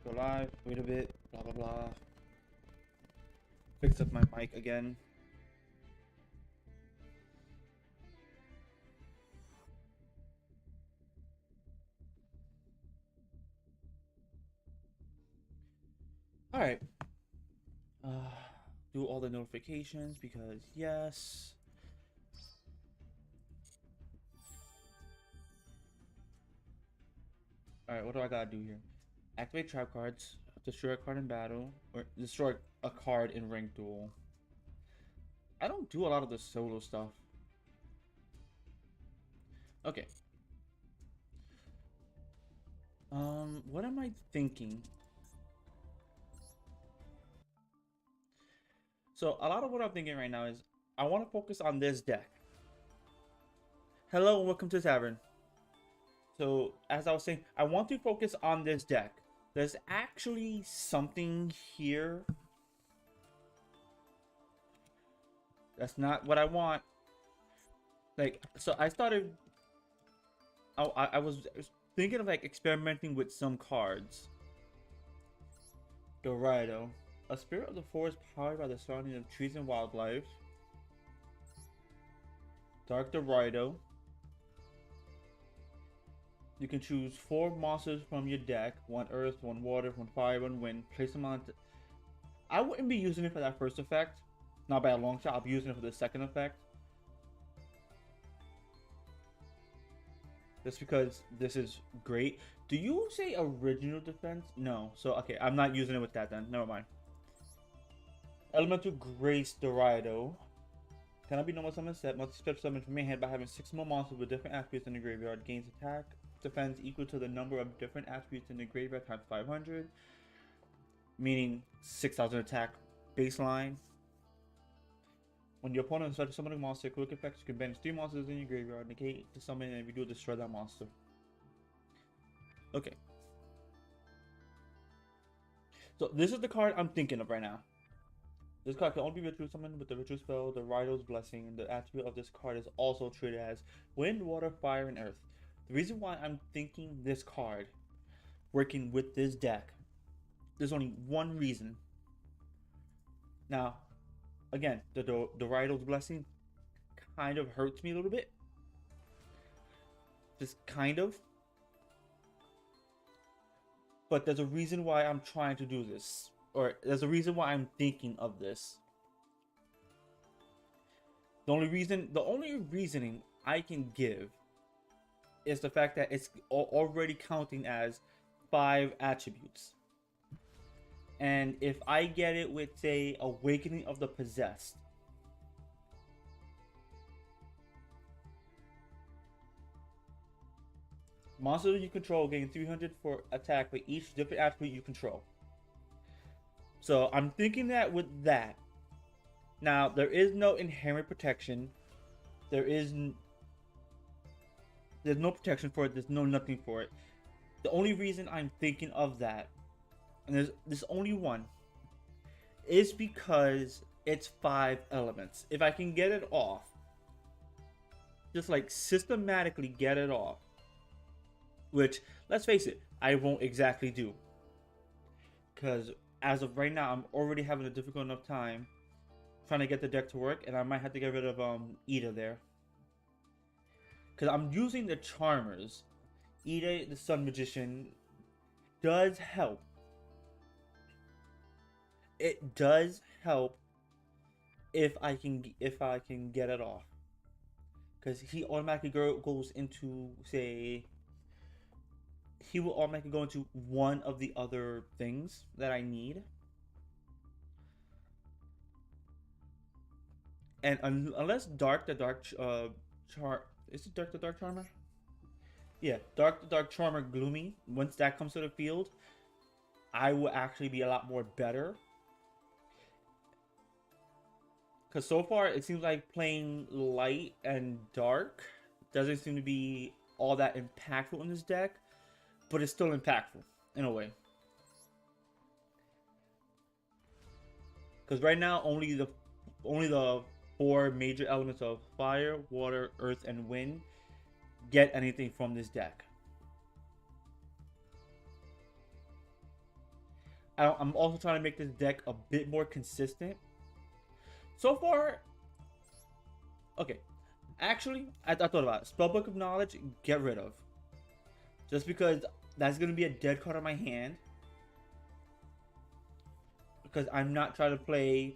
Go live. Wait a bit. Blah blah blah. Fix up my mic again. All right. Uh, do all the notifications because yes. All right. What do I gotta do here? Activate trap cards. Destroy a card in battle, or destroy a card in ranked duel. I don't do a lot of the solo stuff. Okay. What am I thinking? So a lot of what I'm thinking right now is I want to focus on this deck. Hello and welcome to Tavern. So as I was saying, I want to focus on this deck. There's actually something here. That's not what I want. Like, so I started. I was thinking of like experimenting with some cards. Dorado, a spirit of the forest powered by the surrounding of trees and wildlife. Dark Dorado. You can choose 4 monsters from your deck: 1 earth, 1 water, 1 fire, 1 wind. Place them on. I wouldn't be using it for that first effect. Not by a long shot. I'll be using it for the second effect. Just because this is great. Do you say original defense? No. So, okay, I'm not using it with that then. Never mind. Elemental Grace Dorado. Cannot be normal summon set. Multi-step summon from your hand by having 6 more monsters with different attributes in the graveyard. Gains attack, defense equal to the number of different attributes in the graveyard times 500. Meaning 6,000 attack baseline. When your opponent starts summoning a monster, quick effects, you can banish 3 monsters in your graveyard, negate the summon, and if you do, destroy that monster. Okay. So this is the card I'm thinking of right now. This card can only be ritual summoned with the ritual spell, the Rido's Blessing. The attribute of this card is also treated as Wind, Water, Fire, and Earth. The reason why I'm thinking this card, working with this deck, there's only one reason. Now, again, the Rido's Blessing kind of hurts me a little bit. Just kind of. But there's a reason why I'm trying to do this. Or there's a reason why I'm thinking of this. The only reasoning I can give is the fact that it's already counting as 5 attributes. And if I get it with, say, Awakening of the Possessed, monsters you control gain 300 for attack for each different attribute you control. So I'm thinking that with that. Now, there is no inherent protection. There's no protection for it. There's no nothing for it. The only reason I'm thinking of that, and there's only one, is because it's 5 elements. If I can get it off, just like systematically get it off, which, let's face it, I won't exactly do. Because as of right now, I'm already having a difficult enough time trying to get the deck to work, and I might have to get rid of Ida there. Because I'm using the Charmers. Ida, the Sun Magician, does help. It does help if I can get it off. Because he automatically goes into, say, he will automatically go into one of the other things that I need. And unless Dark the Dark is it Dark the Dark Charmer? Yeah, Dark the Dark Charmer Gloomy. Once that comes to the field, I will actually be a lot more better. Because so far, it seems like playing light and dark doesn't seem to be all that impactful in this deck, but it's still impactful in a way. Because right now, only the 4 major elements of fire, water, earth, and wind get anything from this deck. I'm also trying to make this deck a bit more consistent. So far, okay. Actually, I thought about it. Spellbook of Knowledge, get rid of. Just because that's going to be a dead card on my hand. Because I'm not trying to play...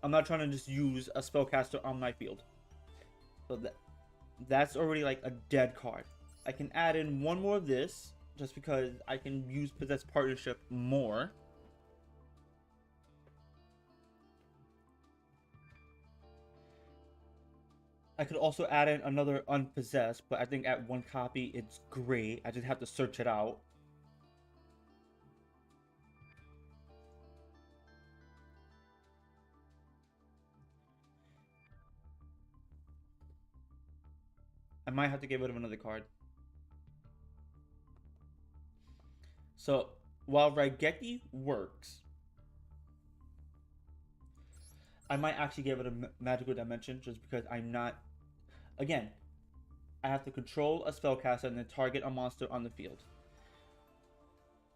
I'm not trying to just use a spellcaster on my field. So that's already like a dead card. I can add in one more of this. Just because I can use Possess Partnership more. I could also add in another Unpossessed, but I think at one copy it's great. I just have to search it out. I might have to get rid of another card. So, while Raigeki works, I might actually get rid of Magical Dimension just because I'm not... Again, I have to control a spellcaster and then target a monster on the field.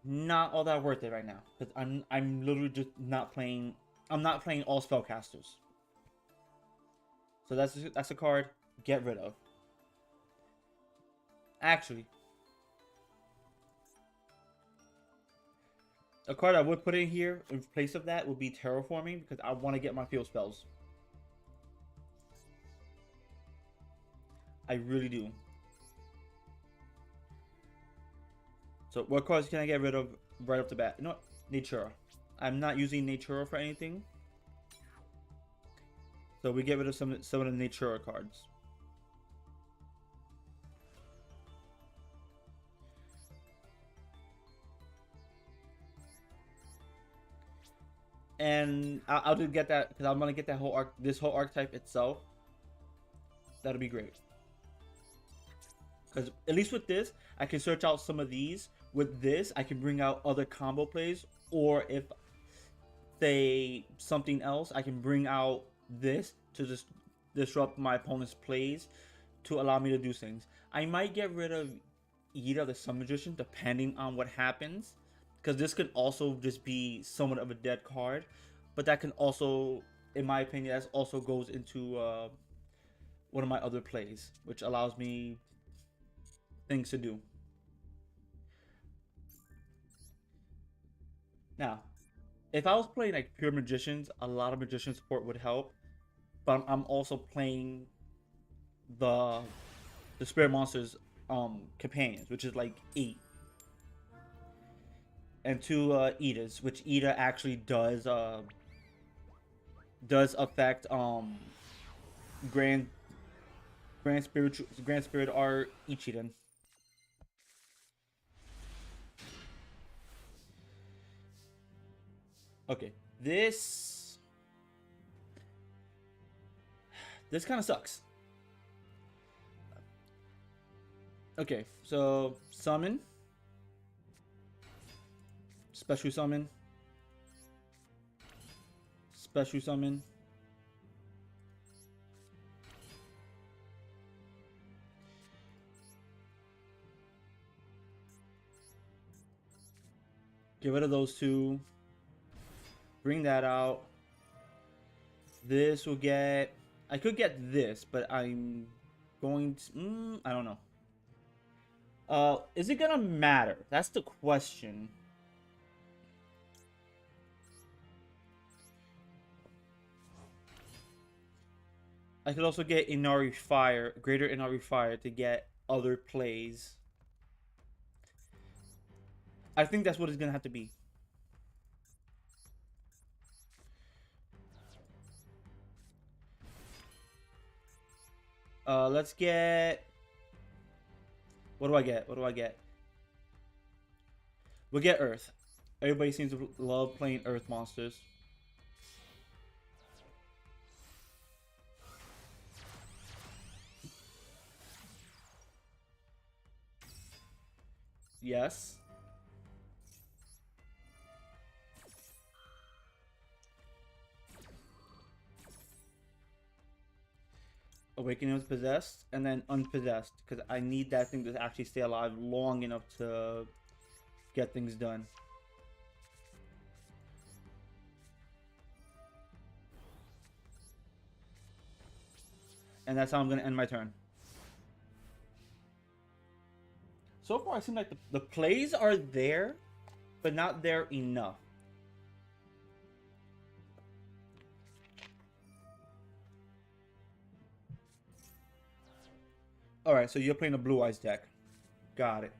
Not all that worth it right now because I'm literally just not playing. I'm not playing all spellcasters. So that's a card. Get rid of. Actually, a card I would put in here in place of that would be Terraforming because I want to get my field spells. I really do. So what cards can I get rid of right off the bat? You know what? Natura. I'm not using Natura for anything. So we get rid of some of the Natura cards. And I'll just get that because I'm gonna get that whole this whole archetype itself. That'll be great. Because at least with this, I can search out some of these. With this, I can bring out other combo plays. Or if say something else, I can bring out this to just disrupt my opponent's plays to allow me to do things. I might get rid of Ida the Sun Magician depending on what happens. Because this could also just be somewhat of a dead card. But that can also, in my opinion, that also goes into one of my other plays. Which allows me things to do. Now, if I was playing like pure magicians, a lot of magician support would help. But I'm also playing the spirit monsters companions, which is like 8. And 2 Idas, which Ida actually does affect Grand Spirit are Ichidan. Okay, this kind of sucks. Okay, so summon, special summon, special summon. Get rid of those 2. Bring that out. This will get... I could get this, but I'm going to... I don't know. Is it gonna matter? That's the question. I could also get Inari Fire, Greater Inari Fire, to get other plays. I think that's what it's gonna have to be. Let's get... What do I get? What do I get? We'll get Earth. Everybody seems to love playing Earth monsters. Yes. Awakening was possessed, and then unpossessed, because I need that thing to actually stay alive long enough to get things done. And that's how I'm gonna end my turn. So far, it seems like the plays are there, but not there enough. Alright, so you're playing a Blue Eyes deck. Got it.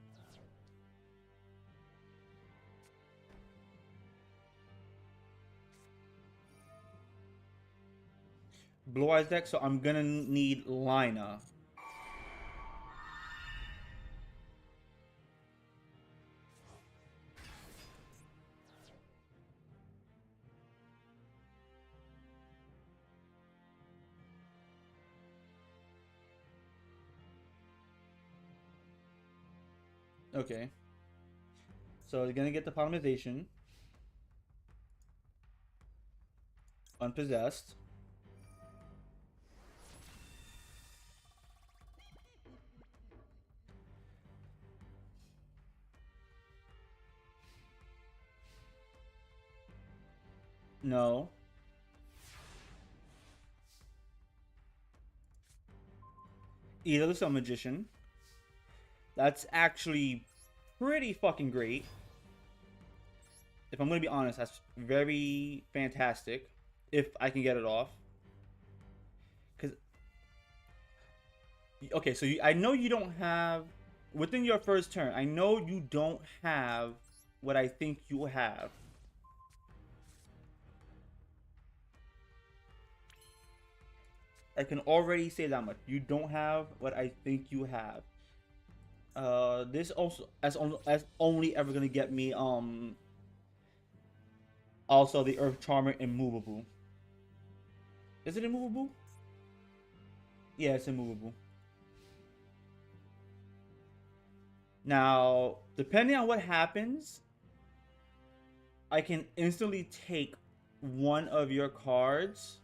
Blue Eyes deck, so I'm gonna need Lina. Okay. So you're gonna get the polymerization. Unpossessed. No. Either the Sun Magician. That's actually pretty fucking great. If I'm gonna be honest, that's very fantastic. If I can get it off. Cause okay, so I know you don't have within your first turn. I know you don't have what I think you have. I can already say that much. You don't have what I think you have. This also as only ever gonna get me also the Earth Charmer immovable. Is it immovable? Yeah, it's immovable. Now, depending on what happens, I can instantly take one of your cards.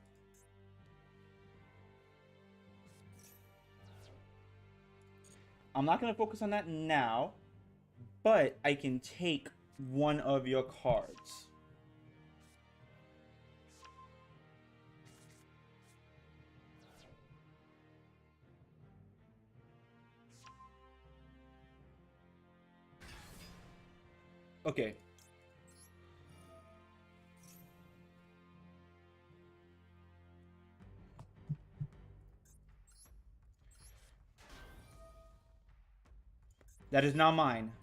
I'm not going to focus on that now, but I can take one of your cards. Okay. That is now mine.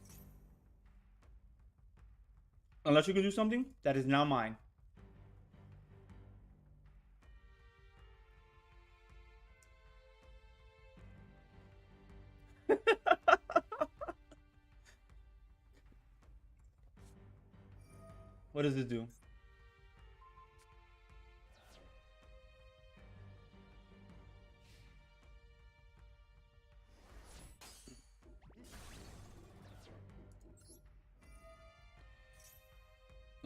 Unless you can do something, that is now mine. What does this do?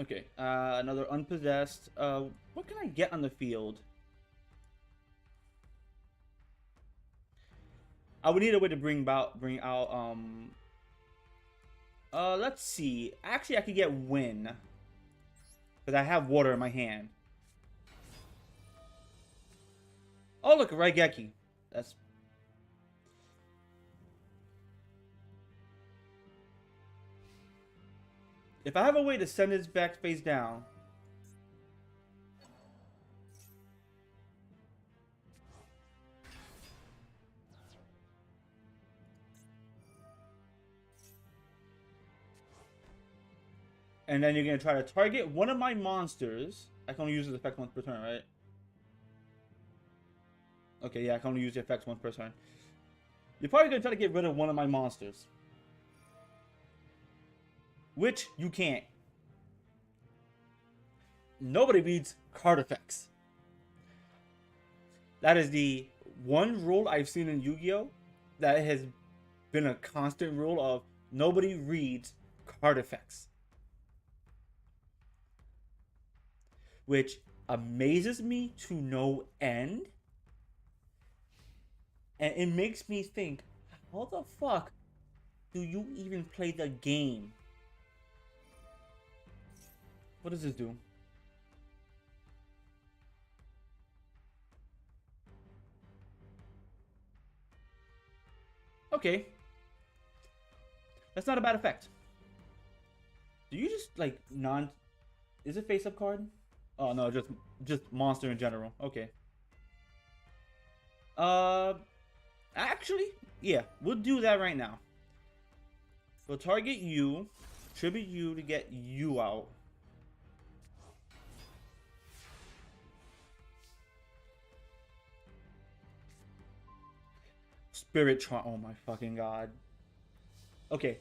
Okay, another unpossessed. What can I get on the field? I would need a way to bring out let's see. Actually, I could get Win. Because I have water in my hand. Oh, look, Raigeki. That's... If I have a way to send this back face down... And then you're going to try to target one of my monsters. I can only use this effect once per turn, right? Okay, yeah, I can only use the effects once per turn. You're probably going to try to get rid of one of my monsters. Which you can't. Nobody beats card effects. That is the one rule I've seen in Yu-Gi-Oh! That has been a constant rule of nobody reads card effects. Which amazes me to no end. And it makes me think, how the fuck do you even play the game? What does this do? Okay. That's not a bad effect. Do you just like non? Is it face up card? Oh no, just monster in general. Okay. Uh, actually, yeah, we'll do that right now. We'll target you, tribute you to get you out. Spirit Charm. Oh my fucking god. Okay,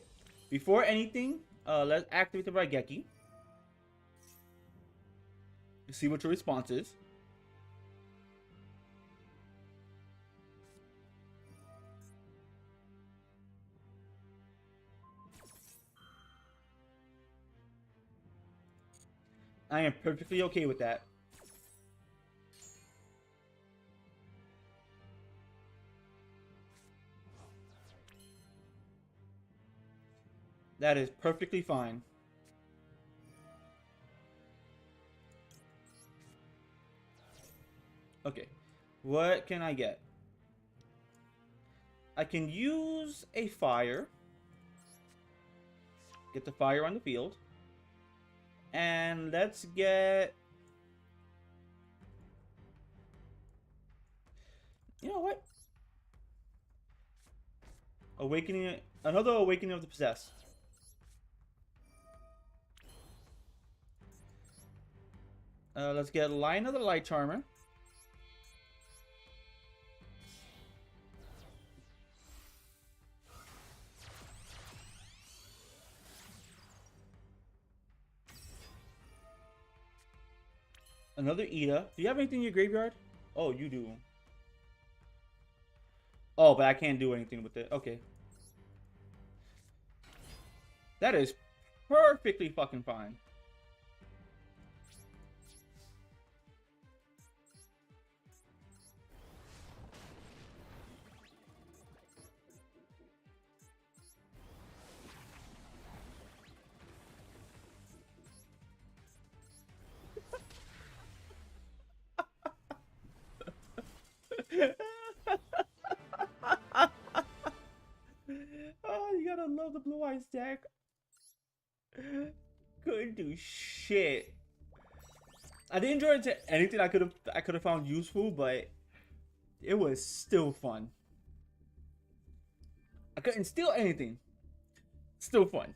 before anything, let's activate the Raigeki. See what your response is. I am perfectly okay with that. That is perfectly fine. Okay, what can I get? I can use a fire. Get the fire on the field. And let's get... You know what? Awakening... Another Awakening of the Possessed. Let's get Lion of the Light Charmer. Another Ida. Do you have anything in your graveyard? Oh, you do. Oh, but I can't do anything with it. Okay. That is perfectly fucking fine. Oh, you gotta love the Blue Eyes deck. Couldn't do shit. I didn't draw into anything I could have found useful, but it was still fun. I couldn't steal anything. Still fun.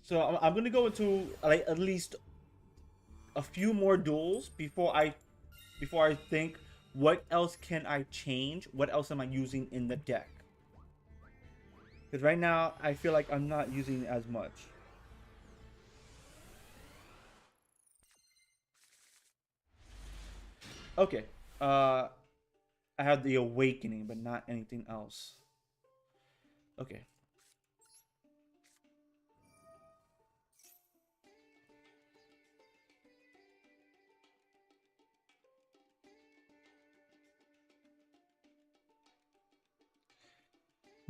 So I'm gonna go into like at least a few more duels before I think what else can I change? What else am I using in the deck? Because right now I feel like I'm not using as much. Okay. I have the Awakening, but not anything else. Okay.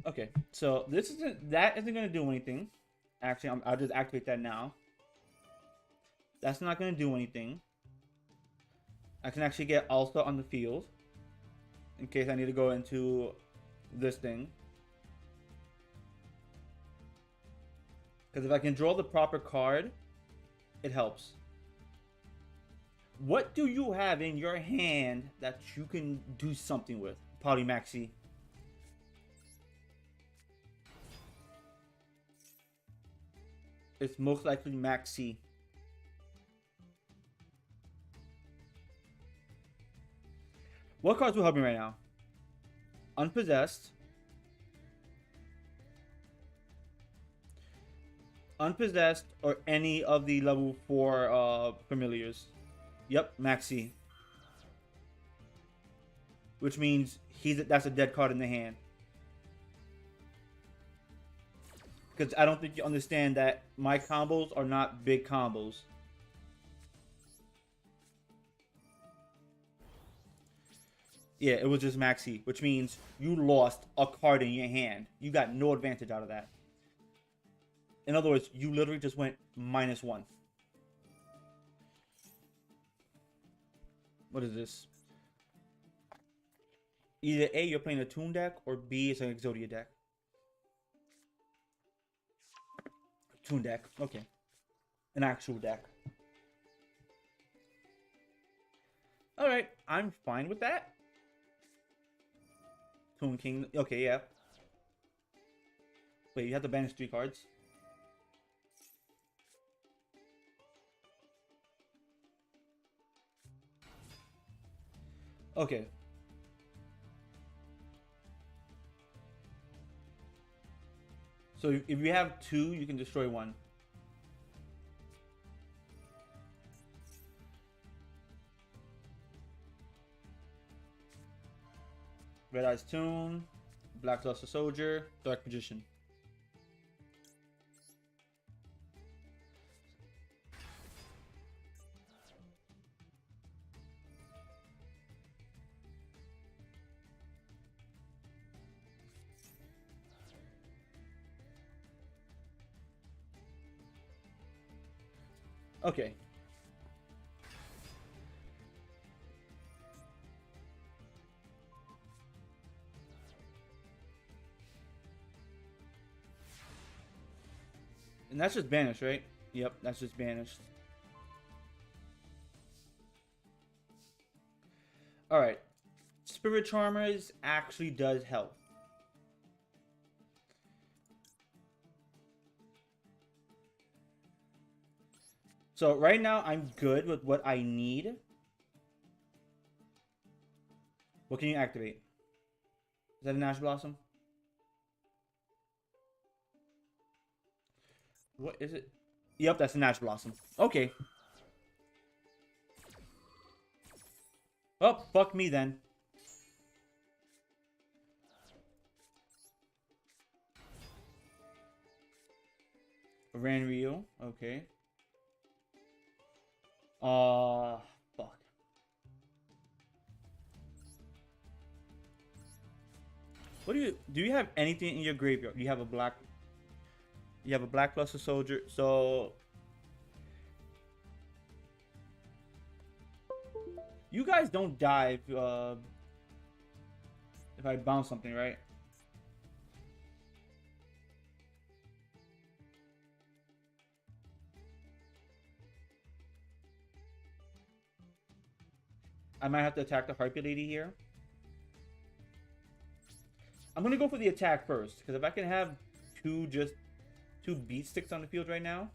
Okay, so that isn't gonna do anything. Actually, I'll just activate that now. That's not gonna do anything. I can actually get Alpha on the field in case I need to go into this thing. Because if I can draw the proper card, it helps. What do you have in your hand that you can do something with, Polymaxi? It's most likely Maxi. What cards will help me right now? Unpossessed. Unpossessed or any of the level 4 familiars. Yep, Maxi. Which means that's a dead card in the hand. Because I don't think you understand that my combos are not big combos. Yeah, it was just Maxi, which means you lost a card in your hand. You got no advantage out of that. In other words, you literally just went -1. What is this? Either A, you're playing a Toon deck, or B, it's an Exodia deck. Toon deck. Okay. An actual deck. Alright, I'm fine with that. Toon King. Okay, yeah. Wait, you have to banish 3 cards. Okay. So if you have 2, you can destroy 1. Red Eyes Toon, Black Luster Soldier, Dark Magician. Okay. And that's just banished, right? Yep, that's just banished. Alright. Spirit Charmers actually does help. So right now, I'm good with what I need. What can you activate? Is that an Ash Blossom? What is it? Yep, that's an Ash Blossom. Okay. Oh, fuck me then. Ranryu. Okay. Fuck. What do you have anything in your graveyard? You have a black Luster Soldier. So you guys don't die if I bounce something, right? I might have to attack the Harpy Lady here. I'm gonna go for the attack first, because if I can have two beat sticks on the field right now.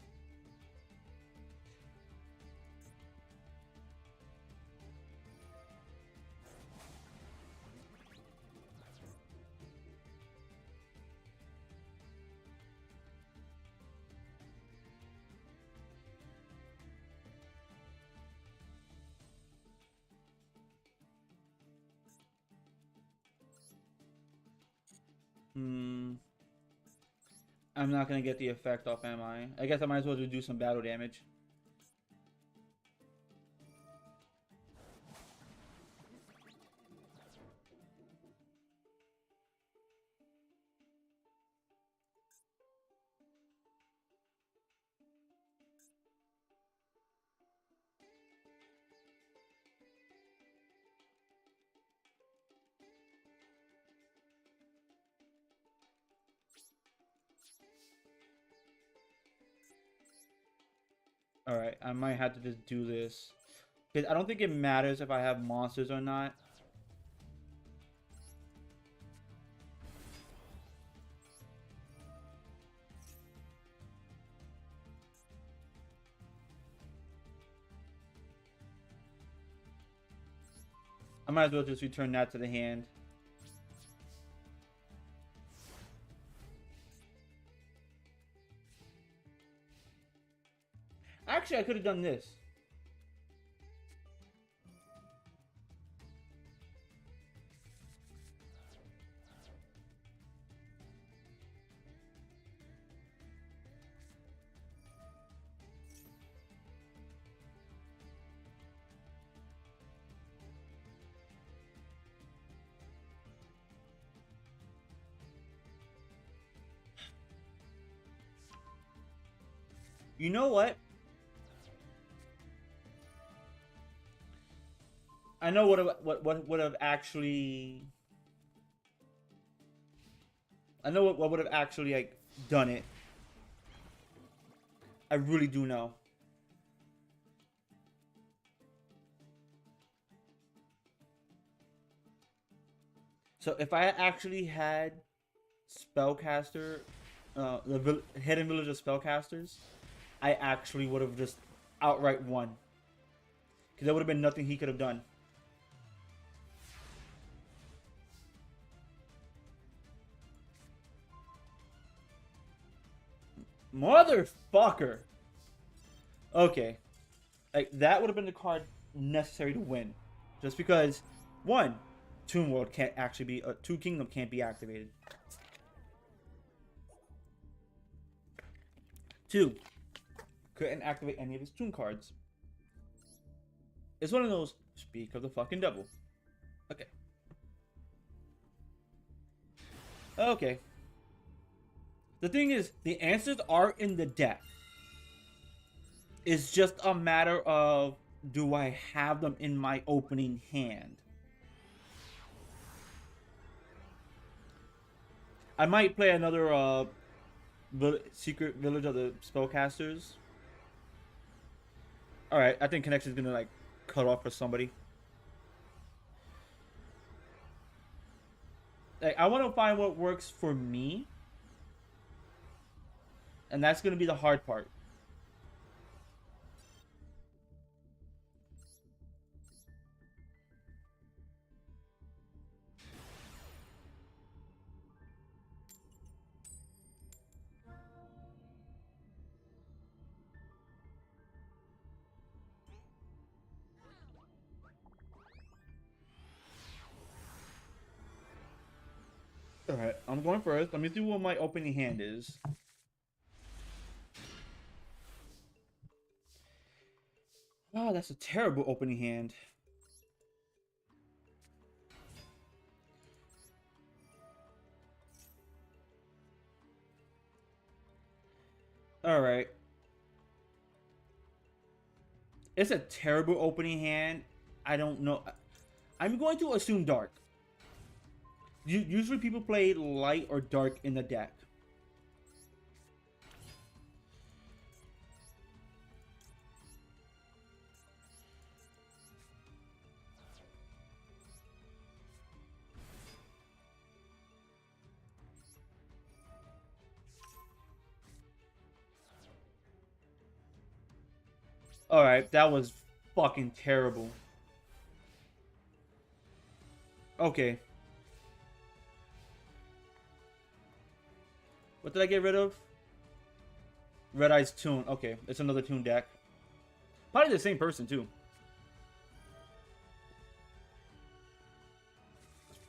I'm not gonna get the effect off, am I? I guess I might as well just do some battle damage. Alright, I might have to just do this. Because I don't think it matters if I have monsters or not. I might as well just return that to the hand. Actually, I could have done this. You know what? I know what would have actually I know what would have actually like done it. I really do know. So if I actually had spellcaster, the hidden village of spellcasters, I actually would have just outright won. Because there would have been nothing he could have done. Motherfucker. Okay. Like, that would have been the card necessary to win. Just because, one, Toon World can't actually be, Toon Kingdom can't be activated. Two, couldn't activate any of his Toon cards. It's one of those, speak of the fucking devil. Okay. Okay. The thing is, the answers are in the deck. It's just a matter of, do I have them in my opening hand? I might play another Secret Village of the Spellcasters. Alright, I think Connection's gonna like cut off for somebody. Like, I want to find what works for me. And that's gonna be the hard part. Alright, I'm going first. Let me see what my opening hand is. Oh, that's a terrible opening hand. Alright. It's a terrible opening hand. I don't know. I'm going to assume dark. Usually people play light or dark in the deck. Alright, that was fucking terrible. Okay. What did I get rid of? Red Eye's Toon. Okay, it's another Toon deck. Probably the same person, too.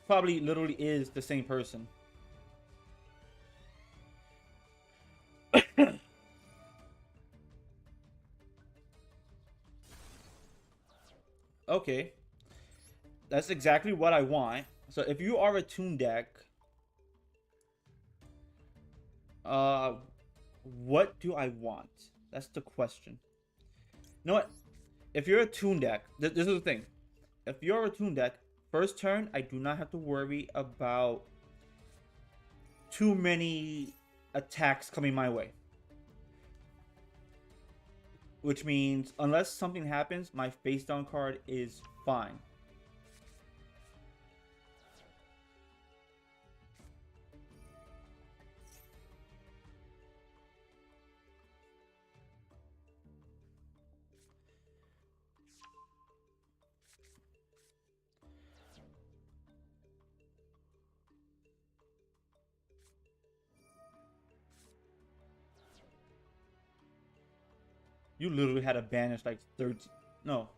Probably literally is the same person. Okay. That's exactly what I want. So if you are a Toon deck, what do I want? That's the question. You know what? If you're a Toon deck, this is the thing. If you're a Toon deck, first turn, I do not have to worry about too many attacks coming my way. Which means, unless something happens, my face down card is fine. You literally had to banish like 13. No.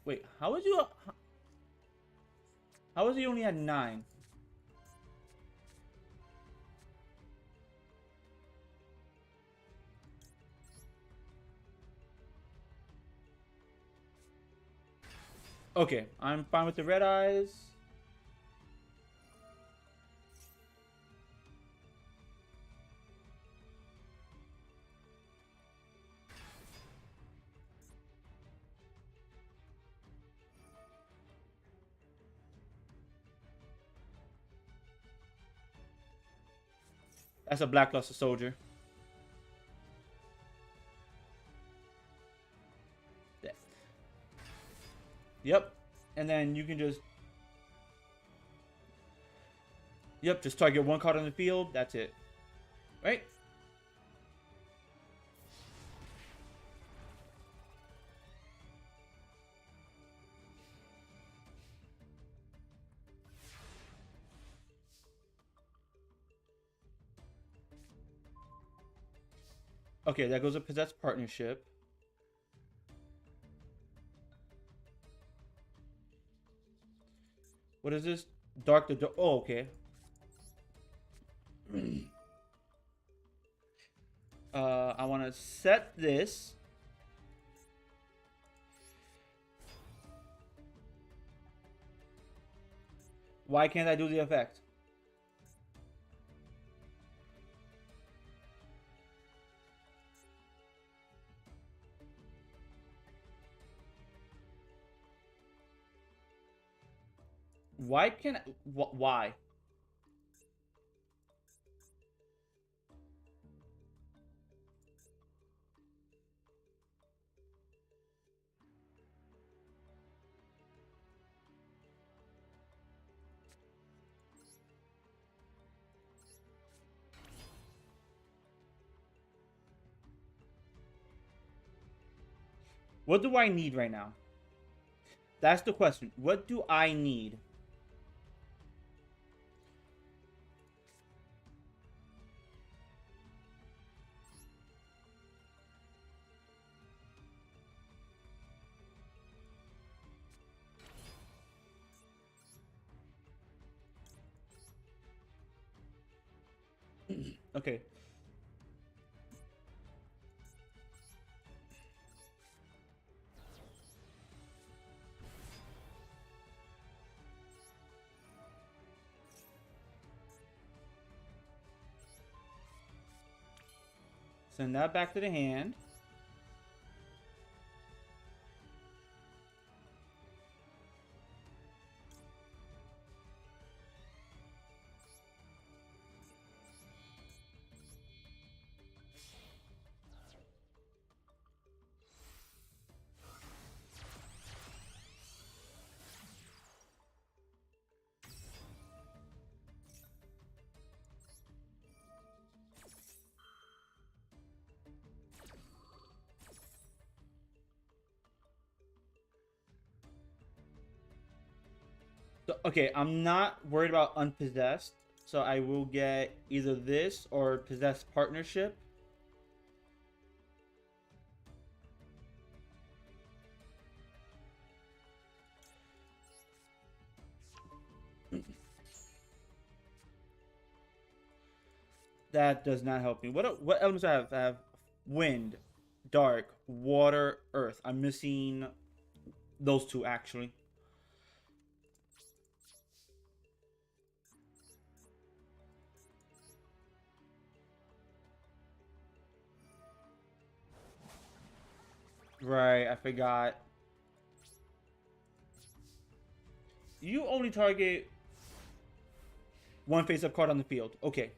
Wait, how was you? How was he only at 9? Okay, I'm fine with the red eyes. That's a blackluster soldier. Yep. And then you can just... Yep, just target one card on the field. That's it. Right? Okay, that goes a possessed partnership. What is this? Dark the... Oh, okay. I want to set this. Why can't I do the effect? Why can't I... Why? What do I need right now? That's the question. What do I need? Okay. Send that back to the hand. So, okay, I'm not worried about unpossessed. So I will get either this or possessed partnership. That does not help me. What elements do I have? I have wind, dark, water, earth. I'm missing those two actually. Right, I forgot. You only target one face-up card on the field. Okay.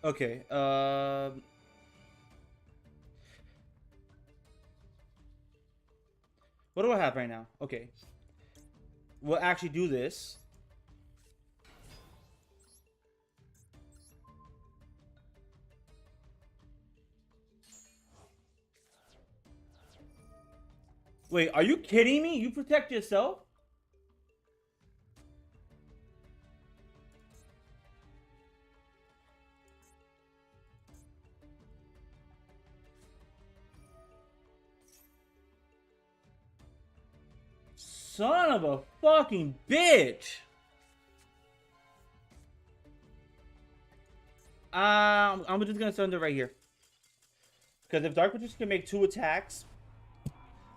Okay. What do I have right now? Okay. We'll actually do this. Wait, are you kidding me? You protect yourself? Son of a fucking bitch! I'm just gonna send it right here. Because if Dark Magician can make 2 attacks,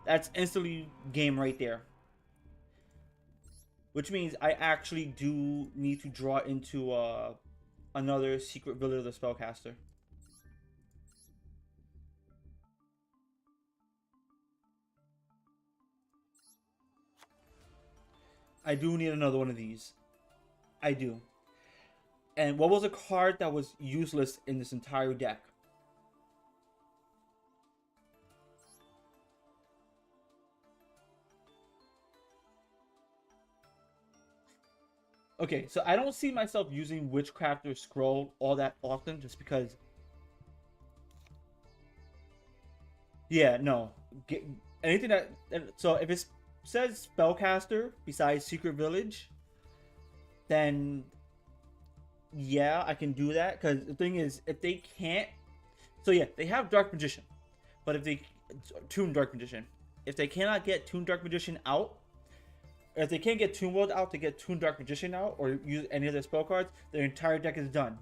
that's instantly game right there. Which means I actually do need to draw into another secret village of the spellcaster. I do need another one of these. I do. And what was a card that was useless in this entire deck? Okay, so I don't see myself using Witchcraft or Scroll all that often just because... Yeah, no. Anything that... So if it says Spellcaster besides Secret Village, then... Yeah, I can do that. Because the thing is, if they can't... So yeah, they have Dark Magician. But if they... Toon Dark Magician. If they cannot get Toon Dark Magician out, if they can't get Toon World out to get Toon Dark Magician out, or use any of their spell cards, their entire deck is done.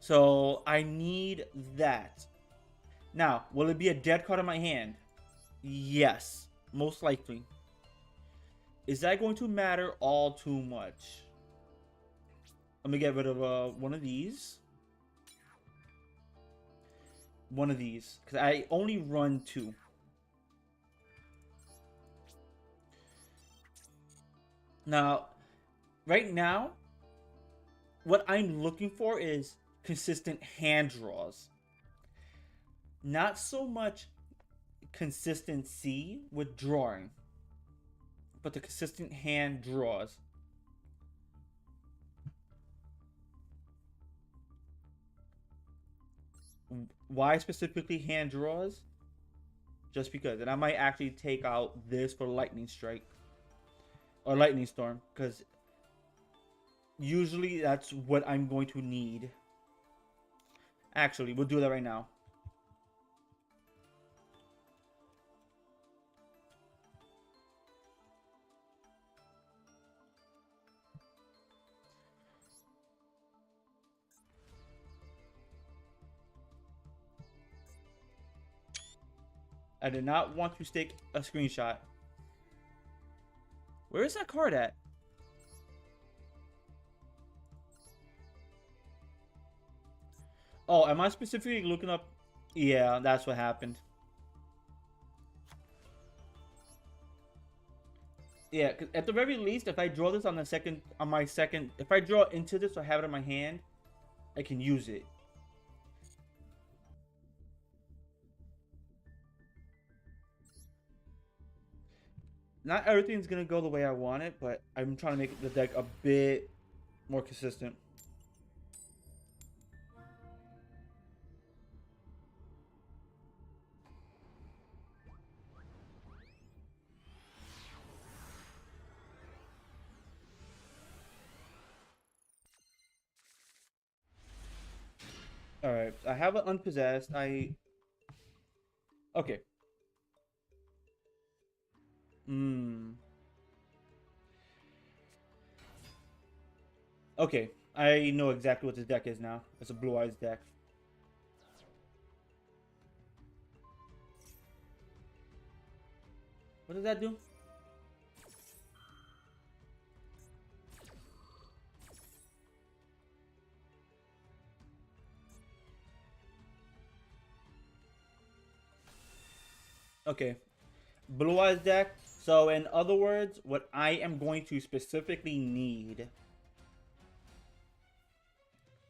So I need that. Now, will it be a dead card in my hand? Yes, most likely. Is that going to matter all too much? Let me get rid of one of these. One of these, because I only run 2. Now, right now, what I'm looking for is consistent hand draws. Not so much consistency with drawing, but the consistent hand draws. Why specifically hand draws? Just because. And I might actually take out this for Lightning Strike. Or Lightning Storm, because usually that's what I'm going to need. Actually, we'll do that right now. I did not want to stick a screenshot. Where is that card at? Oh, am I specifically looking up? Yeah, that's what happened. Yeah, 'cause at the very least, if I draw this on the second, if I draw into this or have it in my hand, I can use it. Not everything's gonna go the way I want it, but I'm trying to make the deck a bit more consistent. Alright, I have an unpossessed. Okay. Okay, I know exactly what this deck is now. It's a Blue Eyes deck. What does that do? Okay, Blue Eyes deck. So in other words, what I am going to specifically need,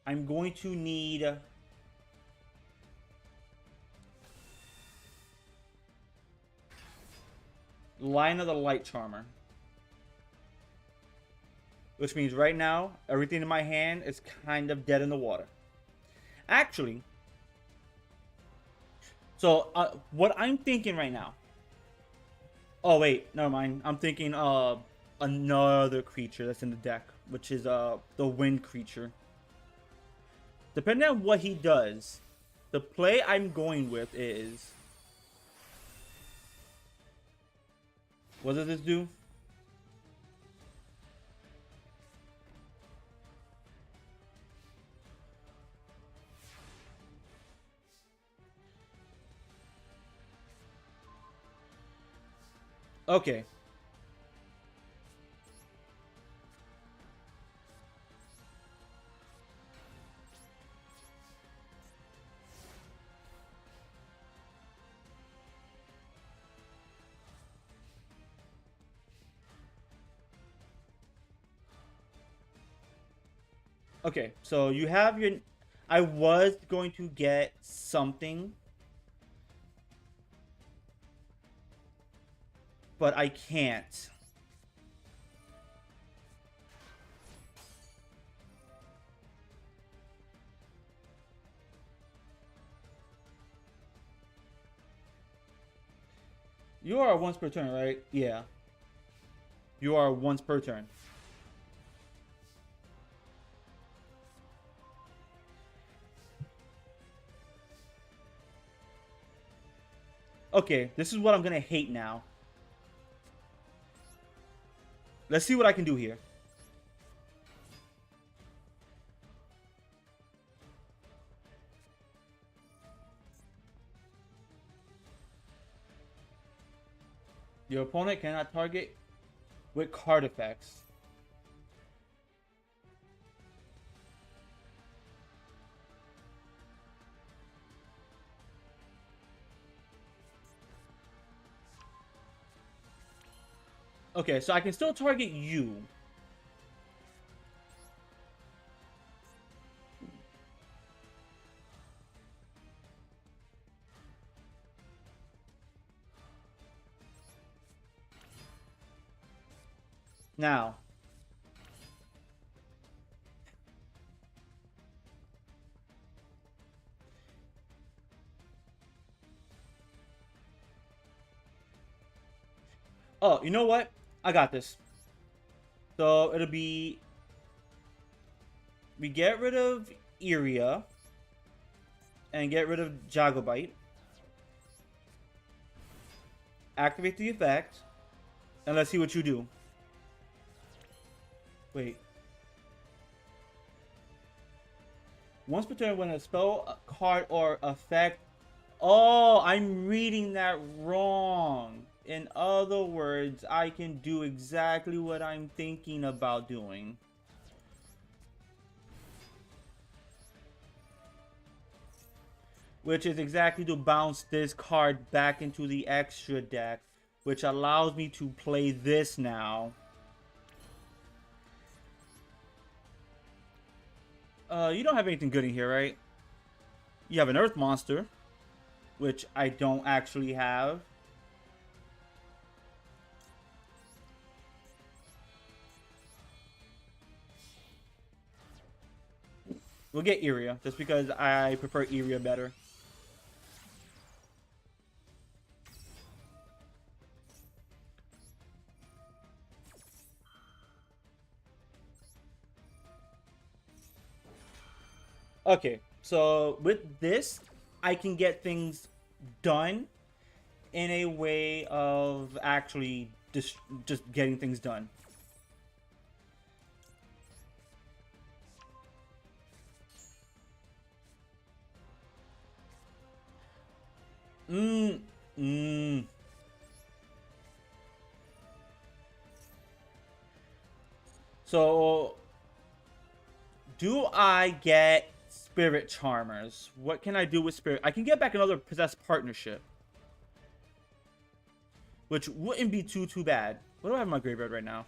I'm going to need Line of the Light Charmer. Which means right now, everything in my hand is kind of dead in the water. Actually, so what I'm thinking right now. Oh wait, never mind. I'm thinking another creature that's in the deck, which is the wind creature. Depending on what he does, the play I'm going with is What does this do? Okay. Okay, so you have your... I was going to get something, but I can't. You are once per turn, right? Yeah. You are once per turn. Okay, this is what I'm gonna hate now. Let's see what I can do here. Your opponent cannot target with card effects. Okay, so I can still target you. Now. Oh, you know what? I got this. So it'll be... We get rid of Iria. And get rid of Jagobite. Activate the effect. And let's see what you do. Wait. Once per turn, when a spell, a card, or effect... Oh, I'm reading that wrong. In other words, I can do exactly what I'm thinking about doing. Which is exactly to bounce this card back into the extra deck. Which allows me to play this now. You don't have anything good in here, right? You have an Earth Monster. Which I don't actually have. We'll get Iria, just because I prefer Iria better. Okay, so with this, I can get things done in a way of actually just getting things done. So, do I get Spirit Charmers? What can I do with Spirit? I can get back another Possessed Partnership. Which wouldn't be too bad. What do I have in my graveyard right now?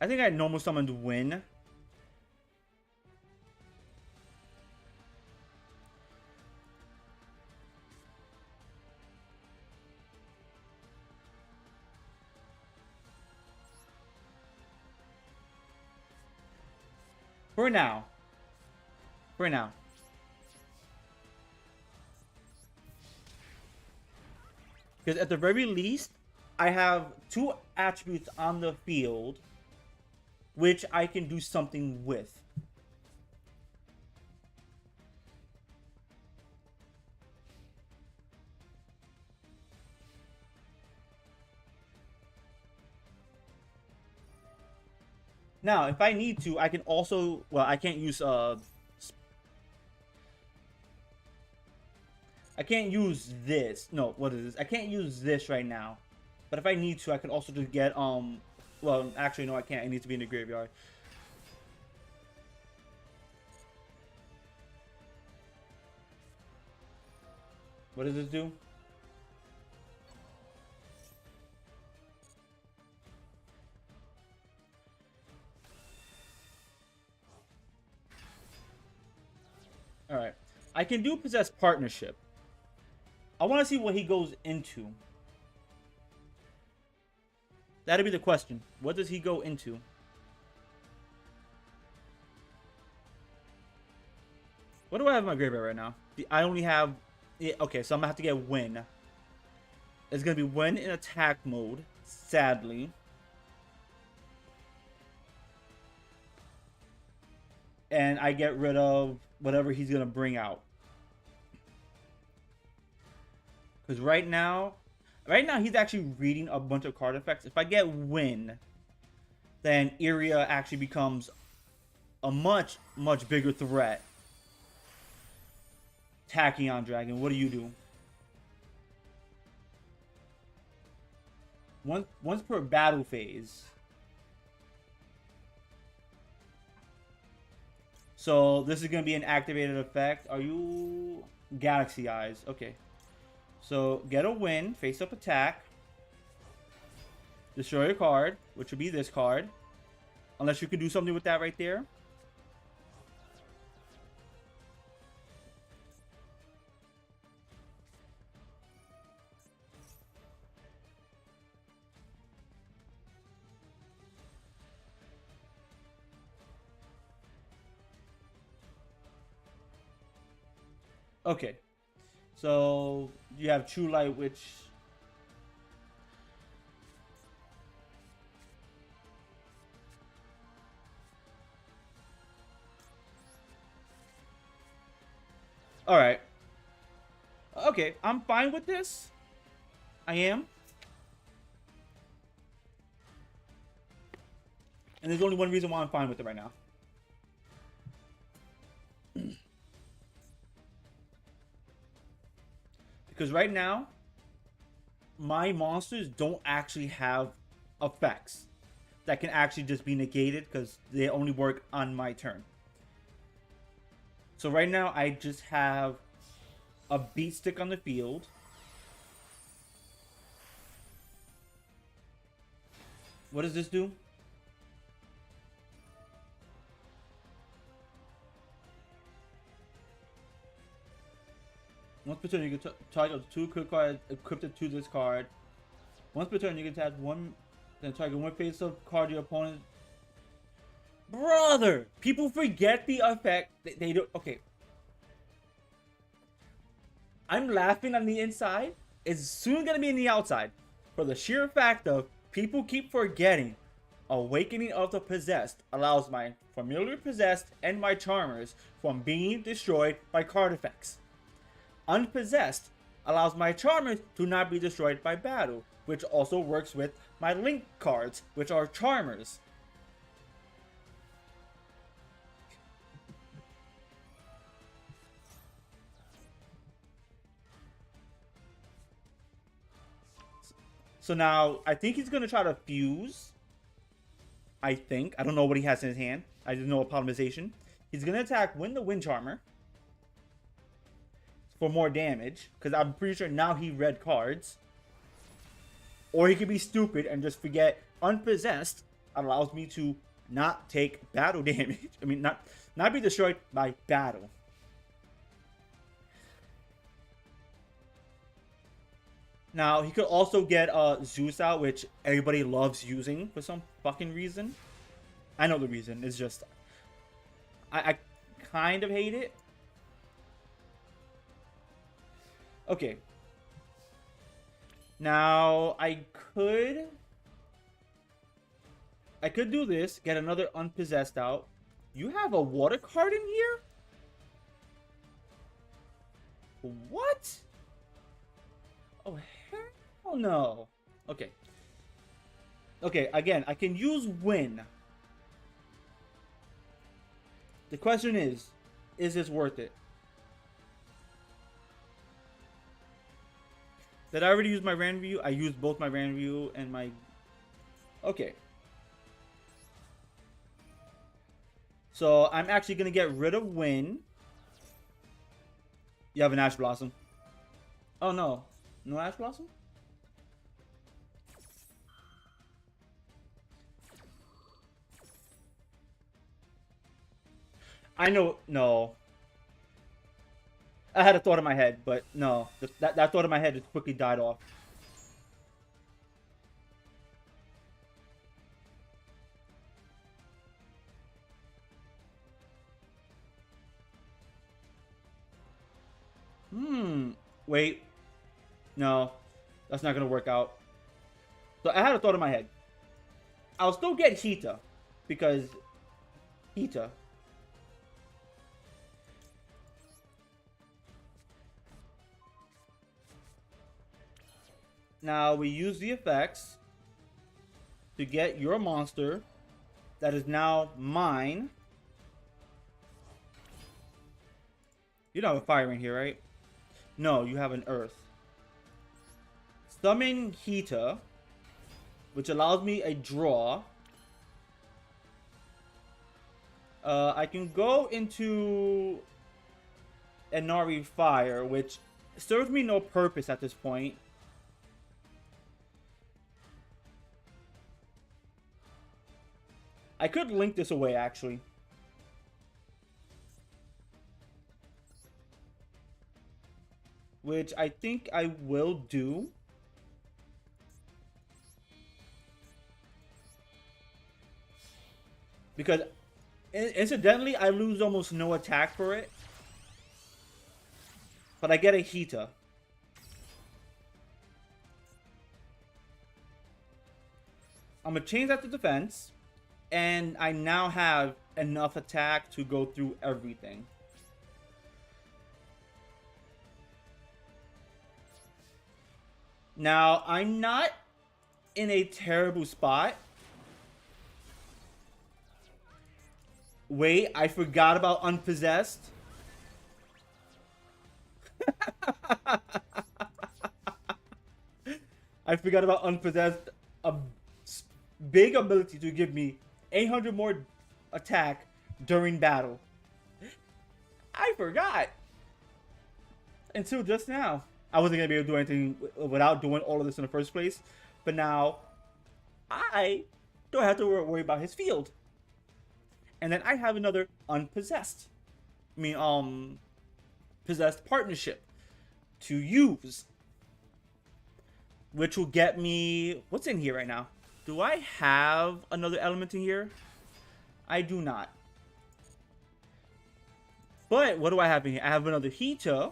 I think I normal summoned Win. For now. For now. Because at the very least, I have 2 attributes on the field which I can do something with. Now, if I need to, I can also, well, I can't use I can't use this. No, what is this? I can't use this right now. But if I need to, I can also just get well, actually no, I can't. I need to be in the graveyard. What does this do? All right. I can do possess partnership. I want to see what he goes into. That'll be the question. What does he go into? What do I have in my graveyard right now? I only have... Yeah, okay, so I'm going to have to get win. It's going to be win in attack mode, sadly. And I get rid of whatever he's going to bring out. Because right now he's actually reading a bunch of card effects. If I get win, then Iria actually becomes a much, much bigger threat. Tachyon Dragon, what do you do? Once per battle phase. So this is going to be an activated effect. Are you... Galaxy Eyes. Okay. So get a win, face up attack. Destroy a card, which would be this card. Unless you can do something with that right there. Okay. So you have True Light, which... Alright. Okay, I'm fine with this. I am. And there's only one reason why I'm fine with it right now. Because right now, my monsters don't actually have effects that can actually just be negated because they only work on my turn. So right now, I just have a beat stick on the field. What does this do? Once per turn, you can target 2 quick cards equipped to this card. Once per turn, you can tap one, then target one face-up card your opponent. Brother, people forget the effect. They don't. Okay, I'm laughing on the inside. It's soon gonna be in the outside, for the sheer fact of people keep forgetting. Awakening of the Possessed allows my familiar possessed and my charmers from being destroyed by card effects. Unpossessed allows my charmers to not be destroyed by battle, which also works with my link cards, which are charmers. So now, I think he's going to try to fuse. I think. I don't know what he has in his hand. I just know a polymerization. He's going to attack Win the Wind Charmer for more damage, because I'm pretty sure now he read cards. Or he could be stupid and just forget Unpossessed allows me to not take battle damage. I mean, not be destroyed by battle. Now, he could also get Zeus out, which everybody loves using for some fucking reason. I know the reason. It's just... I kind of hate it. Okay. Now, I could do this. Get another Unpossessed out. You have a water card in here? What? Oh, hell no. Okay. Okay, again, I can use Win. The question is this worth it? Did I already use my random view? I used both my random view and my... Okay. So I'm actually going to get rid of Wind. You have an Ash Blossom. Oh, no. No Ash Blossom? I know... No. I had a thought in my head, but no. That thought in my head just quickly died off. Wait. No. That's not going to work out. So I had a thought in my head. I'll still get Hita. Because... Hita. Now we use the effects to get your monster that is now mine. You don't have a fire in here, right? No, you have an earth. Summon Hita, which allows me a draw. I can go into Inari Fire, which serves me no purpose at this point. I could link this away, actually. Which I think I will do. Because, incidentally, I lose almost no attack for it. But I get a Hita. I'm going to change that to defense. And I now have enough attack to go through everything. Now, I'm not in a terrible spot. Wait, I forgot about Unpossessed. I forgot about Unpossessed. A big ability to give me 800 more attack during battle. I forgot. Until just now. I wasn't going to be able to do anything without doing all of this in the first place. But now, I don't have to worry about his field. And then I have another Unpossessed. I mean, Possessed Partnership to use. Which will get me... What's in here right now? Do I have another element in here? I do not. But what do I have in here? I have another Hita.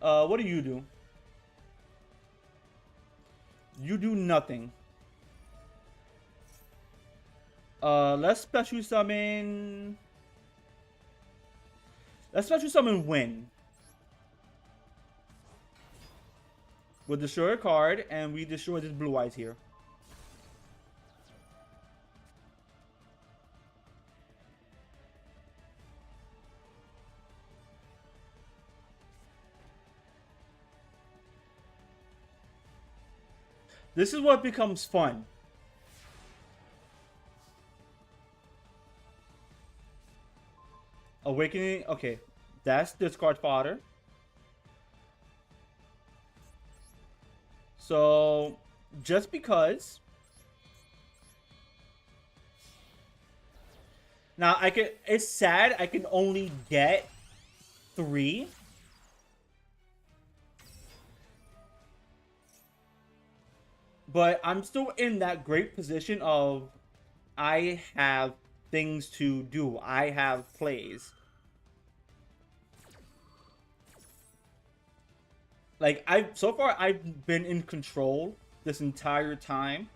What do you do? You do nothing. Let's special summon... Let's special summon Wind. We'll destroy a card, and we destroy this Blue Eyes here. This is what becomes fun. Awakening. Okay, that's discard fodder. So, just because. Now, I can. It's sad I can only get 3. But I'm still in that great position of I have things to do. I have plays. Like, so far I've been in control this entire time.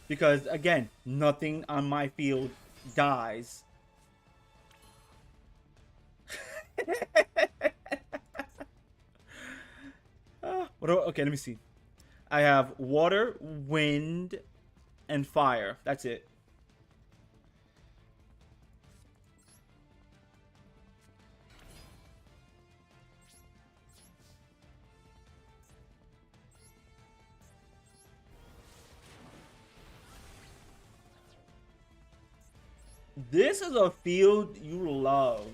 Because, again, nothing on my field dies. Okay, let me see. I have water, wind, and fire. That's it. This is a field you love.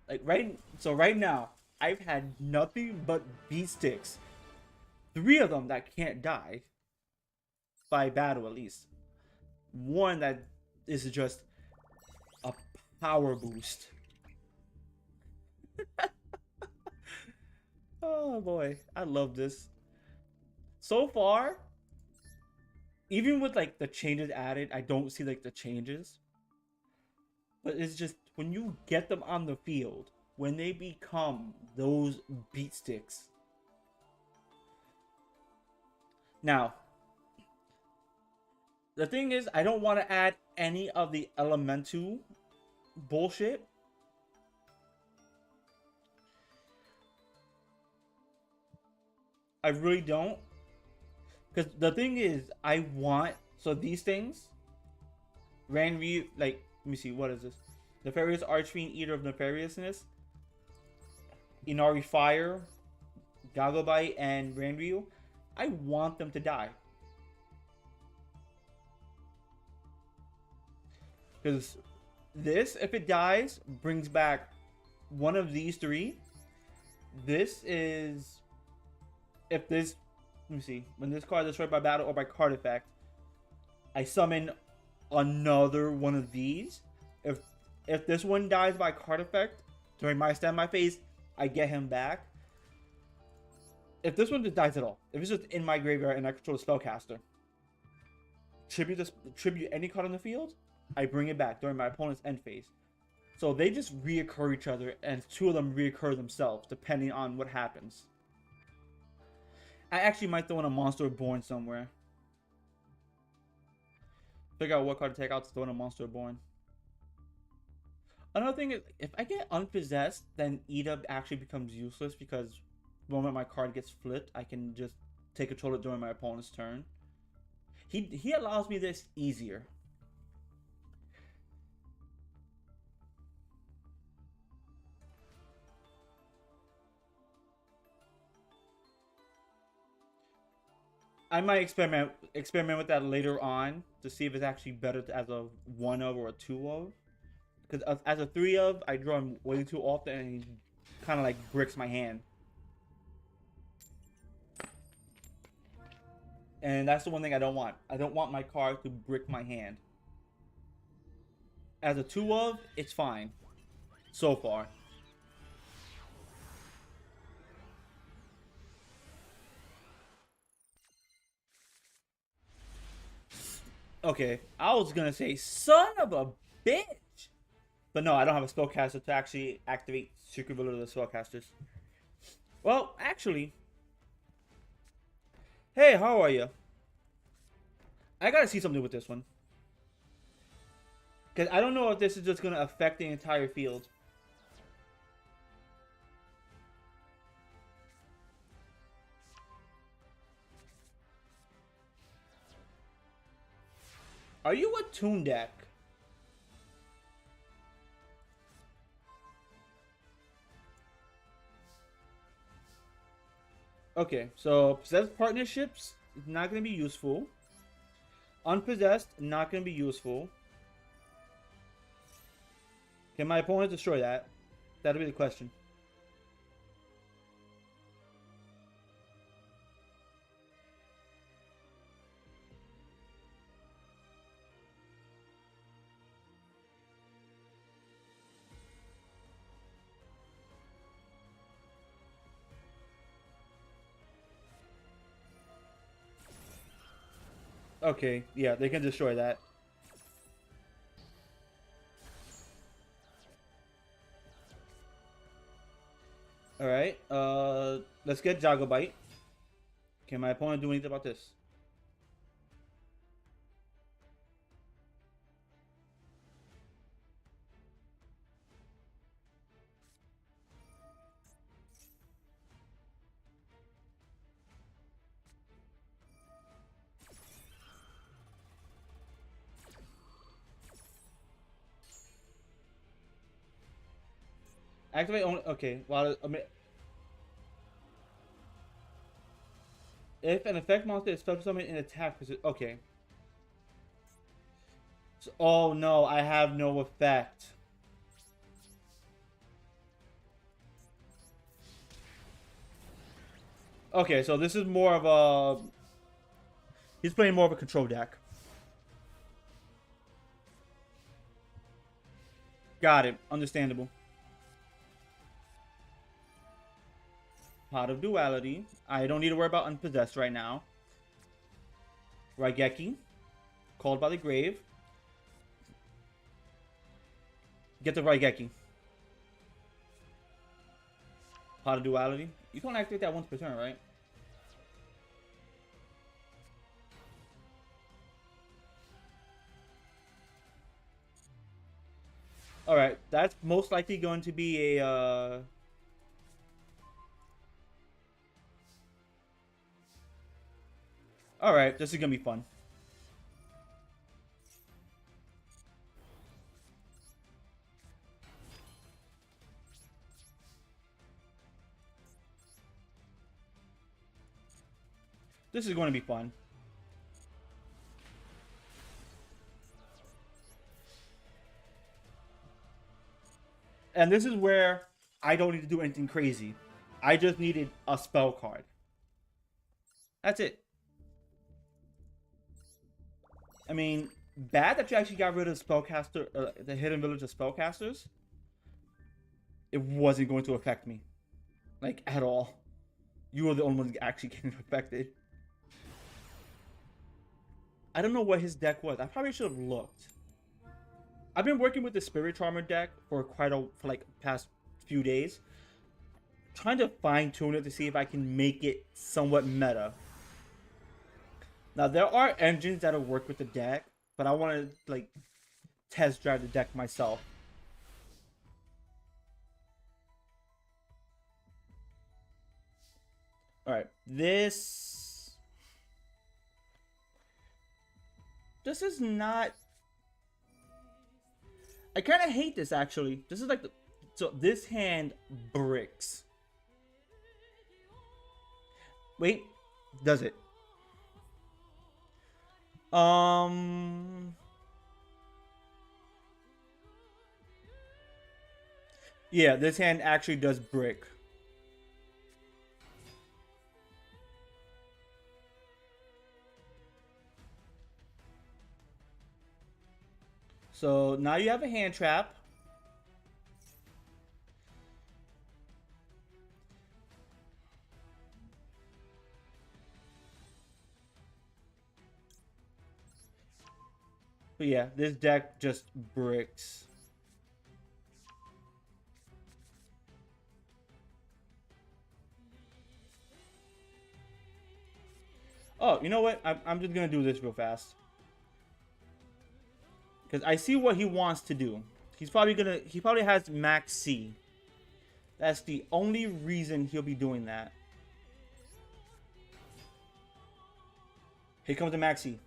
Like right now, I've had nothing but beat sticks. Three of them that can't die by battle at least. One that is just a power boost. Oh boy, I love this. So far, even with like the changes added, I don't see like the changes. But it's just when you get them on the field, when they become those beat sticks. Now, the thing is, I don't want to add any of the elemental bullshit. I really don't. Because the thing is, I want... So these things... Ranry, like... Let me see, what is this? Nefarious Archfiend, Eater of Nefariousness. Inari Fire. Gagobite, and Ranryu. I want them to die. Because this, if it dies, brings back one of these three. This is... If this... Let me see. When this card is destroyed by battle or by card effect, I summon another one of these. If this one dies by card effect during my stand my phase, I get him back. If this one just dies at all, if it's just in my graveyard and I control the spellcaster, tribute any card on the field, I bring it back during my opponent's end phase. So they just reoccur each other, and two of them reoccur themselves, depending on what happens. I actually might throw in a Monster Born somewhere. Figure out what card to take out to throw in a Monster Born. Another thing is, if I get Unpossessed, then Eda actually becomes useless because the moment my card gets flipped, I can just take control of it during my opponent's turn. He allows me this easier. I might experiment with that later on to see if it's actually better as a 1 of or a 2 of. Because as a 3 of, I draw him way too often and he kind of like bricks my hand. And that's the one thing I don't want. I don't want my card to brick my hand. As a 2 of, it's fine. So far. Okay, I was gonna say, son of a bitch! But no, I don't have a spellcaster to actually activate Secret Village of the Spellcasters. Well, actually... Hey, how are you? I gotta see something with this one. Because I don't know if this is just gonna affect the entire field. Are you a Toon deck? Okay, so Possessed Partnerships is not going to be useful. Unpossessed, not going to be useful. Can my opponent destroy that? That'll be the question. Okay, yeah, they can destroy that. Alright, let's get Jagobite. Can my opponent do anything about this? Activate only. Okay, well, I mean, if an effect monster is special summoned in attack, okay. Oh no, I have no effect. Okay, so this is more of a... He's playing more of a control deck. Got it. Understandable. Pot of Duality. I don't need to worry about Unpossessed right now. Raigeki. Called by the Grave. Get the Raigeki. Pot of Duality. You can only activate that once per turn, right? Alright, that's most likely going to be a... Alright, this is going to be fun. This is going to be fun. And this is where I don't need to do anything crazy. I just needed a spell card. That's it. I mean, bad that you actually got rid of spellcaster, the hidden village of spellcasters. It wasn't going to affect me, like at all. You were the only one actually getting affected. I don't know what his deck was. I probably should have looked. I've been working with the Spirit Charmer deck for like past few days, trying to fine tune it to see if I can make it somewhat meta. Now there are engines that'll work with the deck, but I want to like test drive the deck myself. All right, this is not. I kind of hate this actually. This is like the, so this hand bricks. Wait, does it? Yeah, this hand actually does brick. So now you have a hand trap. But yeah, this deck just bricks. Oh, you know what? I'm just gonna do this real fast. Because I see what he wants to do. He probably has max C. That's the only reason he'll be doing that. Here comes the max C.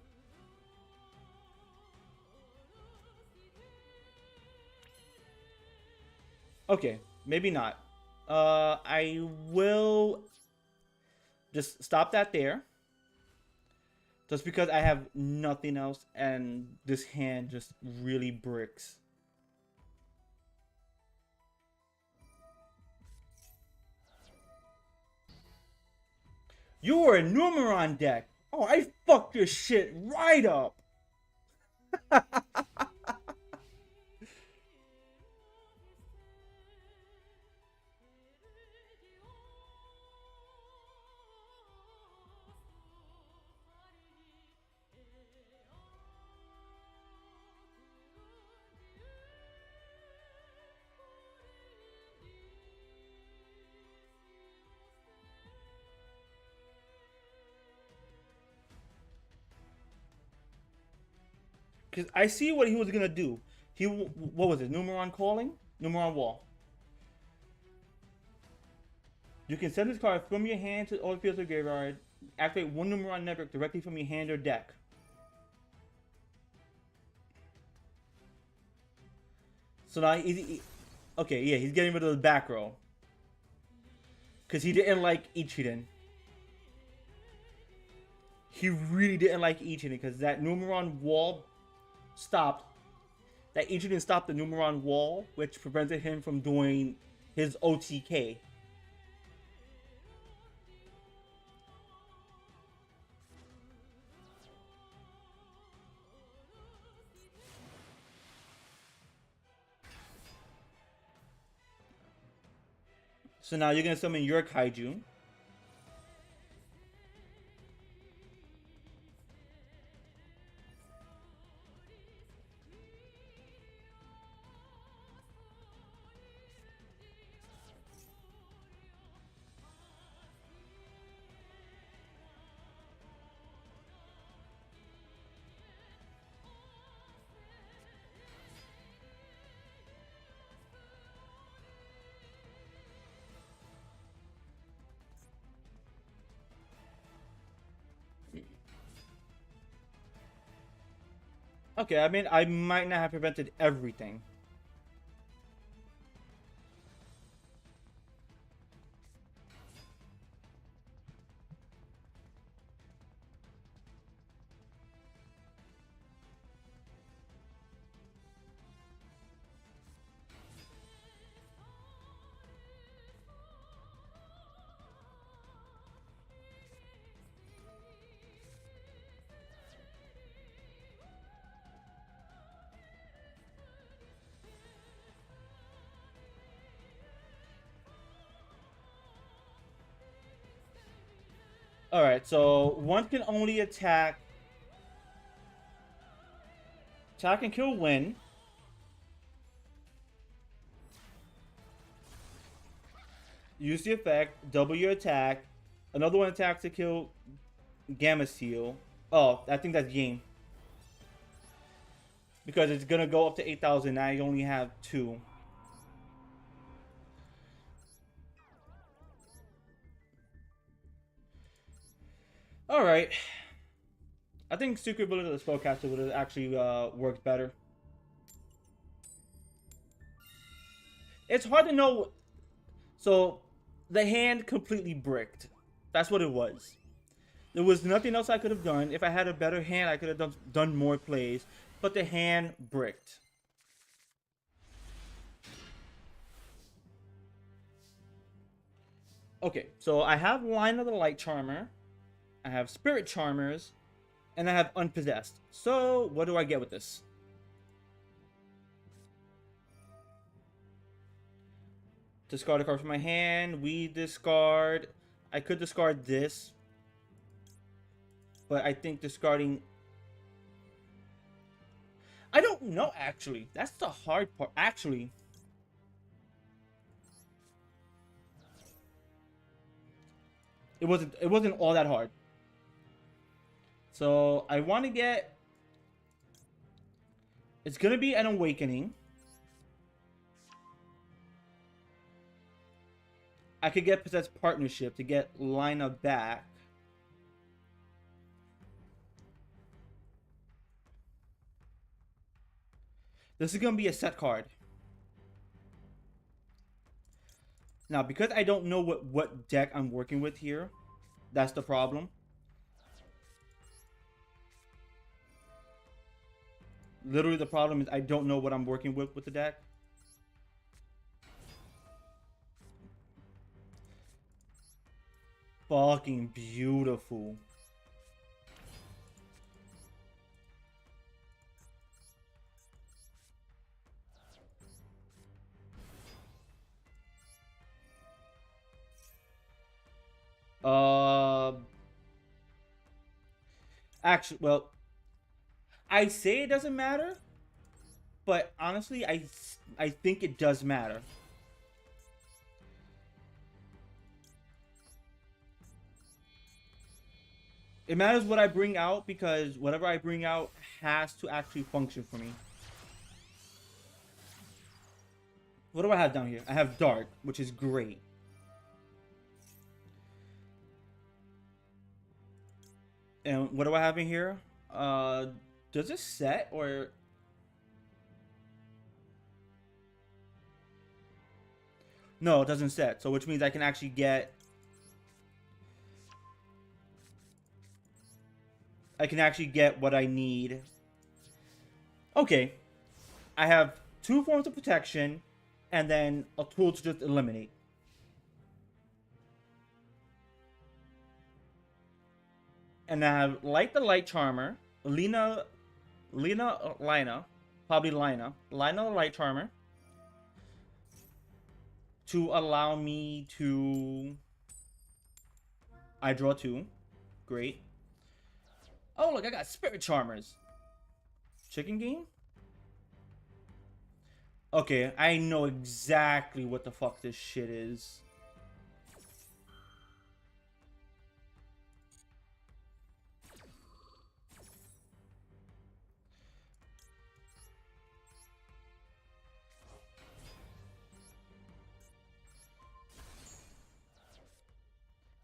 Okay, maybe not. I will just stop that there. Just because I have nothing else and this hand just really bricks. You were a Numeron deck. Oh, I fucked your shit right up. Because I see what he was gonna do. What was it? Numeron calling? Numeron wall. You can send this card from your hand to all the fields of graveyard. Activate one Numeron network directly from your hand or deck. So now okay, yeah, he's getting rid of the back row. Because he didn't like Ichirin. He really didn't like Ichirin because that Numeron wall stopped that Ichi didn't stop the Numeron wall, which prevented him from doing his OTK. So now you're gonna summon your Kaiju. Okay, I mean, I might not have prevented everything. Alright, so one can only attack and kill win. Use the effect, double your attack. Another one attacks to kill Gamma Seal. Oh, I think that's Ying. Because it's gonna go up to 8,000. Now you only have 2. Alright. I think Secret Ability of the Spellcaster would have actually worked better. It's hard to know. So, the hand completely bricked. That's what it was. There was nothing else I could have done. If I had a better hand, I could have done more plays. But the hand bricked. Okay, so I have Line of the Light Charmer. I have Spirit Charmers. And I have Unpossessed. So, what do I get with this? Discard a card from my hand. We discard. I could discard this. But I think discarding... I don't know, actually. That's the hard part. Actually... It wasn't all that hard. So, I want to get... It's going to be an Awakening. I could get Possessed Partnership to get Lina back. This is going to be a set card. Now, because I don't know what deck I'm working with here, that's the problem. Literally, the problem is I don't know what I'm working with the deck. Fucking beautiful. Actually, well, I say it doesn't matter, but honestly, I think it does matter. It matters what I bring out because whatever I bring out has to actually function for me. What do I have down here? I have Dark, which is great. And what do I have in here? Does it set or... No, it doesn't set. So which means I can actually get... I can actually get what I need. Okay. I have 2 forms of protection, and then a tool to just eliminate. And I have Light the Light Charmer, Lina, probably Lina the Light Charmer, to allow me to. I draw 2. Great. Oh, look, I got Spirit Charmers. Chicken game? Okay, I know exactly what the fuck this shit is.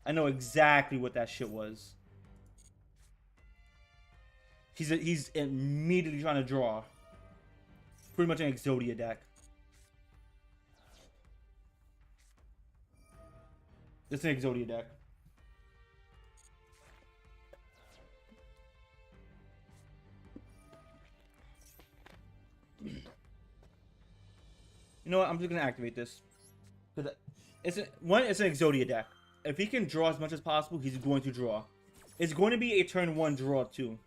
I know exactly what that shit was. He's immediately trying to draw. Pretty much an Exodia deck. It's an Exodia deck. You know what? I'm just gonna activate this. It's an Exodia deck. If he can draw as much as possible, he's going to draw. It's going to be a turn 1 draw too.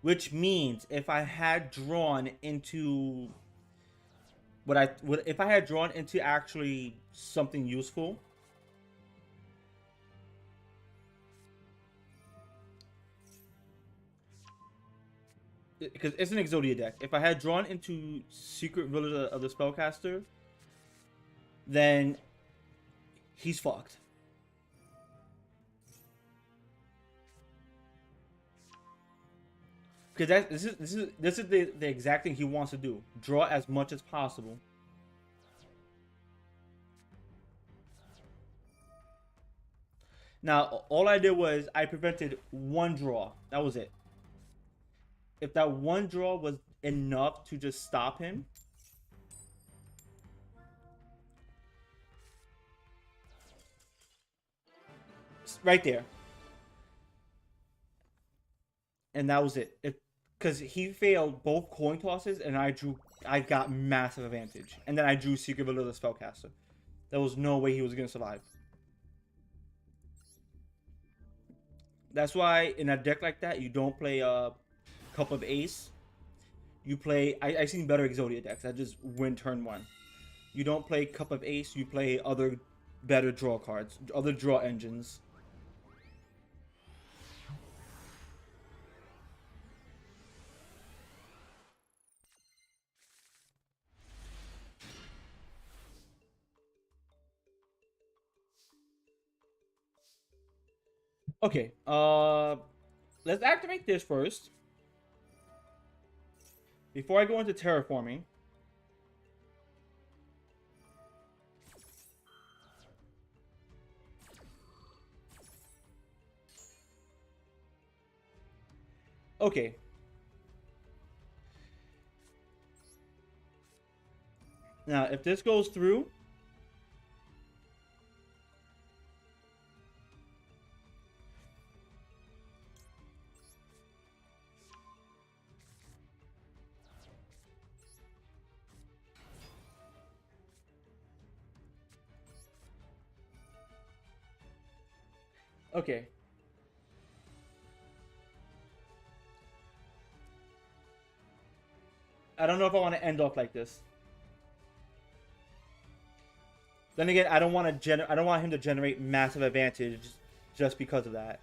Which means if I had drawn into if I had drawn into actually something useful, because it's an Exodia deck. If I had drawn into Secret Village of the Spellcaster, then he's fucked. Because this is the exact thing he wants to do. Draw as much as possible. Now, all I did was I prevented 1 draw. That was it. If that 1 draw was enough to just stop him, right there. And that was it. Because he failed both coin tosses, and I got massive advantage. And then I drew Secret Village of the Spellcaster. There was no way he was going to survive. That's why in a deck like that, you don't play Cup of Ace. You play... I've seen better Exodia decks that just win turn 1. You don't play Cup of Ace, you play other better draw cards. Other draw engines. Okay, let's activate this first. Before I go into terraforming. Okay. Now, if this goes through, okay. I don't know if I want to end off like this. Then again, I don't want him to generate massive advantage just because of that.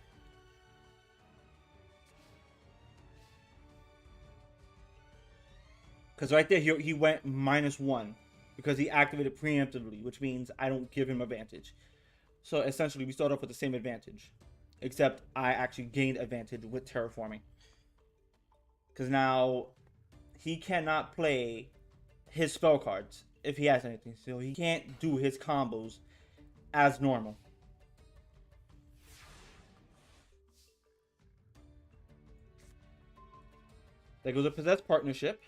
Because right there, he went -1 because he activated preemptively, which means I don't give him advantage. So essentially, we start off with the same advantage, except I actually gained advantage with terraforming. Because now he cannot play his spell cards if he has anything, so he can't do his combos as normal. There goes a Possessed Partnership.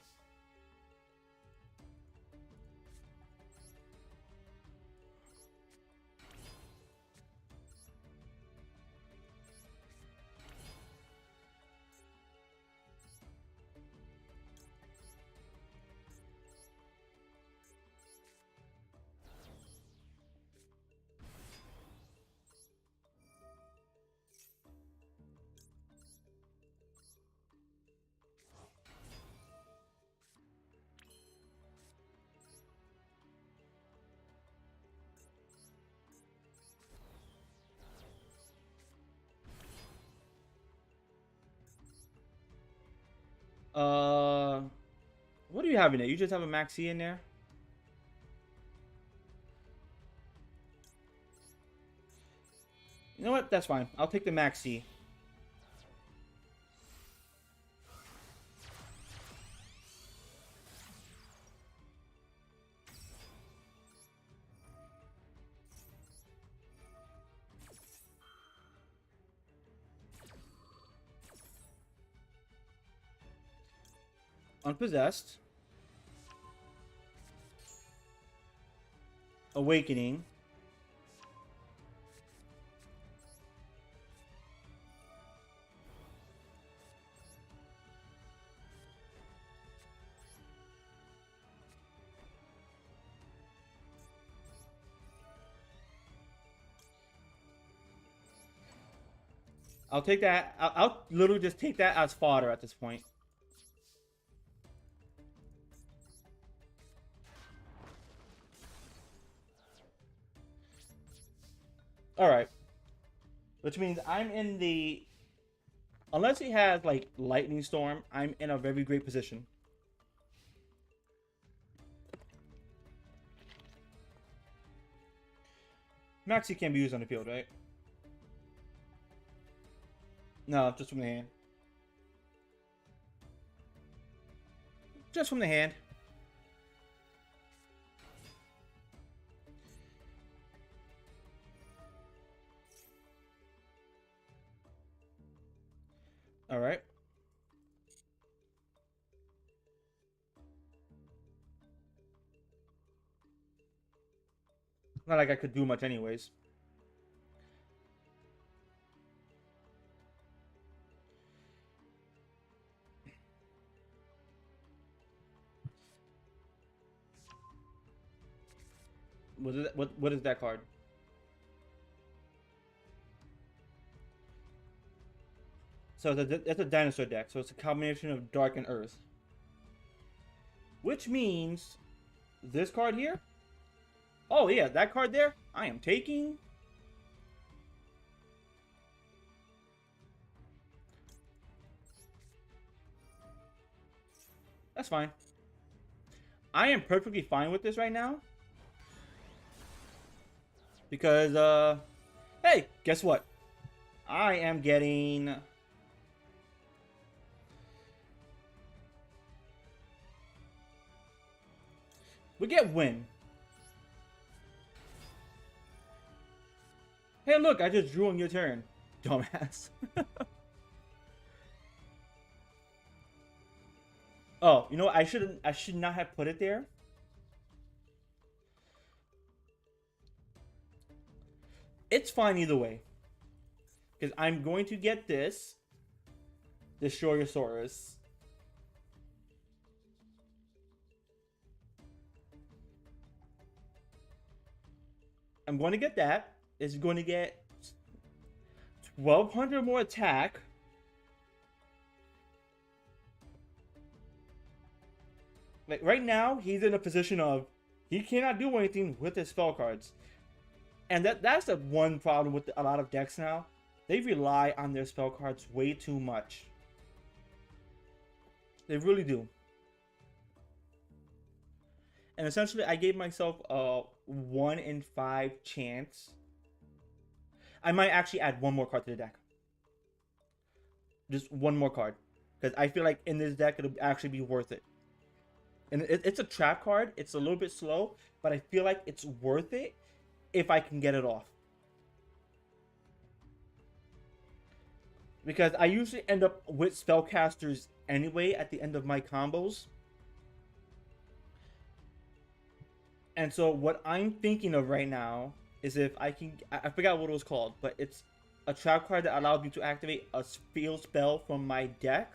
Uh, what do you have in there? You just have a Maxi in there? You know what? That's fine. I'll take the Maxi. Unpossessed. Awakening. I'll take that. I'll literally just take that as fodder at this point. All right. Which means I'm in the... Unless he has, like, Lightning Storm, I'm in a very great position. Maxi can be used on the field, right? No, just from the hand. Just from the hand. All right. Not like I could do much anyways. What is that card? So it's a dinosaur deck. So it's a combination of Dark and Earth. Which means this card here. Oh yeah, that card there. I am taking. That's fine. I am perfectly fine with this right now. Because, hey, guess what? I am getting... We get win. Hey, look, I just drew on your turn. Dumbass. Oh, you know what? I should not have put it there. It's fine either way. Because I'm going to get this. Destroyosaurus. I'm going to get that. It's going to get 1,200 more attack. Like right now, he's in a position of he cannot do anything with his spell cards. And that's the one problem with a lot of decks now. They rely on their spell cards way too much. They really do. And essentially, I gave myself a 1 in 5 chance. I might actually add one more card to the deck. Just one more card. Because I feel like in this deck, it'll actually be worth it. And it's a trap card. It's a little bit slow. But I feel like it's worth it if I can get it off. Because I usually end up with spellcasters anyway at the end of my combos. And so what I'm thinking of right now is if I can... I forgot what it was called. But it's a trap card that allows me to activate a field spell from my deck.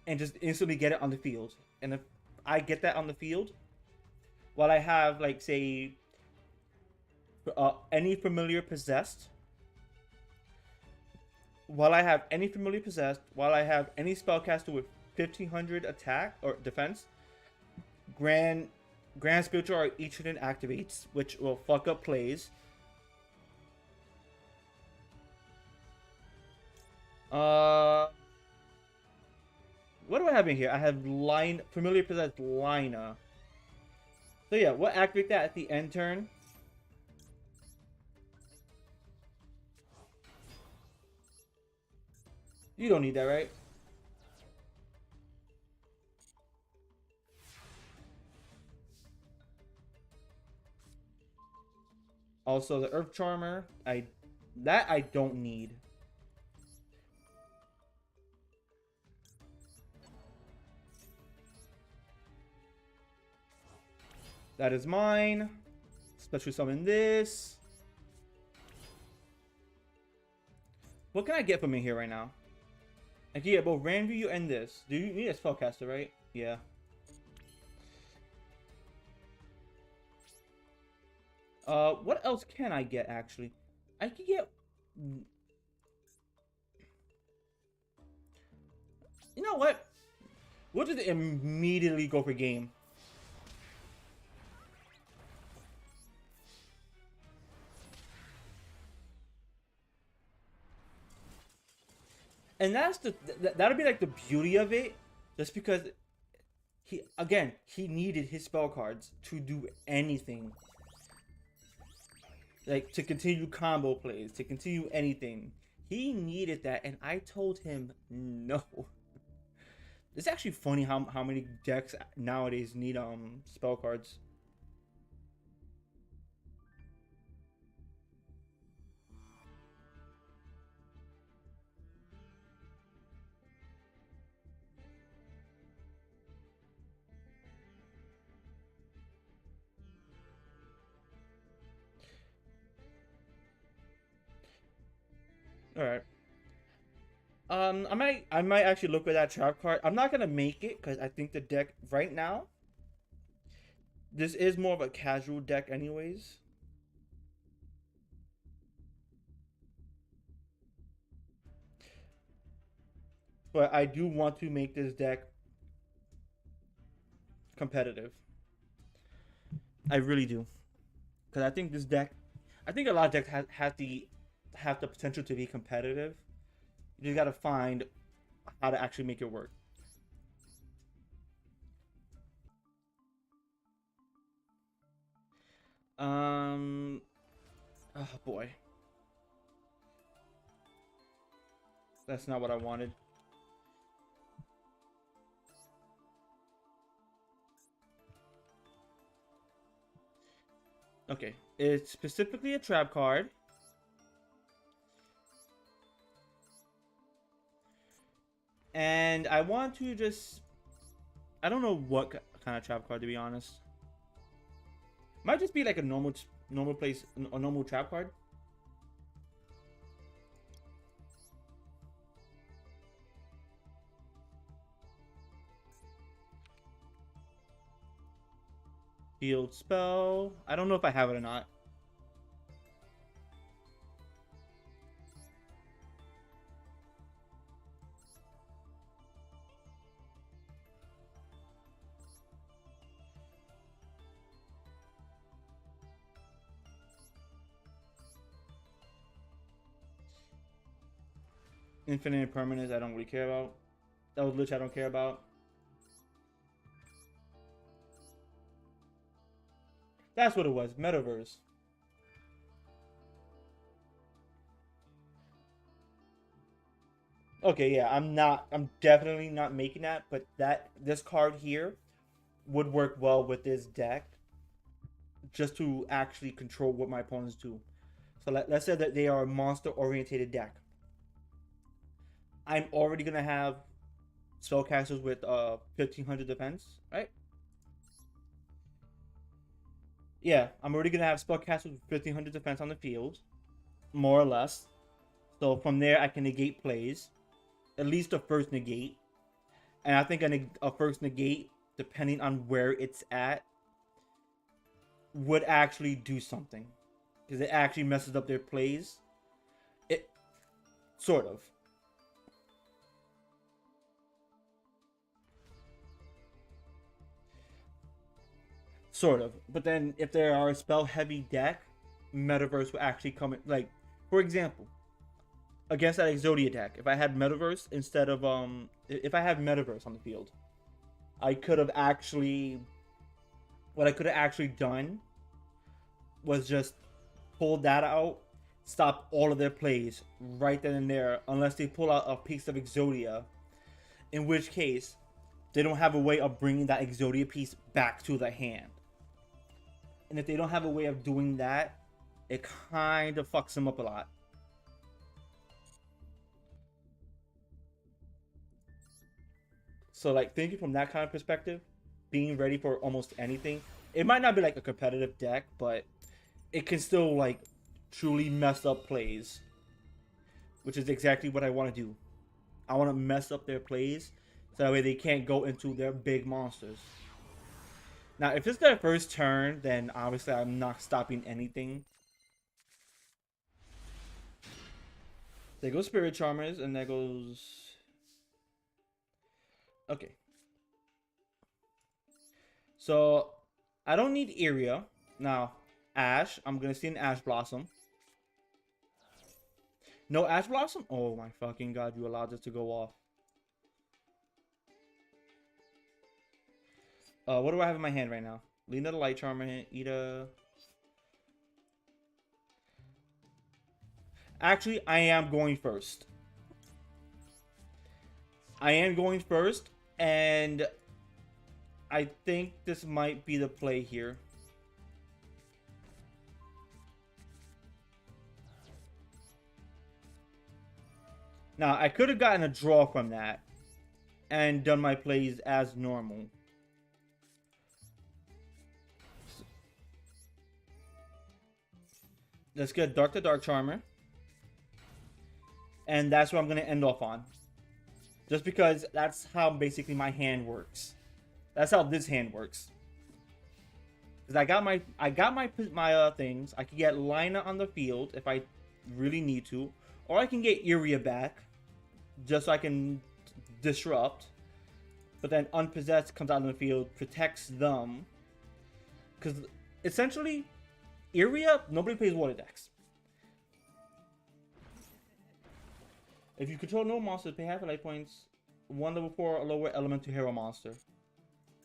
And just instantly get it on the field. And if I get that on the field, while I have, like, say... any familiar possessed, while I have any spellcaster with 1,500 attack or defense, Grand Spiritual or Etrian activates, which will fuck up plays. What do I have in here? I have line familiar possessed Lina. So yeah, we'll activate that at the end turn. You don't need that, right? Also, the Earth Charmer, I don't need. That is mine. Special summon this. What can I get from in here right now? I can get both Ranview and this. Do you need a spellcaster, right? Yeah. What else can I get actually? I can get. You know what? We'll just immediately go for game. And that's that'll be like the beauty of it, just because he needed his spell cards to do anything, like to continue combo plays, to continue anything. He needed that, and I told him no. It's actually funny how many decks nowadays need spell cards. All right. I might actually look at that trap card. I'm not gonna make it because I think the deck right now, this is more of a casual deck, anyways. But I do want to make this deck competitive. I really do, because I think this deck, I think a lot of decks have the potential to be competitive. You just gotta find how to actually make it work. Um, oh boy, that's not what I wanted. Okay, it's specifically a trap card. And I want to just... I don't know what kind of trap card, to be honest. Might just be like a normal trap card. Field spell. I don't know if I have it or not. Infinite Permanence, I don't really care about. That was Lich, I don't care about. That's what it was. Metaverse. Okay, yeah, I'm definitely not making that, but this card here would work well with this deck, just to actually control what my opponents do. So let's say that they are a monster orientated deck. I'm already gonna have spellcasters with 1500 defense, right? Yeah, I'm already gonna have spellcasters with 1500 defense on the field, more or less. So from there, I can negate plays, at least a first negate, and I think a first negate, depending on where it's at, would actually do something, because it actually messes up their plays. It sort of. Sort of. But then if there are a spell heavy deck, Metaverse will actually come in. Like, for example, against that Exodia deck. If I had Metaverse instead of if I had Metaverse on the field, I could have actually what I could have actually done was just pull that out, stop all of their plays right then and there, unless they pull out a piece of Exodia, in which case they don't have a way of bringing that Exodia piece back to the hand. And if they don't have a way of doing that, it kind of fucks them up a lot. So, like, thinking from that kind of perspective, being ready for almost anything, it might not be like a competitive deck, but it can still, like, truly mess up plays, which is exactly what I want to do. I want to mess up their plays so that way they can't go into their big monsters. Now, if it's their first turn, then obviously I'm not stopping anything. There goes Spirit Charmers, and there goes... Okay. So, I don't need Iria. Now, Ash, I'm going to see an Ash Blossom. No Ash Blossom? Oh my fucking god, you allowed this to go off. What do I have in my hand right now? Lena the Light Charmer, Ida. Actually, I am going first. I am going first, and I think this might be the play here. Now, I could have gotten a draw from that and done my plays as normal. Let's get Dark to Dark Charmer. And that's what I'm going to end off on. Just because that's how basically my hand works. That's how this hand works. Because I got my things. I can get Lina on the field if I really need to. Or I can get Iria back. Just so I can disrupt. But then Unpossessed comes out on the field, protects them. Because essentially, Iria, nobody plays water decks. If you control no monsters, pay half your life points. 1 level 4 or lower elemental hero monster.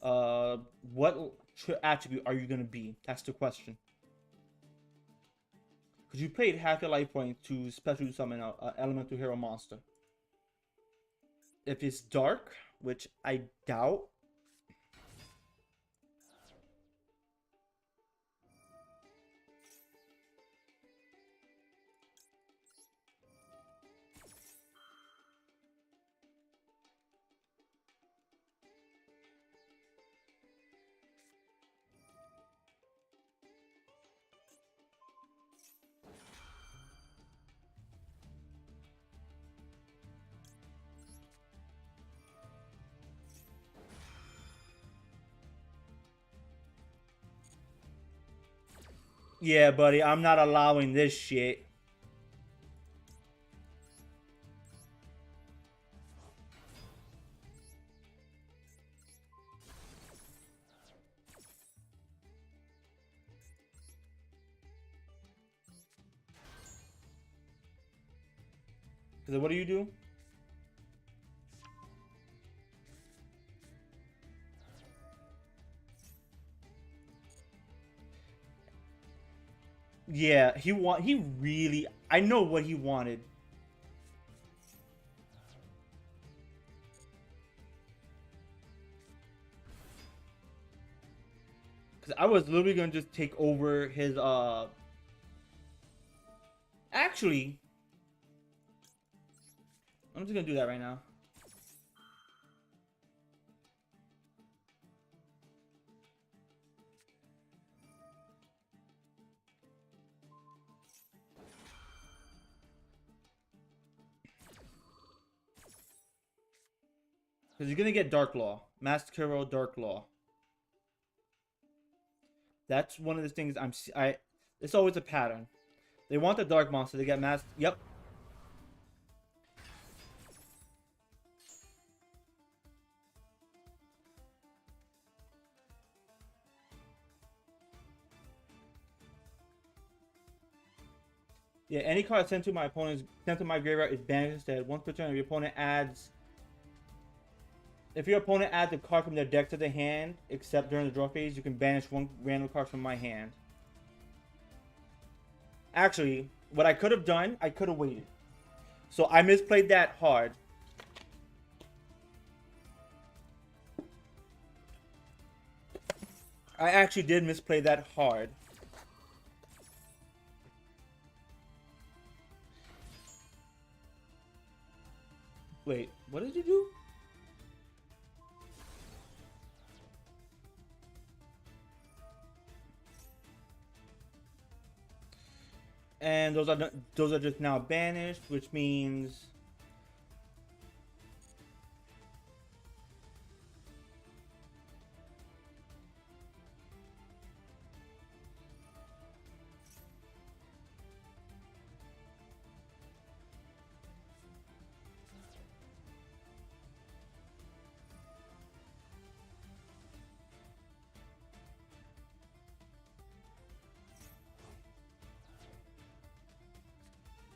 What attribute are you going to be? That's the question. Because you paid half your life point to special summon an elemental hero monster. If it's dark, which I doubt. Yeah, buddy, I'm not allowing this shit. Because what do you do? Yeah, he really, I know what he wanted. Cause I was literally gonna just take over his actually I'm just gonna do that right now. Because you're gonna get Dark Law. Master Hero Dark Law. That's one of the things it's always a pattern. They want the Dark Monster, they get Master. Yep. Yeah, any card sent to my graveyard is banished instead. Once per turn, if your opponent adds a card from their deck to the hand, except during the draw phase, you can banish one random card from my hand. Actually, what I could have done, I could have waited. So I misplayed that hard. I actually did misplay that hard. Wait, what did you do? And those are just now banished, which means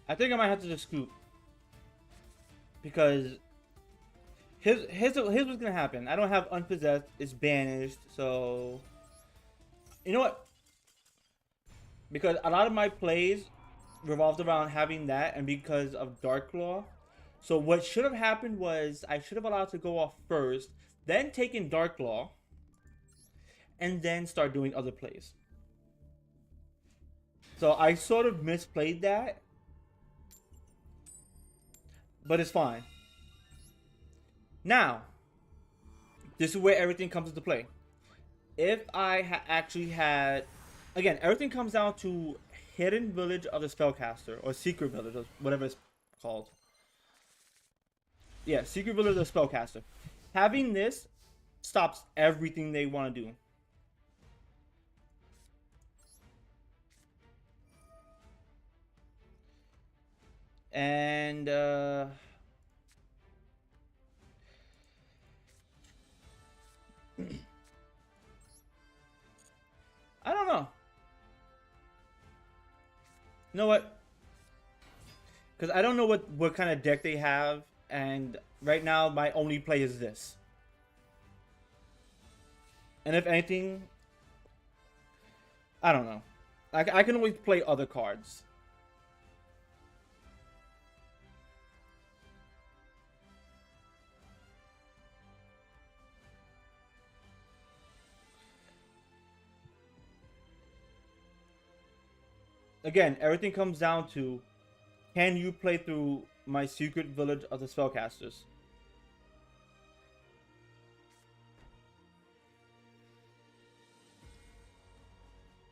I think I might have to just scoop because here's what's gonna happen. I don't have unpossessed. It's banished, so you know what? Because a lot of my plays revolved around having that, and because of Dark Claw. So what should have happened was I should have allowed to go off first, then taken Dark Claw, and then start doing other plays. So I sort of misplayed that, but it's fine. Now, this is where everything comes into play. If I actually had, again, everything comes down to Hidden Village of the Spellcaster, or Secret Village, or whatever it's called. Yeah, Secret Village of the Spellcaster. Having this stops everything they want to do. And I don't know. You know what? Because I don't know what kind of deck they have, and right now my only play is this. And if anything, I don't know. I can always play other cards. Again, everything comes down to, can you play through my Secret Village of the Spellcasters?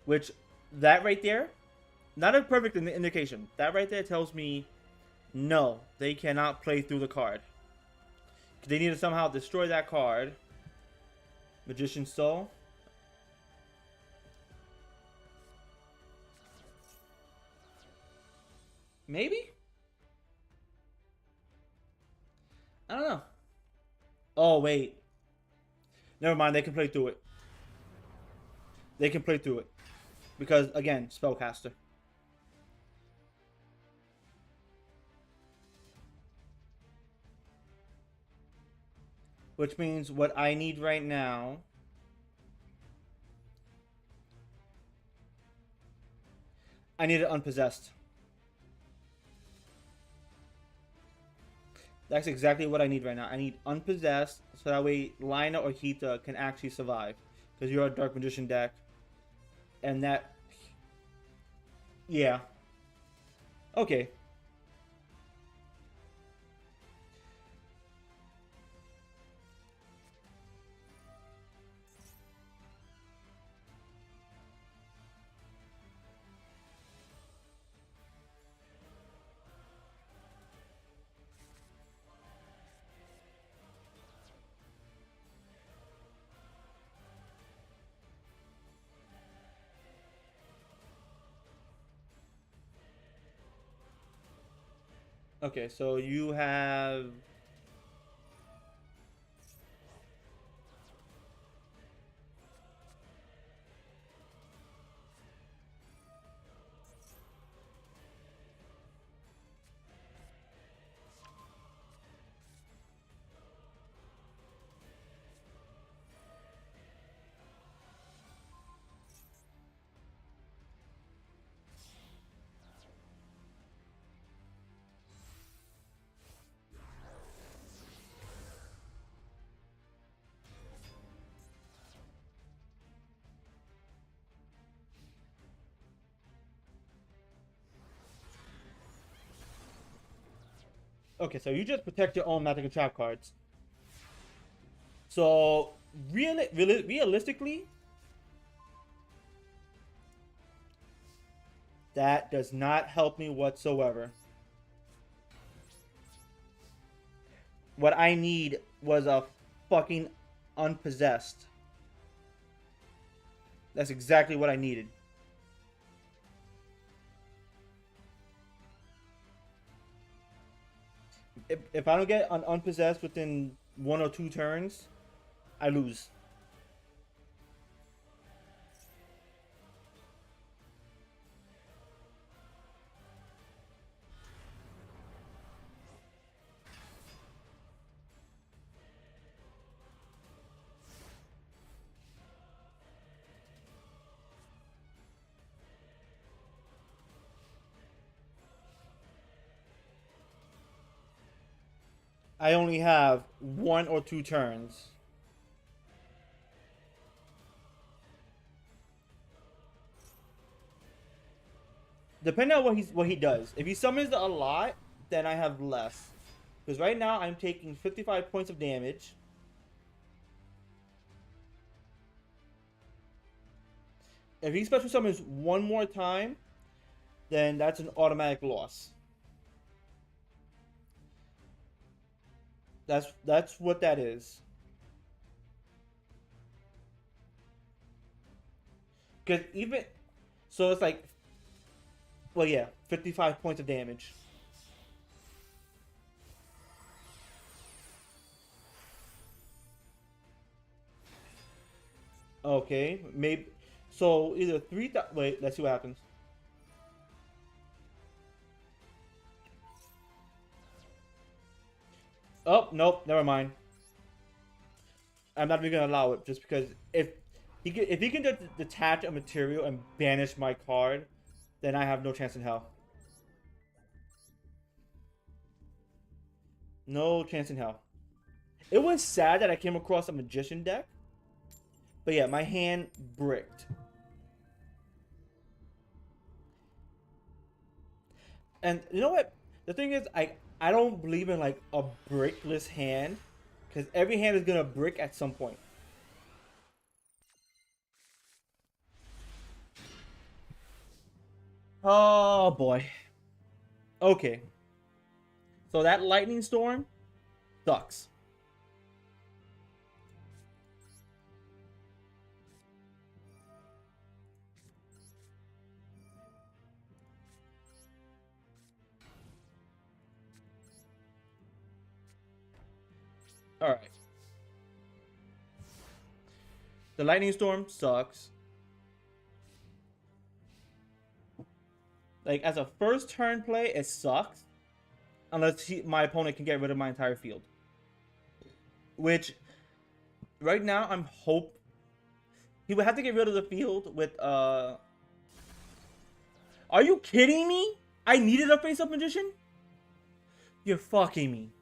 Which, that right there, not a perfect indication. That right there tells me, no, they cannot play through the card. They need to somehow destroy that card. Magician's Soul. Maybe? I don't know. Oh, wait. Never mind, they can play through it. They can play through it. Because, again, Spellcaster. Which means what I need right now... I need it unpossessed. That's exactly what I need right now. I need unpossessed, so that way Lina or Hita can actually survive. Because you're a Dark Magician deck. And that... Yeah. Okay. Okay, so you have... Okay, so you just protect your own magic and trap cards. So realistically, that does not help me whatsoever. What I need was a fucking unpossessed. That's exactly what I needed. If I don't get an unpossessed within 1 or 2 turns, I lose. I only have 1 or 2 turns. Depending on what he does. If he summons a lot, then I have less. Because right now I'm taking 55 points of damage. If he special summons one more time, then that's an automatic loss. That's what that is. Because even so, it's like, well, yeah, 55 points of damage. Okay, maybe. So either three. Wait, let's see what happens. Oh nope, never mind. I'm not even gonna allow it just because if he can detach a material and banish my card, then I have no chance in hell. No chance in hell. It was sad that I came across a magician deck, but yeah, my hand bricked. And you know what? The thing is, I don't believe in like a brickless hand, because every hand is gonna brick at some point. Oh boy. Okay. So that lightning storm sucks. All right. The lightning storm sucks. Like as a first turn play, it sucks unless my opponent can get rid of my entire field. Which right now I'm hope he would have to get rid of the field with Are you kidding me? I needed a face up magician? You're fucking me.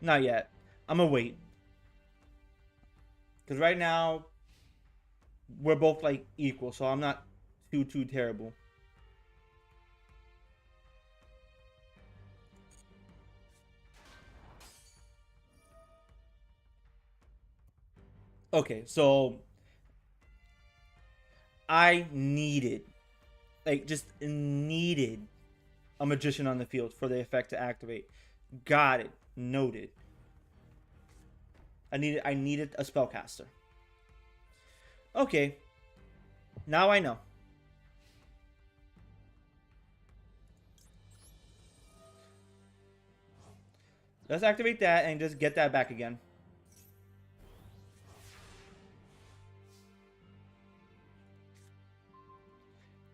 Not yet. I'm gonna wait. Cause right now we're both like equal, so I'm not too terrible. Okay, so I needed, like, just needed a magician on the field for the effect to activate. Got it. Noted. I needed a spellcaster. Okay. Now I know. Let's activate that and just get that back again.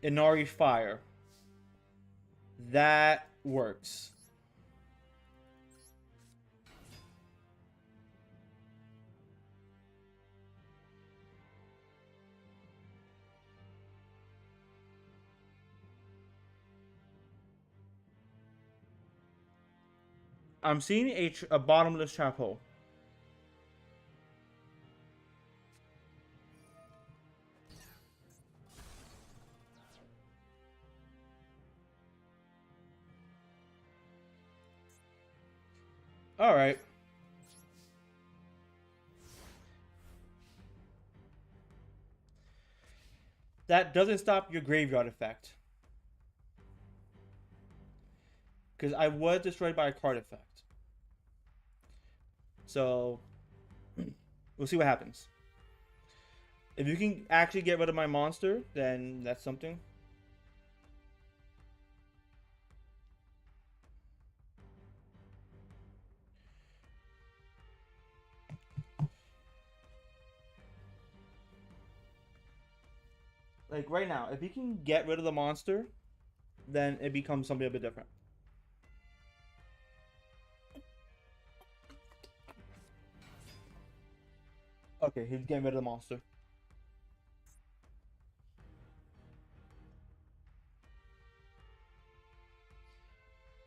Inari Fire. That works. I'm seeing a bottomless trap hole. All right. That doesn't stop your graveyard effect. Because I was destroyed by a card effect. So, we'll see what happens. If you can actually get rid of my monster, then that's something. Like right now, if you can get rid of the monster, then it becomes something a bit different. Okay, he's getting rid of the monster.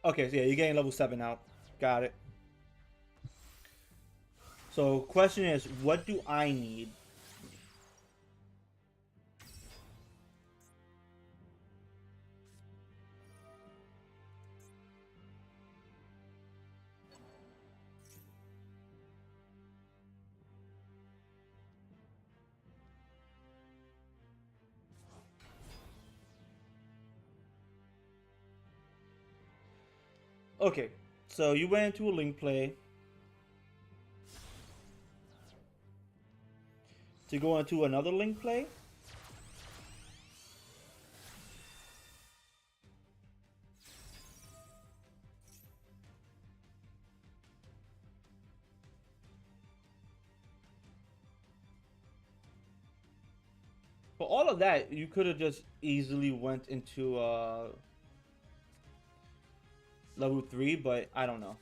Okay, so yeah, you're getting level 7 out. Got it. So, question is, what do I need? Okay, so you went into a link play to go into another link play. For all of that, you could have just easily went into level 3, but I don't know.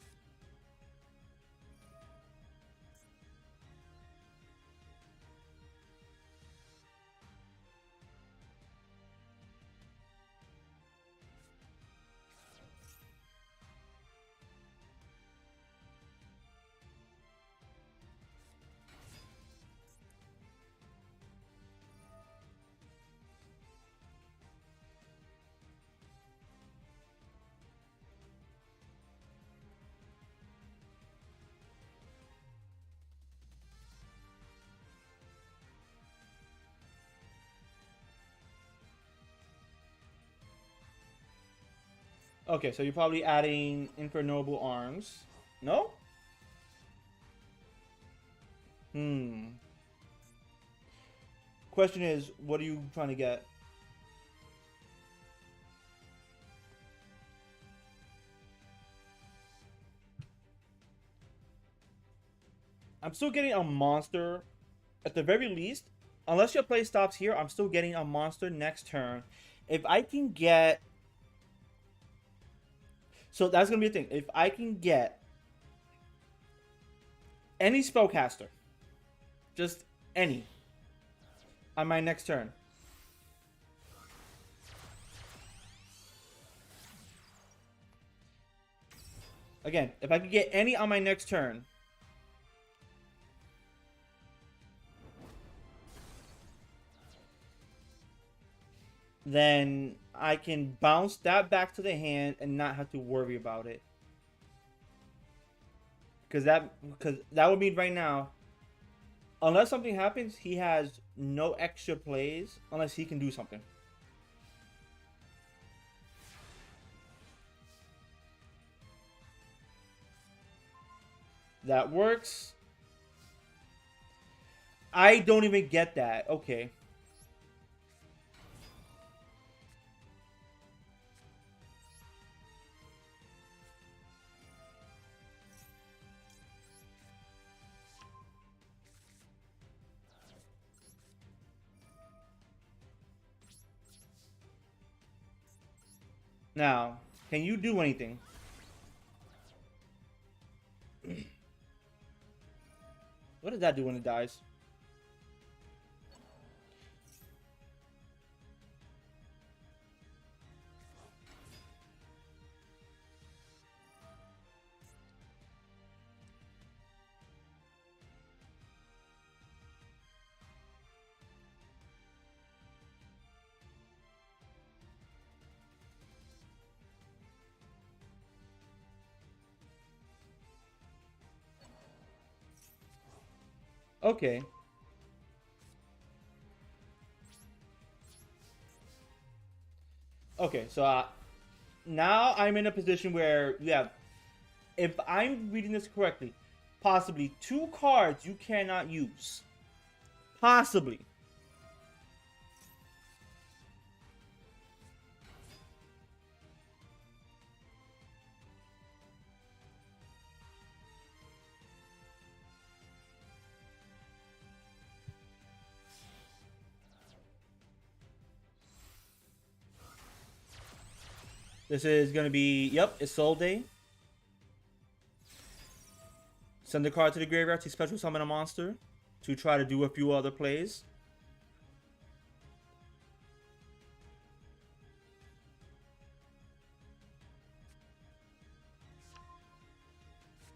Okay, so you're probably adding Infernoble Arms. No? Hmm. Question is, what are you trying to get? I'm still getting a monster at the very least. Unless your play stops here, I'm still getting a monster next turn. If I can get... So that's going to be the thing. If I can get any spellcaster, just any, on my next turn. Again, if I can get any on my next turn, then I can bounce that back to the hand and not have to worry about it. Because that would mean right now, unless something happens, he has no extra plays unless he can do something. That works. I don't even get that. Okay. Now, can you do anything? What does that do when it dies? Okay. Okay, so now I'm in a position where you have, if I'm reading this correctly, possibly two cards you cannot use. Possibly. This is going to be, yep, it's Soul Day. Send the card to the graveyard to special summon a monster to try to do a few other plays.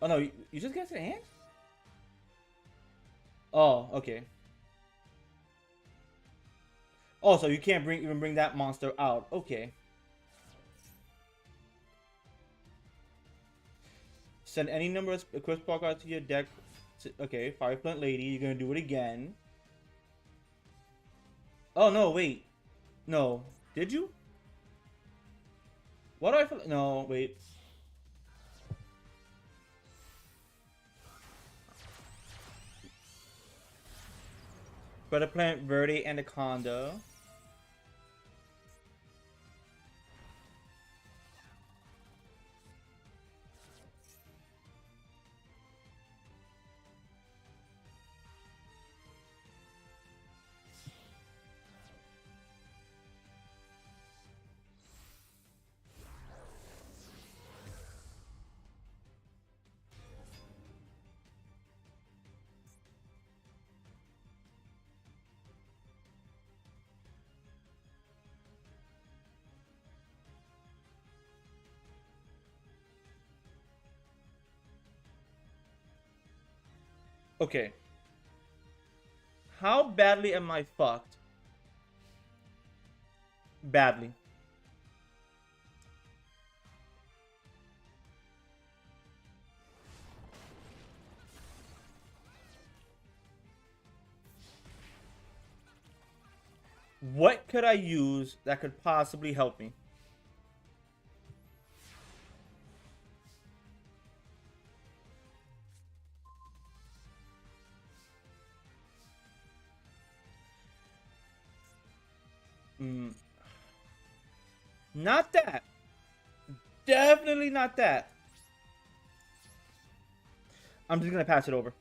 Oh no, you just get to the hand? Oh, okay. Oh, so you can't even bring that monster out. Okay. Send any number of equipped spark cards to your deck. Okay, Fire Flint Lady. You're gonna do it again. Oh no, wait. No, did you? What do I feel? No, wait. Better Plant Verde Anaconda. Okay. How badly am I fucked? Badly. What could I use that could possibly help me? Mm, not that. Definitely not that. I'm just gonna pass it over.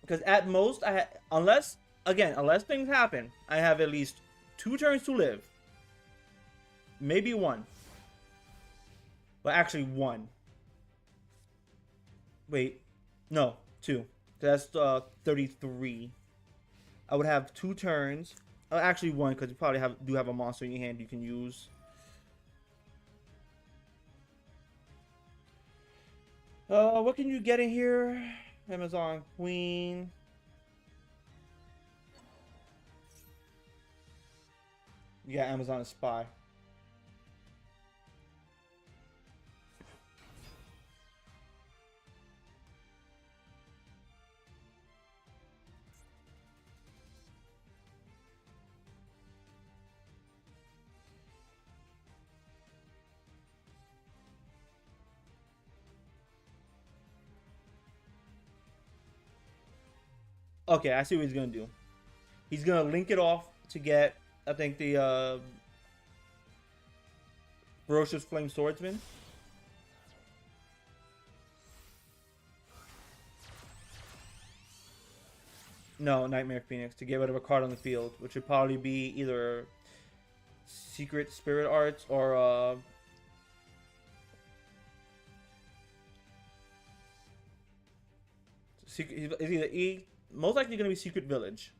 Because at most, unless, again, unless things happen, I have at least 2 turns to live. Maybe one. Well, actually, one. Wait. No, two. That's 33. I would have 2 turns. Actually, one, because you probably do have a monster in your hand you can use. What can you get in here? Amazon Queen. You got Amazon Spy. Okay, I see what he's gonna do. He's gonna link it off to get, I think, the Ferocious Flame Swordsman. No, Nightmare Phoenix to get rid of a card on the field, which would probably be either Secret Spirit Arts or Secret. Is either most likely gonna be Secret Village.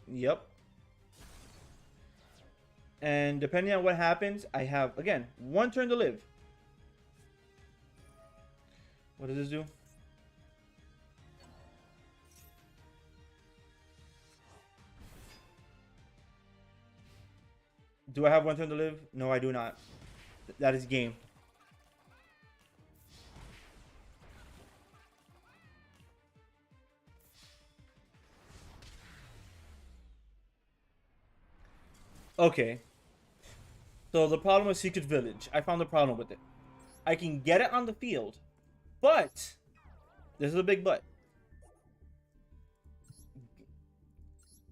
Yep. And depending on what happens, I have, again, 1 turn to live. What does this do? Do I have 1 turn to live? No, I do not. That is game. Okay. So the problem with Secret Village, I found the problem with it. I can get it on the field, but this is a big but.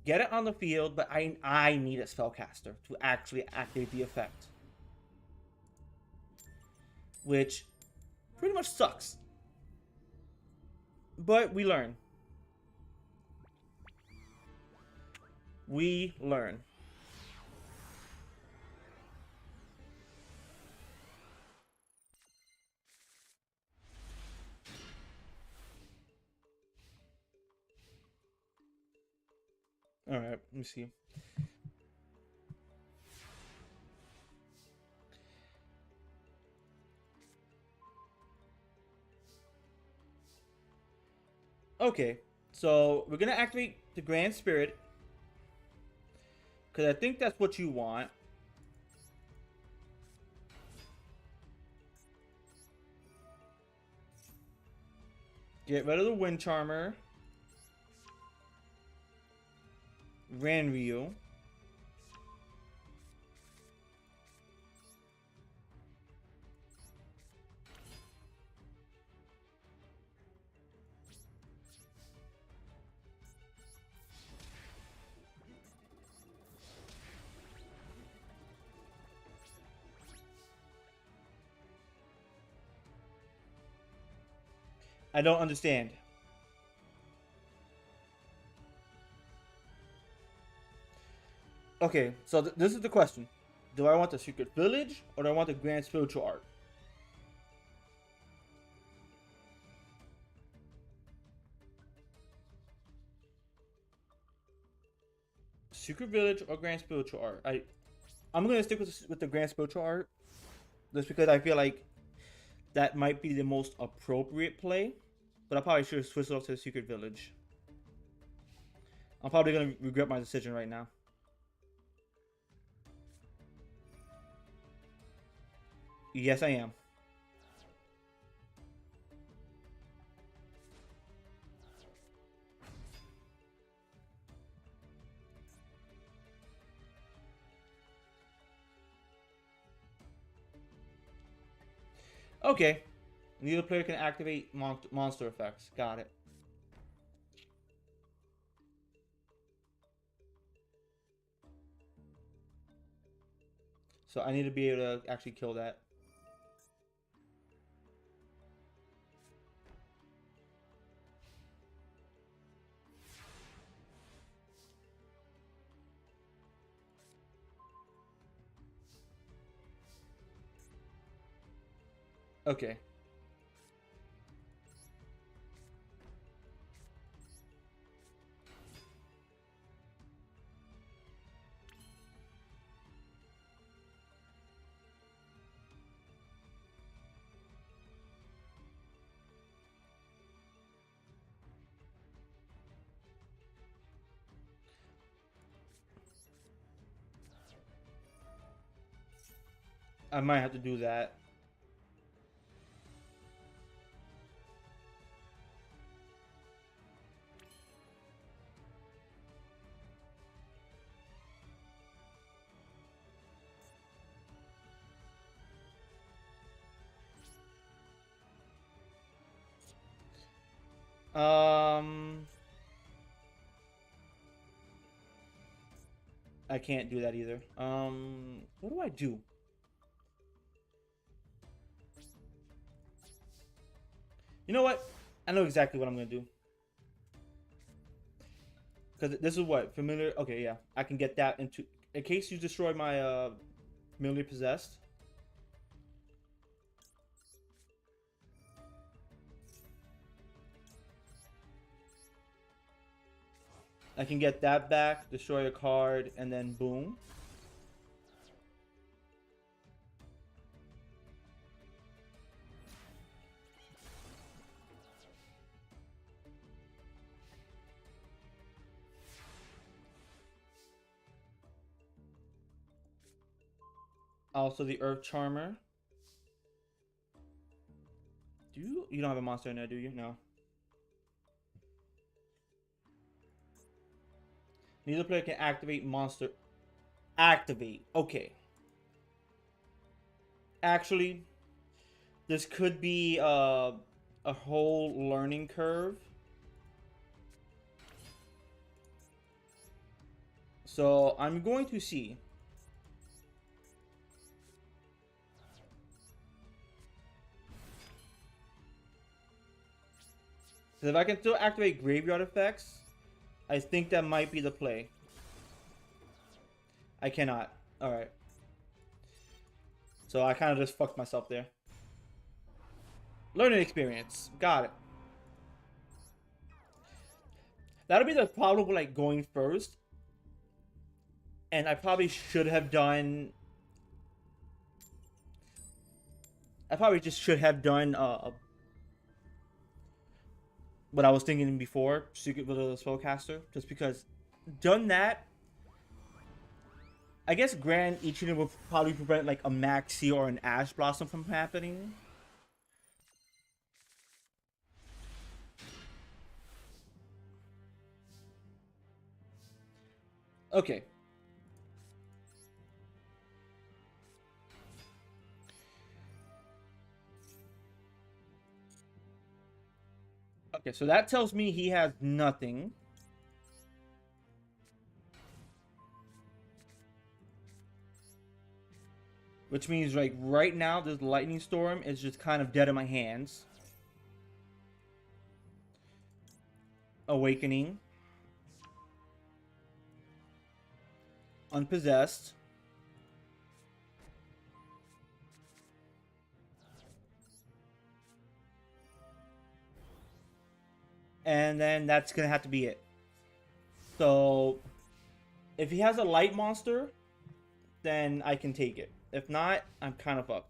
Get it on the field, but I need a spellcaster to actually activate the effect, which pretty much sucks. But we learn. We learn. All right, let me see. Okay, so we're gonna activate the Grand Spirit because I think that's what you want. Get rid of the Wind Charmer. Ranryu. I don't understand. Okay, so this is the question. Do I want the Secret Village or do I want the Grand Spiritual Art? Secret Village or Grand Spiritual Art? I'm gonna stick with the Grand Spiritual Art, just because I feel like that might be the most appropriate play. But I probably should switch it off to the Secret Village. I'm probably gonna regret my decision right now. Yes, I am. Okay. Neither player can activate monster effects. Got it. So I need to be able to actually kill that. Okay. I might have to do that. Um, I can't do that either. What do I do? You know what? I know exactly what I'm gonna do. Because this is what familiar. Okay, yeah, I can get that into. In case you destroy my familiar possessed, I can get that back, destroy a card, and then boom. Also the Earth Charmer. You don't have a monster in there, do you? No. Neither player can activate monster. Activate. Okay. Actually, this could be a whole learning curve. So I'm going to see. Because if I can still activate graveyard effects, I think that might be the play. I cannot. Alright. So I kind of just fucked myself there. Learning experience. Got it. That'll be the problem with like going first. And I probably should have done. I probably just should have done what I was thinking before, Secret of the Spellcaster, just because done that. I guess Grand Ichiden will probably prevent like a Maxi or an Ash Blossom from happening. Okay. Okay, so that tells me he has nothing. Which means like right now this lightning storm is just kind of dead in my hands. Awakening. Unpossessed. And then that's gonna have to be it. So if he has a light monster, then I can take it. If not, I'm kind of fucked.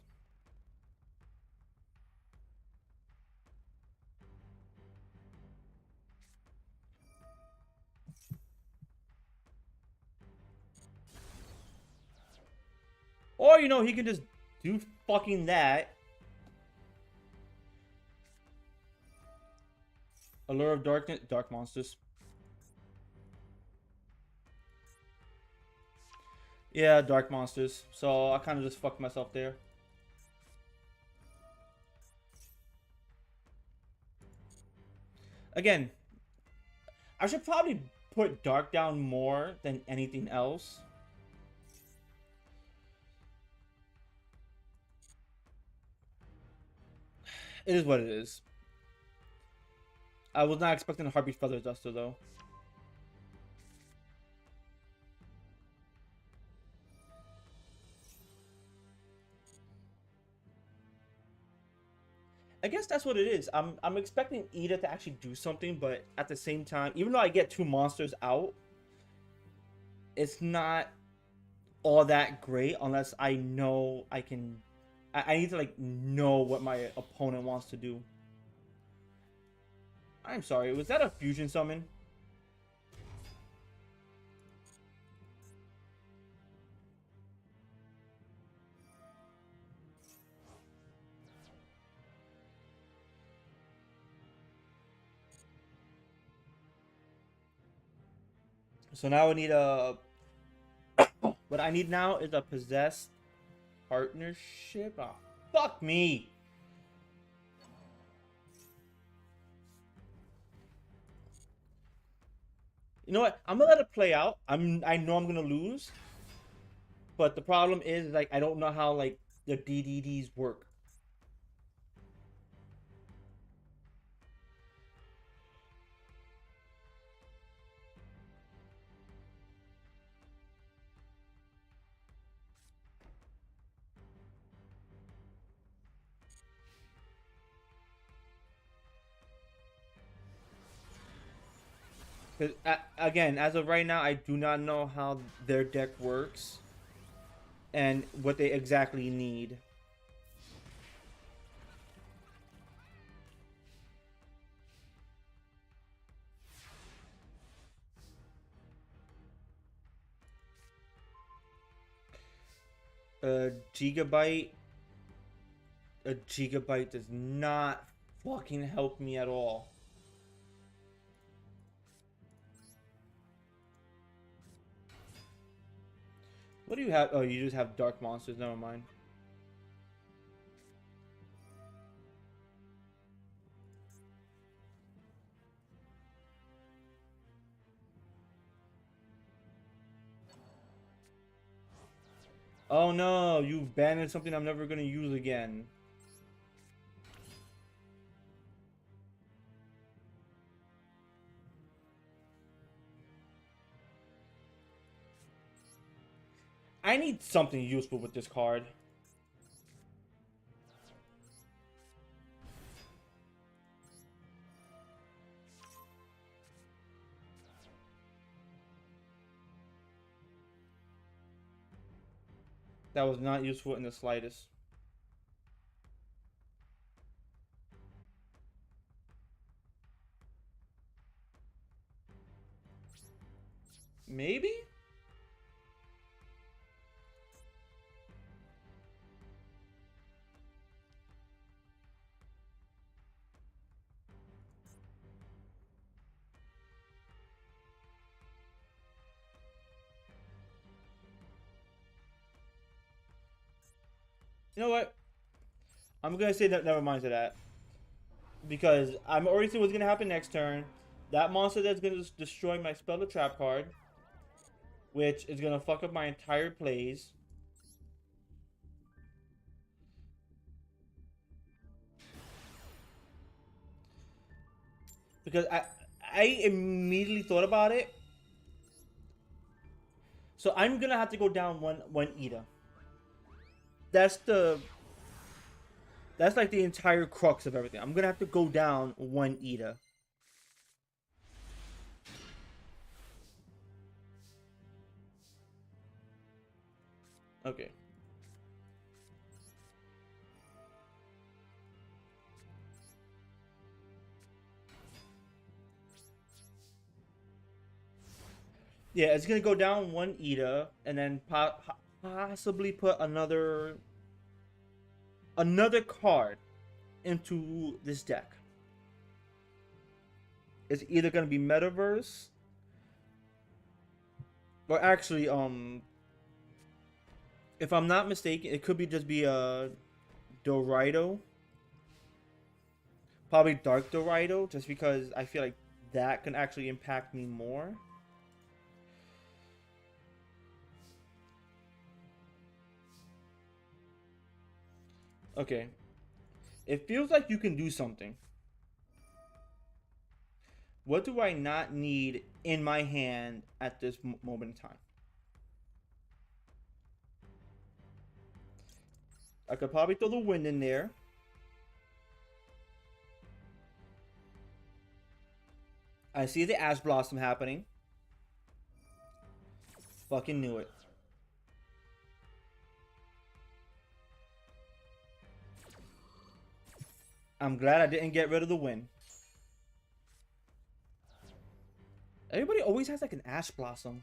Or, you know, he can just do fucking that. Allure of Darkness. Dark monsters. Yeah, dark monsters. So I kind of just fucked myself there. Again, I should probably put dark down more than anything else. It is what it is. I was not expecting a Heartbeat Feather Duster, though. I guess that's what it is. I'm expecting Ida to actually do something, but at the same time, even though I get two monsters out, it's not all that great unless I know I can. I need to like know what my opponent wants to do. I'm sorry, was that a fusion summon? So now I need a. What I need now is a possessed partnership. Oh, fuck me. You know what? I'm gonna let it play out. I know I'm gonna lose, but the problem is like I don't know how like the DDDs work. Because again, as of right now, I do not know how their deck works and what they exactly need. A gigabyte. A gigabyte does not fucking help me at all. What do you have? Oh, you just have dark monsters. Never mind. Oh no, you banned something I'm never gonna use again. I need something useful with this card. That was not useful in the slightest. Maybe? You know what? I'm gonna say that never mind to that. Because I'm already seeing what's gonna happen next turn. That monster that's gonna destroy my spell the trap card. Which is gonna fuck up my entire plays. Because I immediately thought about it. So I'm gonna have to go down one Ida. That's the That's like the entire crux of everything. I'm gonna have to go down one Ida. Okay. Yeah, it's gonna go down one Ida, and then possibly put another card into this deck. It's either gonna be Metaverse, or actually, if I'm not mistaken, it could be just be a Dorito. Probably Dark Dorito, just because I feel like that can actually impact me more. Okay. It feels like you can do something. What do I not need in my hand at this moment in time? I could probably throw the wind in there. I see the Ash Blossom happening. Fucking knew it. I'm glad I didn't get rid of the wind. Everybody always has like an Ash Blossom.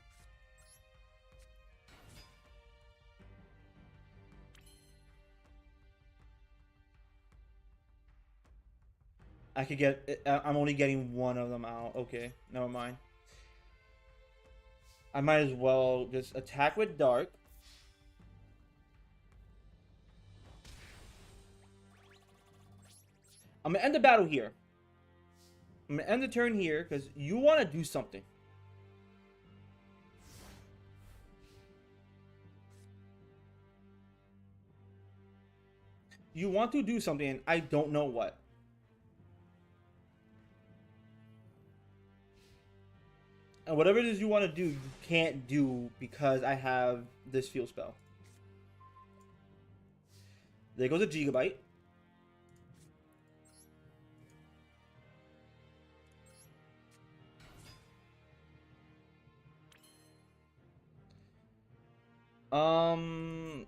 I could get. I'm only getting one of them out. Okay, never mind. I might as well just attack with Dark. I'm gonna end the battle here. I'm gonna end the turn here because you want to do something. You want to do something, and I don't know what. And whatever it is you want to do, you can't do because I have this field spell. There goes a Gigabyte. Um,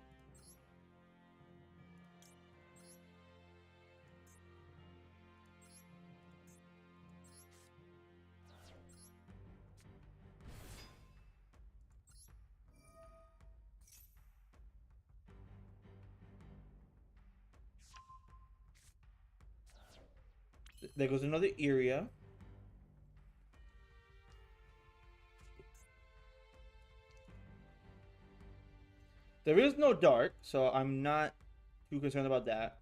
There goes another area. There is no dark, so I'm not too concerned about that.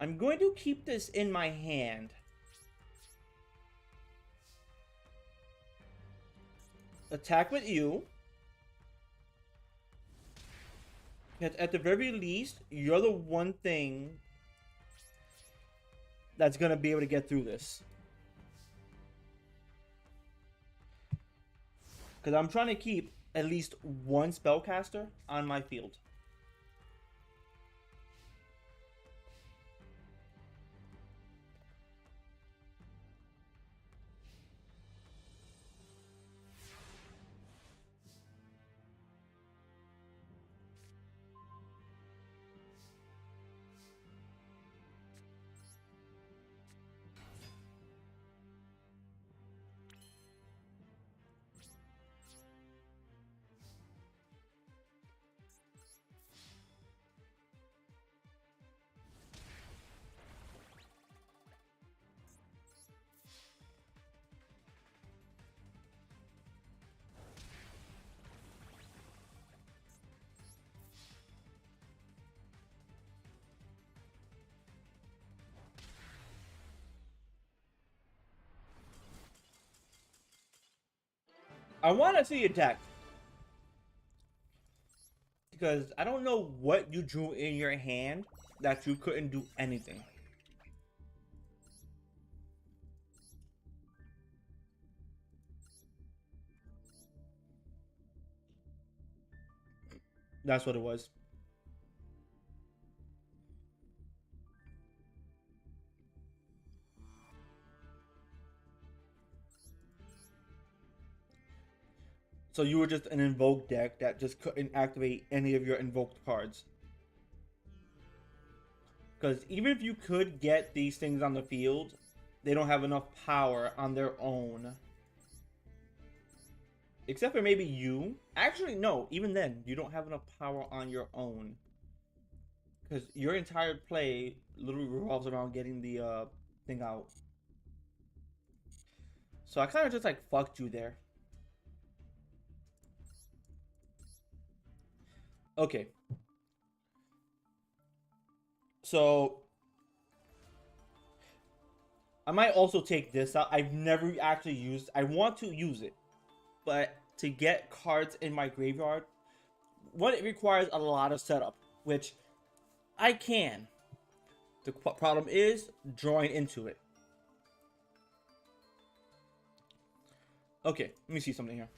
I'm going to keep this in my hand. Attack with you. At the very least, you're the one thing that's going to be able to get through this. Because I'm trying to keep at least one spellcaster on my field. I want to see attack. Because I don't know what you drew in your hand that you couldn't do anything. That's what it was. So you were just an invoked deck that just couldn't activate any of your invoked cards. Because even if you could get these things on the field, they don't have enough power on their own. Except for maybe you. Actually, no. Even then, you don't have enough power on your own. Because your entire play literally revolves around getting the thing out. So I kind of just like fucked you there. Okay. So I might also take this out. I've never actually used. I want to use it, but to get cards in my graveyard, one, it requires a lot of setup, which I can. The problem is drawing into it. Okay, let me see something here.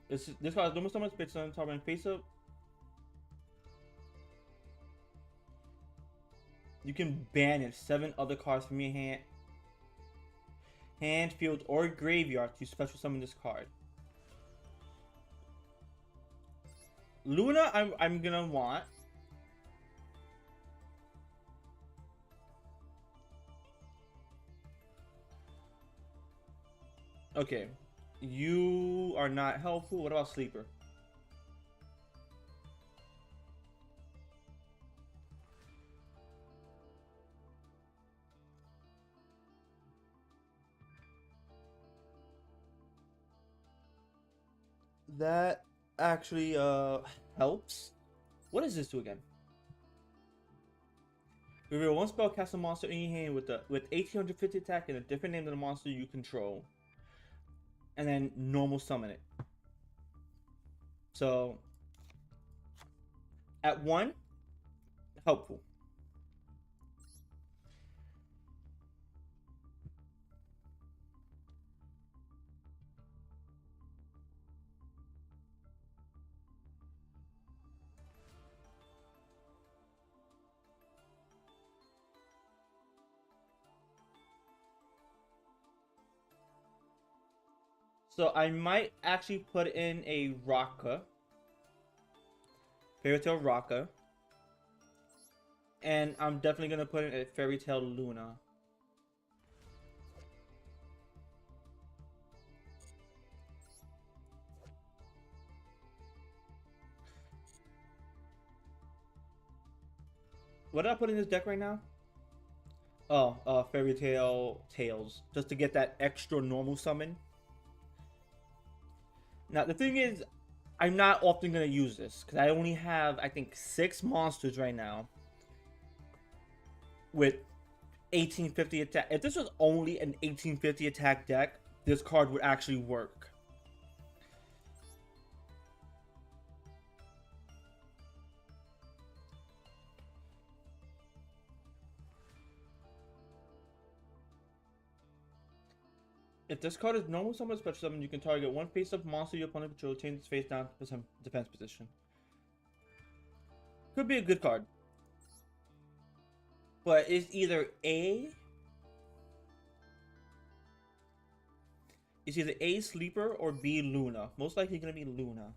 This card is normal summon, pitch on top and face up. You can banish 7 other cards from your hand, field, or graveyard to special summon this card. Luna, I'm gonna want. Okay, you are not helpful. What about Sleeper? That actually helps. What does this do again? Reveal one spell, cast a monster in your hand with 1850 attack and a different name than the monster you control, and then normal summon it. So at 1, helpful. So I might actually put in a Raka, Fairy Tale Raka, and I'm definitely gonna put in a Fairy Tale Luna. What did I put in this deck right now? Oh, Fairy Tale Tales, just to get that extra normal summon. Now the thing is, I'm not often gonna use this because I only have, I think, 6 monsters right now with 1850 attack. If this was only an 1850 attack deck, this card would actually work. If this card is normal summon or special summon, you can target one face-up monster your opponent controls, change its face down to some defense position. Could be a good card. But it's either A Sleeper or B Luna. Most likely gonna be Luna.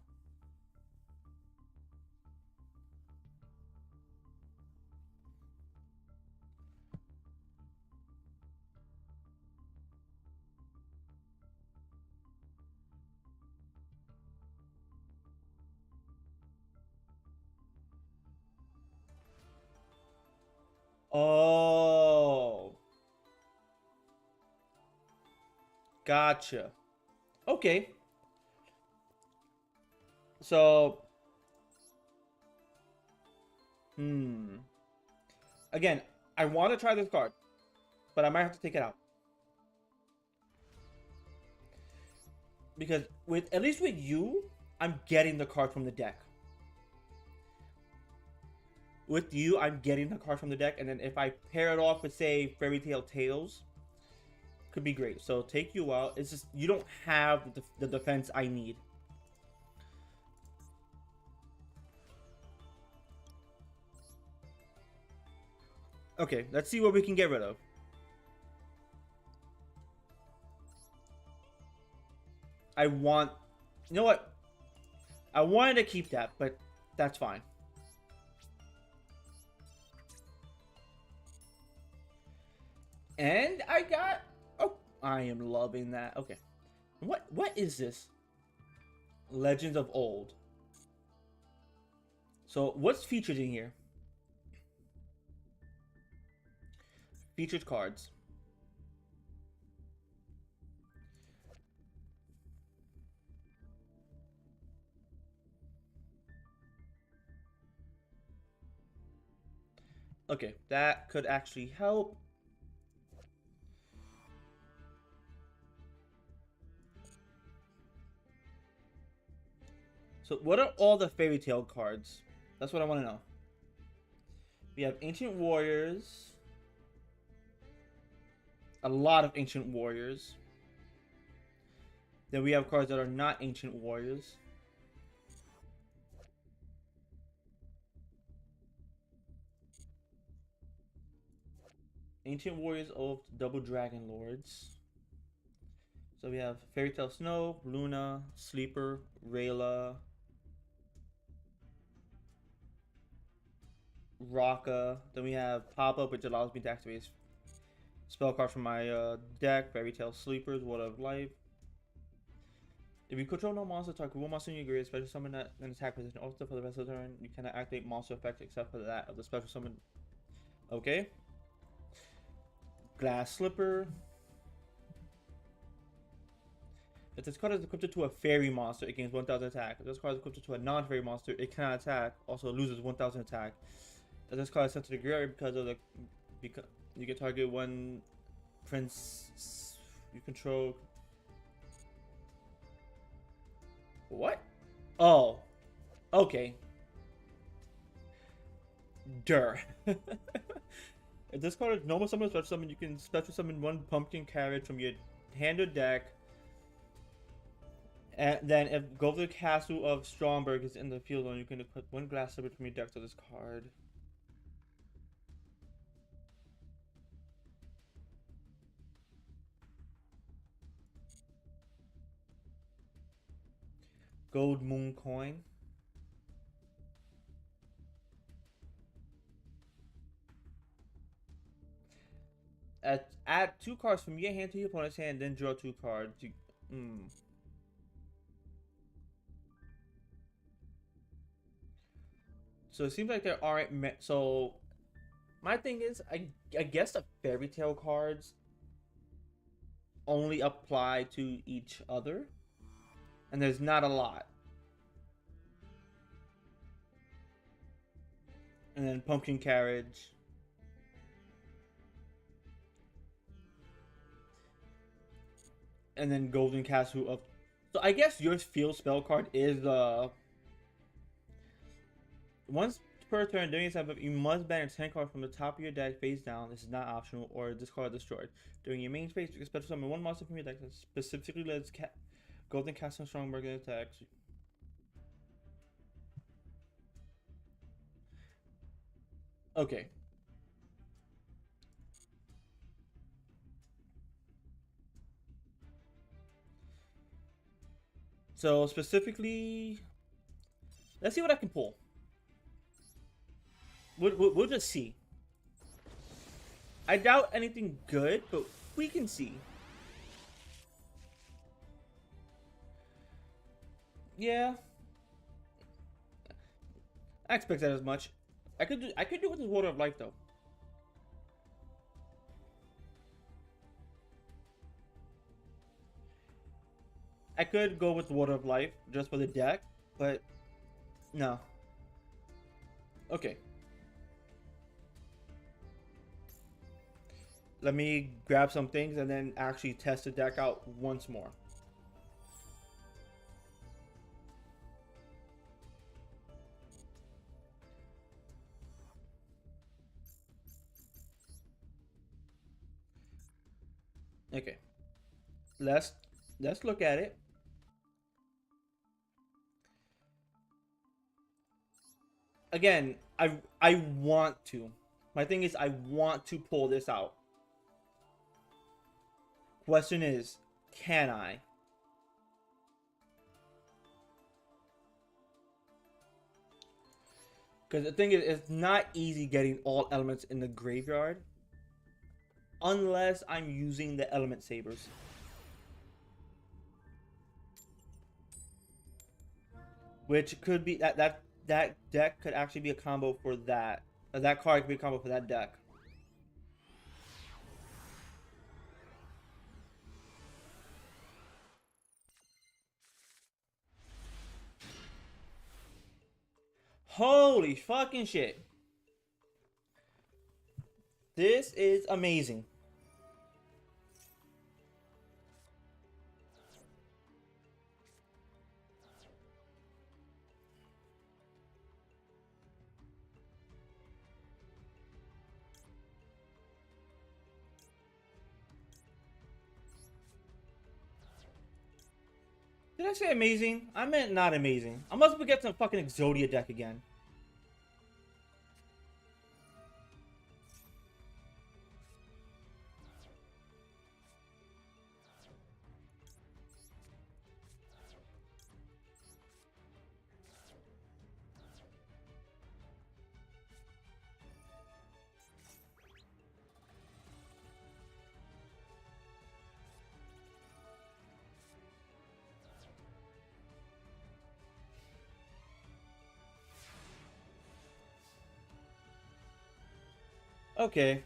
Oh, gotcha. Okay. So, again, I want to try this card, but I might have to take it out. Because with, at least with you, I'm getting the card from the deck. With you, I'm getting the card from the deck, and then if I pair it off with, say, Fairy Tale Tales, could be great. So take you out. It's just, you don't have the defense I need. Okay, let's see what we can get rid of. I want... You know what? I wanted to keep that, but that's fine. And I got... Oh, I am loving that. Okay. What is this? Legends of Old. So, what's featured in here? Featured cards. Okay, that could actually help. So, what are all the Fairy Tale cards? That's what I want to know. We have Ancient Warriors. A lot of Ancient Warriors. Then we have cards that are not Ancient Warriors. Ancient Warriors of Double Dragon Lords. So we have Fairy Tale Snow, Luna, Sleeper, Rayla, Rocka. Then we have Pop-Up, which allows me to activate spell card from my deck. Fairy Tale Sleepers, Water of Life. If you control no monster, target one monster in your grid, special summon that an attack position. Also, for the rest of the turn, you cannot activate monster effects except for that of the special summon. Okay. Glass Slipper. If this card is equipped to a fairy monster, it gains 1000 attack. If this card is equipped to a non-fairy monster, it cannot attack. Also, it loses 1000 attack. If this card is sent to the graveyard because you can target one prince you control. What? Oh, okay. Durr. If this card is normal summon or special summon, you can special summon one pumpkin carriage from your hand or deck. And then if Governor Castle of Stromberg is in the field, you can equip one glass slipper from your deck to this card. Gold Moon Coin. Add 2 cards from your hand to your opponent's hand, then draw 2 cards. So it seems like there aren't so My thing is, I guess the fairy tale cards only apply to each other, and there's not a lot. And then pumpkin carriage. And then golden castle of. So I guess your field spell card is the once per turn during this episode, you must ban a 10 card from the top of your deck face down. This is not optional, or this card destroyed. During your main phase, you can special summon one monster from your deck that specifically lets Golden Castle Strongberg attacks. Okay. So specifically, let's see what I can pull. We'll just see. I doubt anything good, but we can see. Yeah, I expect that as much. I could do with this Water of Life though. I could go with Water of Life just for the deck, but no. Okay. Let me grab some things and then actually test the deck out once more. Okay. Let's look at it. Again, I want to. My thing is I want to pull this out. Question is, can I? Because the thing is, it's not easy getting all elements in the graveyard. Unless I'm using the element sabers. Which could be, that deck could actually be a combo for that. That card could be a combo for that deck. Holy fucking shit. This is amazing. Did I say amazing? I meant not amazing. I must be getting some fucking Exodia deck again. Okay.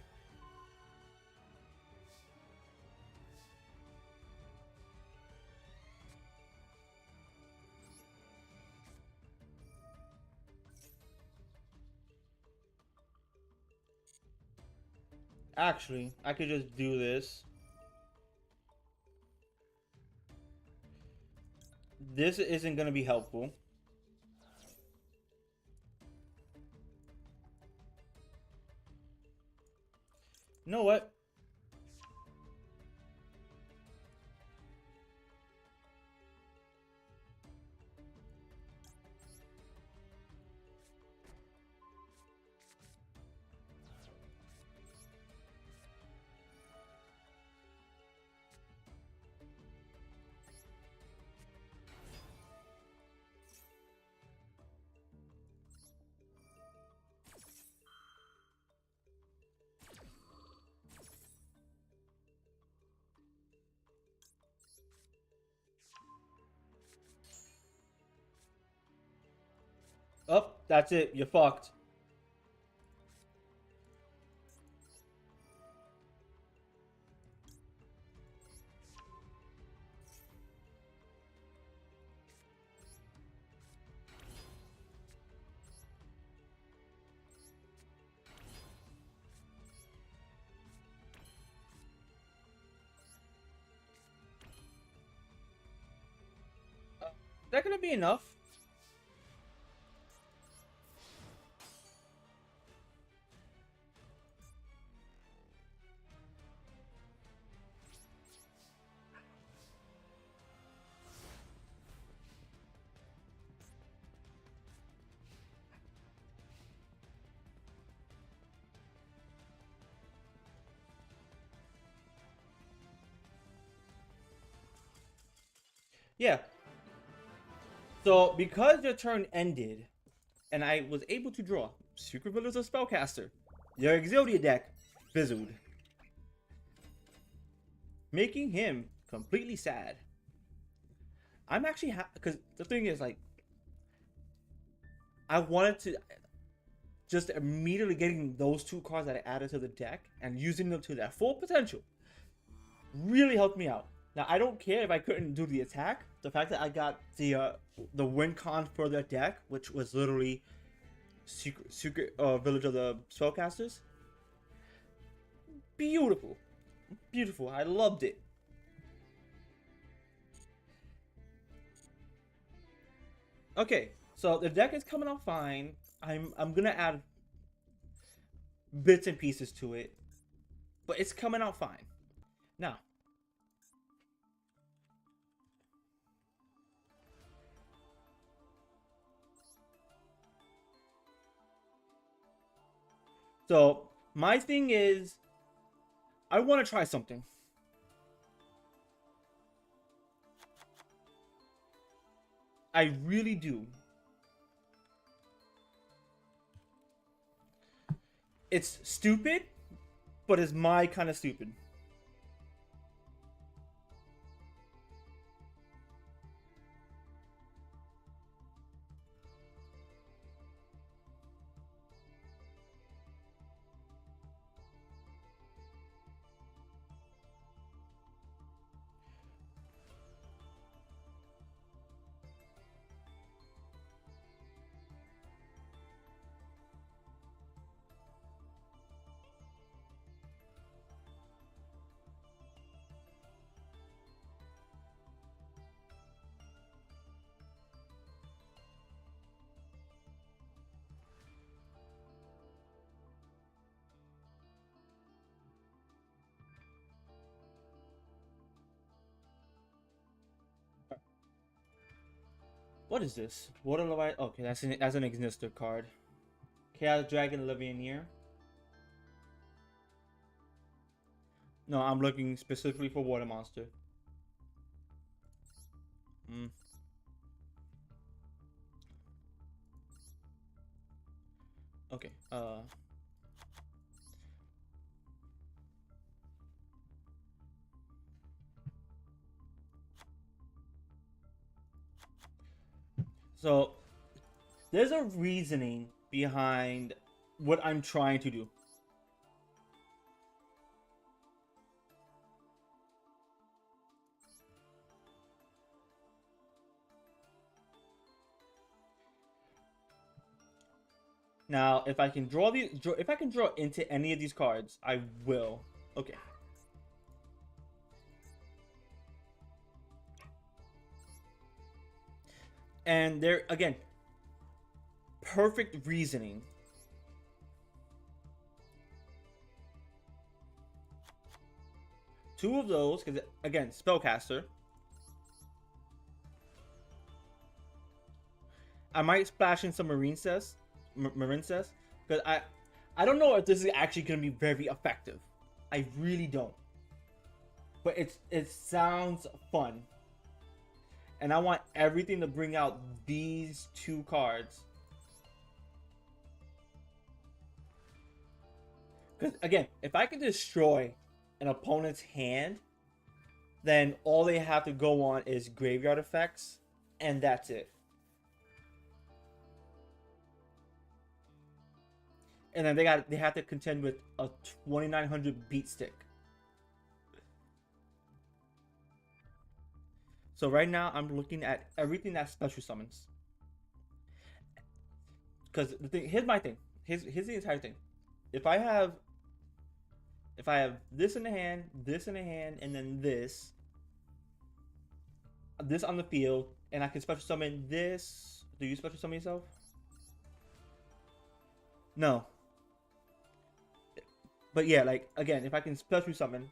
Actually, I could just do this. This isn't going to be helpful. You know what? Oh, that's it. You're fucked. that gonna be enough? Yeah. So because your turn ended, and I was able to draw Secret Village of Spellcaster, your Exodia deck fizzled, making him completely sad. I'm actually because the thing is, like, I wanted to just immediately getting those two cards that I added to the deck and using them to their full potential really helped me out. Now I don't care if I couldn't do the attack. The fact that I got the win con for their deck, which was literally secret Village of the Spellcasters, beautiful, beautiful. I loved it. Okay, so the deck is coming out fine. I'm gonna add bits and pieces to it, but it's coming out fine. Now, so my thing is, I want to try something. I really do. It's stupid, but it's my kind of stupid. What is this? What do I? Okay, that's an Exister card. Chaos Dragon Levianeer. No, I'm looking specifically for Water Monster. Mm. Okay. So there's a reasoning behind what I'm trying to do. Now, if I can if I can draw into any of these cards, I will. Okay. And there again, perfect reasoning. Two of those, because again, Spellcaster. I might splash in some Marine Cess, because I don't know if this is actually going to be very effective. I really don't. But it sounds fun, and I want everything to bring out these two cards. Because again, if I can destroy an opponent's hand, then all they have to go on is graveyard effects, and that's it. And then they have to contend with a 2900 beat stick. So right now I'm looking at everything that special summons. Because the thing, here's my thing. Here's the entire thing. If I have this in the hand, and then this on the field, And I can special summon this. Do you special summon yourself? No. But yeah, like, again, if I can special summon,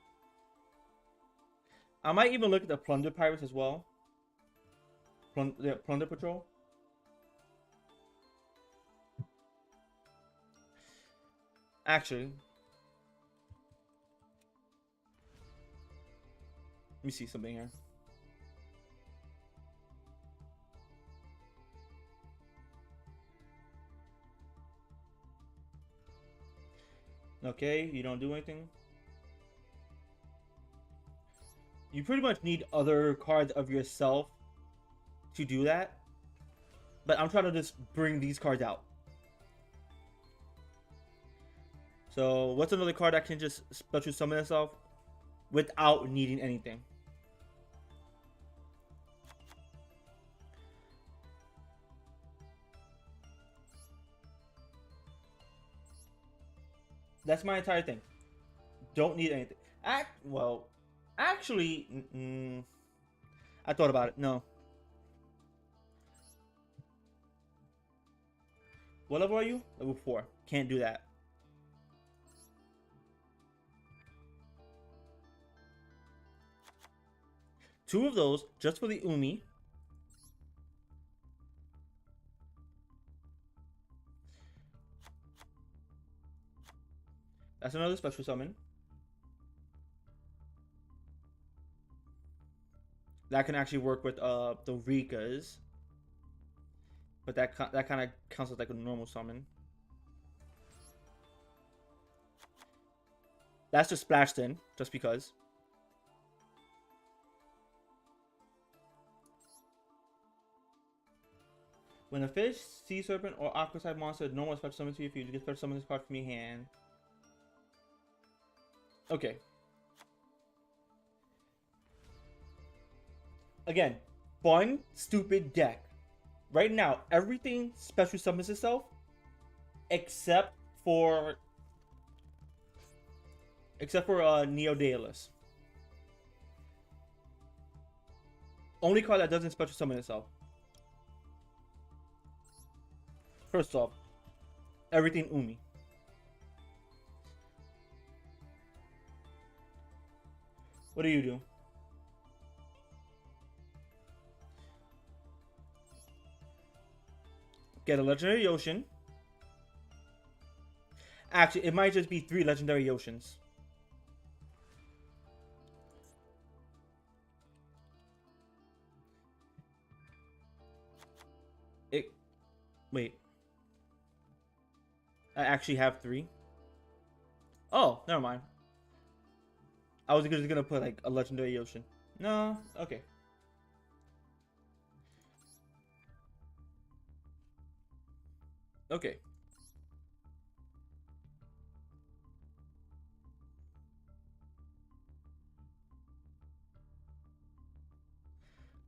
I might even look at the Plunder Pirates as well. Plunder Patrol. Actually, let me see something here. Okay, you don't do anything. You pretty much need other cards of yourself to do that. But I'm trying to just bring these cards out. So what's another card that can just special summon itself without needing anything? That's my entire thing. Don't need anything. Actually, I thought about it. No. What level are you? Level 4. Can't do that. Two of those just for the Umi. That's another special summon. That can actually work with the Rikas. But that kind of counts as like a normal summon. That's just splashed in, just because. When a fish, sea serpent, or aqua type monster no more special summon to you, if you get special summon this card from your hand. Okay. Again, fun, stupid deck. Right now, everything special summons itself except for Neo Daedalus. Only card that doesn't special summon itself. First off, everything Umi. What do you do? Get a legendary Yoshin. Actually, it might just be 3 legendary Yoshins. Wait. I actually have 3. Oh, never mind. I was just gonna put like a legendary Yoshin. No, okay. Okay.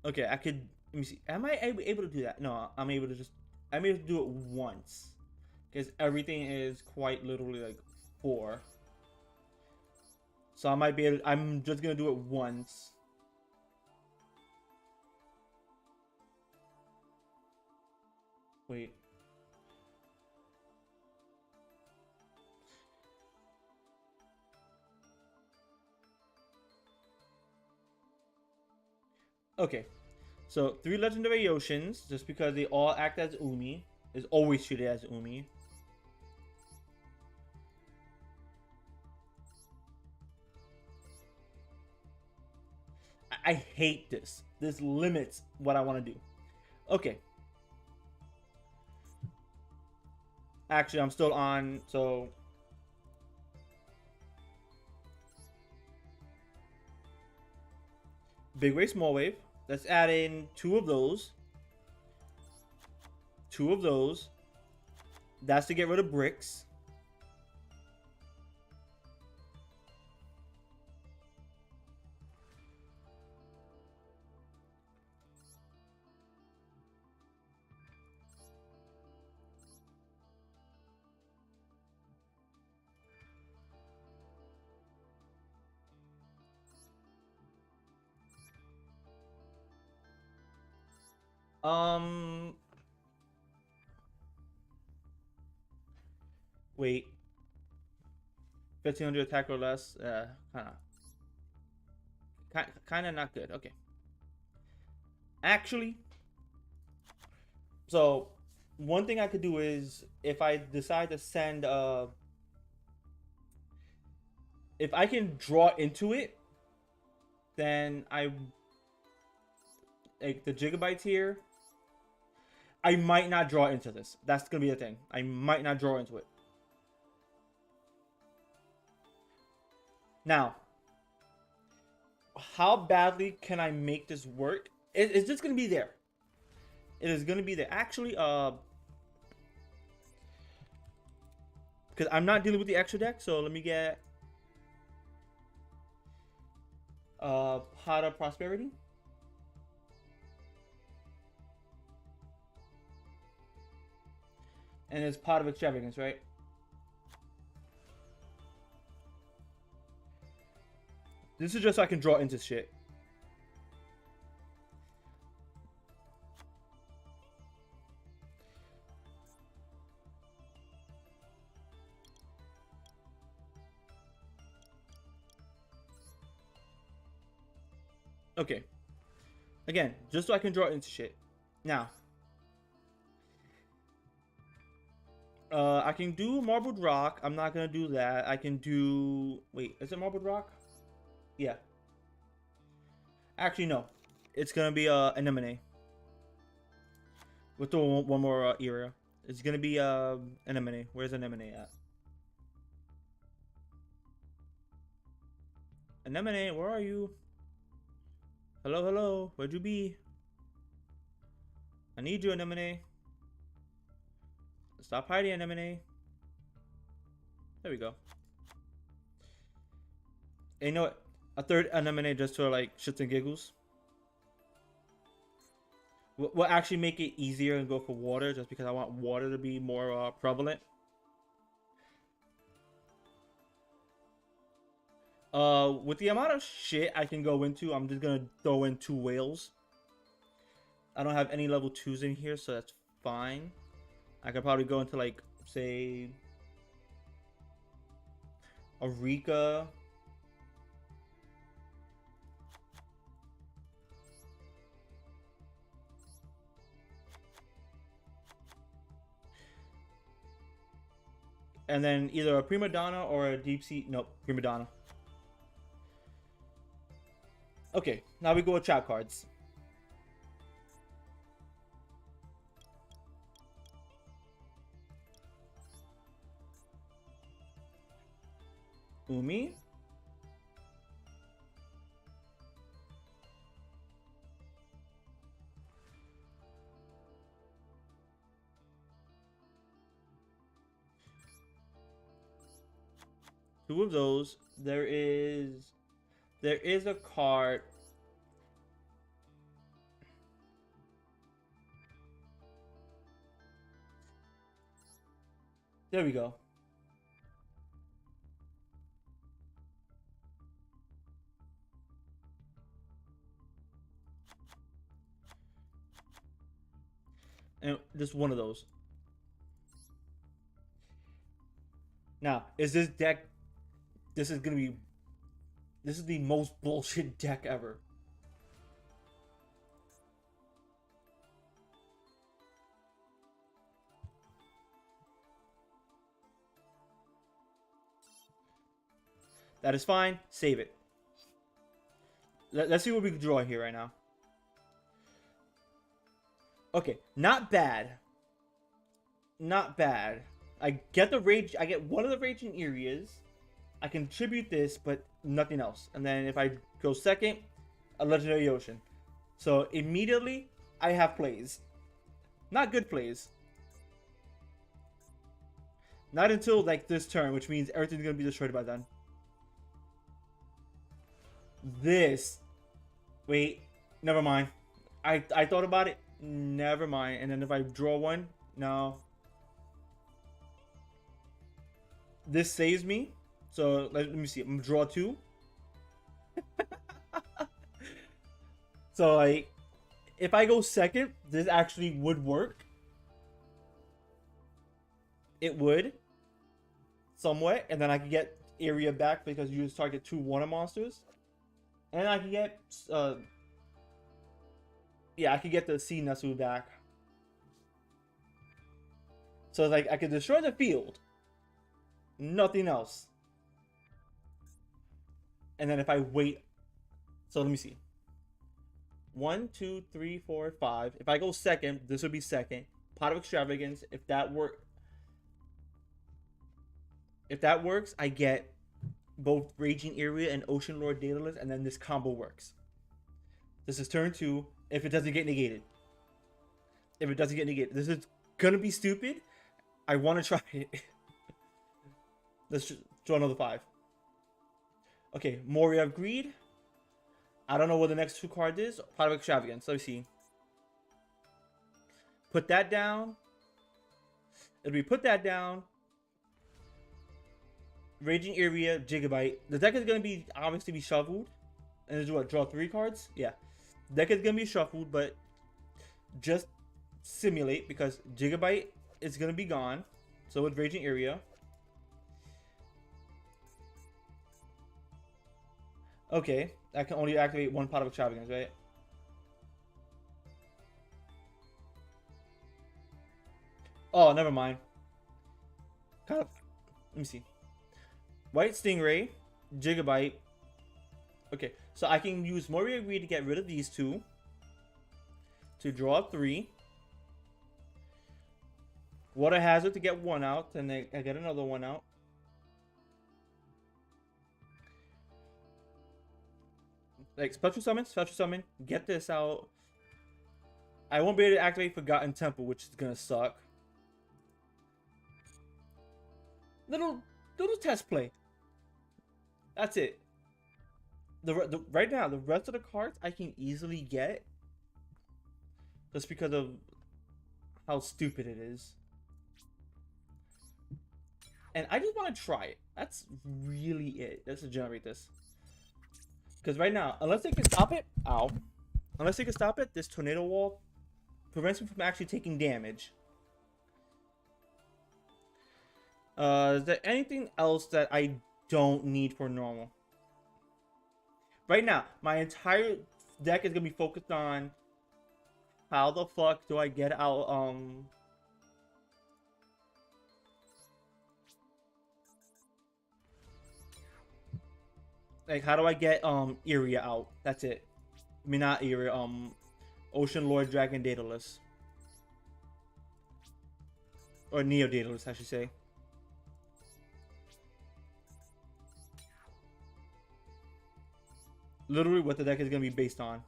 Okay, I could. Let me see. Am I able to do that? No, I'm able to just. I'm able to do it once, because everything is quite literally like 4. So I might be able. I'm just gonna do it once. Wait. Okay. So 3 legendary Yoshins, just because they all act as Umi, is always treated as Umi. I hate this. This limits what I want to do. Okay. Actually, I'm still on, so... Big wave, small wave. Let's add in 2 of those. 2 of those. That's to get rid of bricks. Um, wait, 1500 attack or less. Kind of not good. Okay, actually, so one thing I could do is if I decide to send if I can draw into it, then I like the gigabytes here. I might not draw into this. That's gonna be the thing. I might not draw into it. Now, how badly can I make this work? It's just gonna be there. It is gonna be there. Actually, because I'm not dealing with the extra deck, so let me get Pot of Prosperity. And it's Pot of Extravagance, right? This is just so I can draw into shit. Okay. Again, just so I can draw into shit. Now, I can do Marbled Rock. I'm not gonna do that. I can do. Wait, is it Marbled Rock? Yeah. Actually, no. It's gonna be Anemone. With the one more area. It's gonna be Anemone. Where's Anemone at? Anemone, where are you? Hello, hello. Where'd you be? I need you, Anemone. Stop hiding, Anemone. There we go. And you know what? A third Anemone just for like shits and giggles. We'll actually make it easier and go for water just because I want water to be more prevalent. With the amount of shit I can go into, I'm just gonna throw in 2 whales. I don't have any level 2s in here, so that's fine. I could probably go into like, say, a Rika. And then either a Prima Donna or a Deep Sea. Nope, Prima Donna. Okay, now we go with trap cards. Umi. Two of those. There is a card. There we go. And just one of those. Now, is this deck? This is gonna be. This is the most bullshit deck ever. That is fine. Save it. Let's see what we can draw here right now. Okay, not bad. Not bad. I get the rage. I get one of the raging areas. I contribute this, but nothing else. And then if I go second, a legendary ocean. So immediately I have plays. Not good plays. Not until like this turn, which means everything's gonna be destroyed by then. This. Wait. Never mind. I thought about it. Never mind. And then if I draw one, no. This saves me. So let me see. I'm gonna draw 2. So like, if I go second, this actually would work. It would somewhat, and then I could get area back because you just target 2 water monsters, and I could get yeah, I could get the sea Nesu back. So like I could destroy the field, nothing else, and then if I wait, so let me see. 1, 2, 3, 4, 5. If I go second, this would be second. Pot of Extravagance. If that works, I get both Raging Area and Ocean Lord Daedalus, and then this combo works. This is turn 2. If it doesn't get negated. If it doesn't get negated. This is gonna be stupid. I want to try it. Let's just draw another 5. Okay, Moria of Greed. I don't know what the next 2 cards is. Pot of Extravagance. Let me see. Put that down. It'll be put that down. Raging Area, Gigabyte. The deck is going to be obviously be shuffled. And it's what? Draw 3 cards? Yeah. The deck is going to be shuffled, but just simulate because Gigabyte is going to be gone. So with Raging Area. Okay. I can only activate 1 Pot of Extravagance, right? Oh, never mind. Kind of. Let me see. White Stingray, Gigabyte. Okay, so I can use Moria Greed to get rid of these 2. To draw 3. Water Hazard to get 1 out, and then I get another 1 out. Like special summon, get this out. I won't be able to activate Forgotten Temple, which is gonna suck. Little test play. That's it. Right now, the rest of the cards I can easily get, just because of how stupid it is. And I just want to try it. That's really it. Let's generate this. Because right now, unless they can stop it, ow. Unless they can stop it, this tornado wall prevents me from actually taking damage. Is there anything else that I don't need for normal? Right now, my entire deck is gonna be focused on how the fuck do I get out like how do I get Iria out? That's it. I mean not Iria, Ocean Lord Dragon Daedalus. Or Neo Daedalus, I should say. Literally what the deck is gonna be based on.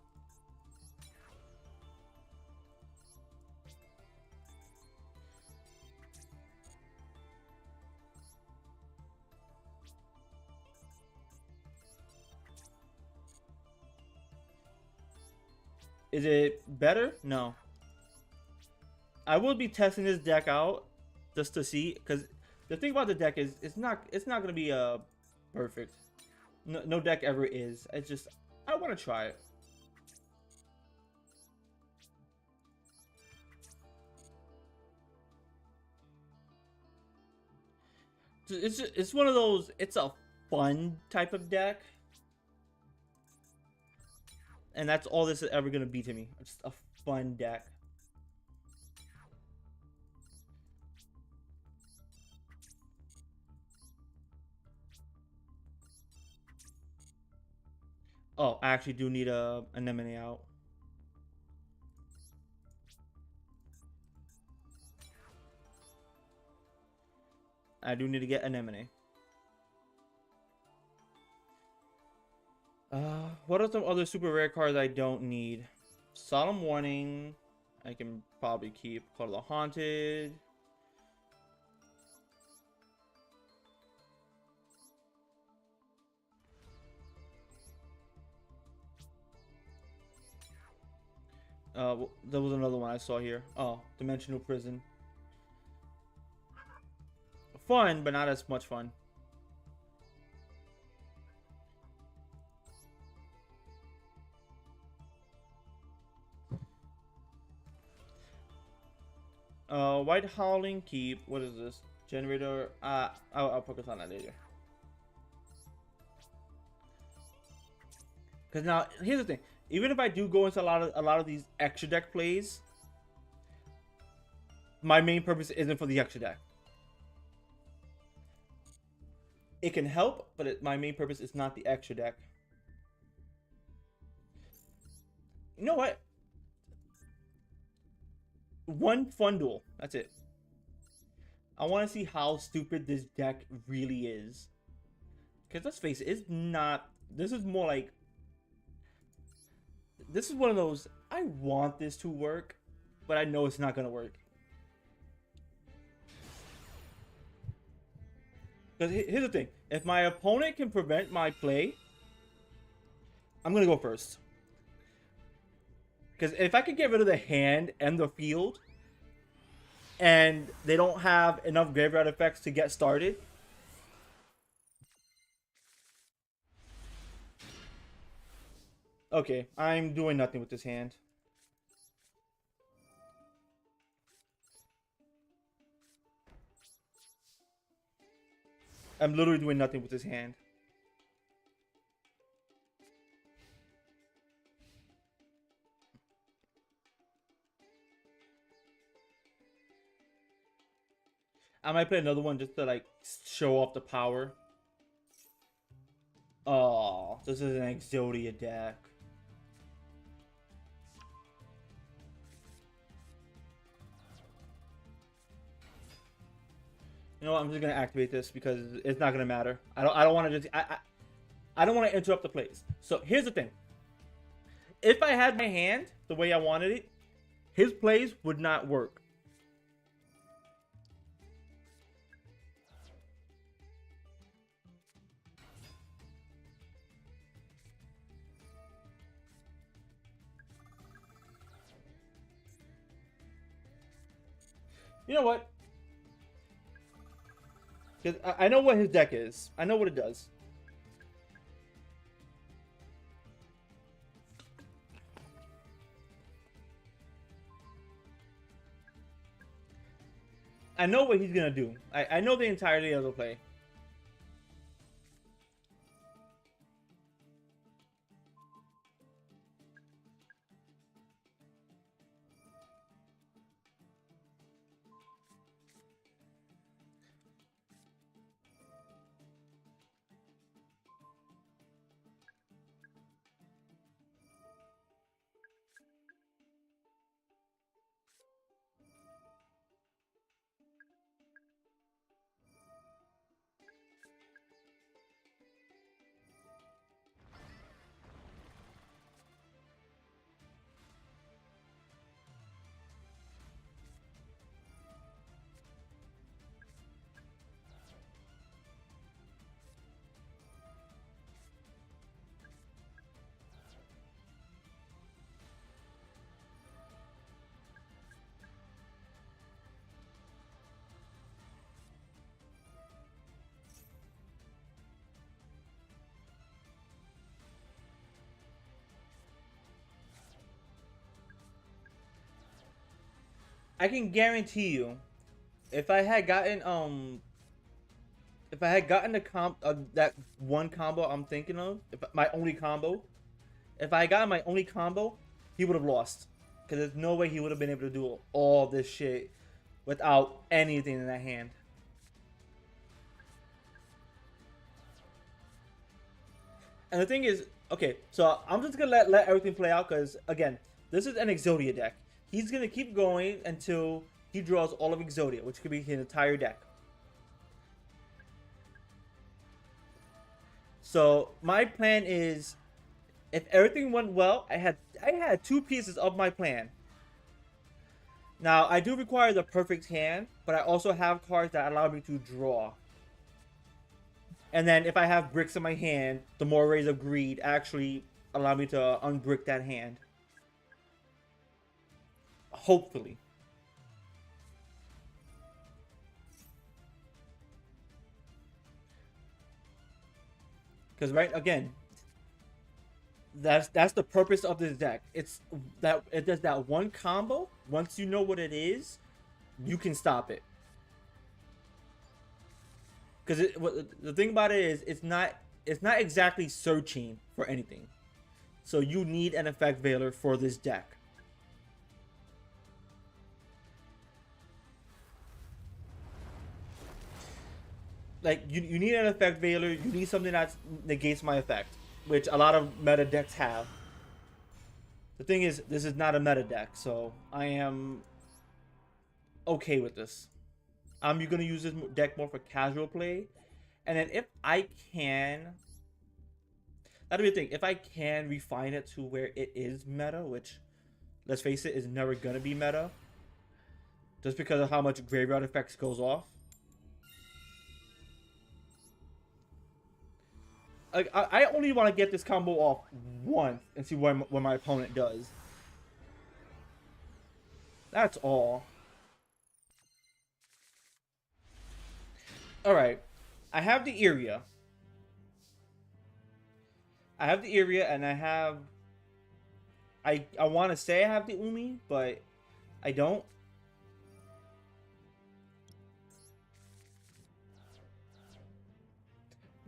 Is it better? No. I will be testing this deck out just to see, because the thing about the deck is it's not gonna be perfect. No deck ever is. It's just I want to try it. It's one of those. It's a fun type of deck, and that's all this is ever gonna be to me. It's just a fun deck. Oh, I actually do need a anemone out. I do need to get anemone. What are some other super rare cards I don't need? Solemn Warning. I can probably keep. Call of the Haunted. There was another one I saw here. Oh, Dimensional Prison. Fun, but not as much fun. White Howling Keep. What is this? Generator. I'll focus on that later. Because now, here's the thing. Even if I do go into a lot of these extra deck plays, my main purpose isn't for the extra deck. It can help, but my main purpose is not the extra deck. You know what? One fun duel. That's it. I want to see how stupid this deck really is. Because let's face it, it's not... This is more like... This is one of those, I want this to work, but I know it's not going to work. Because here's the thing. If my opponent can prevent my play, I'm going to go first. Because if I can get rid of the hand and the field, and they don't have enough graveyard effects to get started, okay, I'm doing nothing with this hand. I'm literally doing nothing with this hand. I might play another one just to like show off the power. Oh, this is an Exodia deck. You know what? I'm just gonna activate this because it's not gonna matter. I don't want to just I don't want to interrupt the plays. So here's the thing. If I had my hand the way I wanted it, his plays would not work. You know what? Because I know what his deck is. I know what it does. I know what he's gonna do. I know the entirety of the play. I can guarantee you, if I had gotten the that one combo I'm thinking of, if my only combo, if I got my only combo, he would have lost. Because there's no way he would have been able to do all this shit without anything in that hand. And the thing is, okay, so I'm just gonna let everything play out because again, this is an Exodia deck. He's gonna keep going until he draws all of Exodia, which could be his entire deck. So my plan is, if everything went well, I had two pieces of my plan. Now I do require the perfect hand, but I also have cards that allow me to draw. And then if I have bricks in my hand, the more Rays of Greed actually allow me to unbrick that hand. Hopefully. Because right, again, that's the purpose of this deck. It's that it does that one combo. Once you know what it is, you can stop it. Because the thing about it is, it's not exactly searching for anything. So you need an effect veiler for this deck. Like you need an effect veiler. You need something that negates my effect, which a lot of meta decks have. The thing is, this is not a meta deck, so I am okay with this. I'm gonna use this deck more for casual play, and then if I can, that'll be the thing. If I can refine it to where it is meta, which, let's face it, is never gonna be meta, just because of how much graveyard effects goes off. I only want to get this combo off once and see what my opponent does. That's all. Alright. I have the area. I have the area and I have... I want to say I have the Umi, but I don't.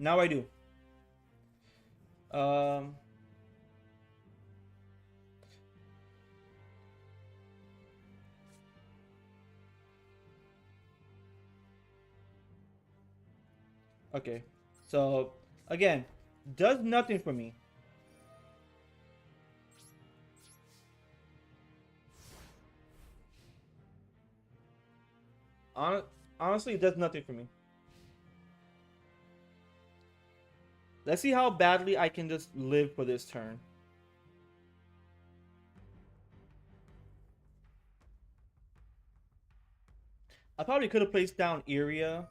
Now I do. Okay. So, again, does nothing for me. Honestly, it does nothing for me. Let's see how badly I can just live for this turn. I probably could have placed down area.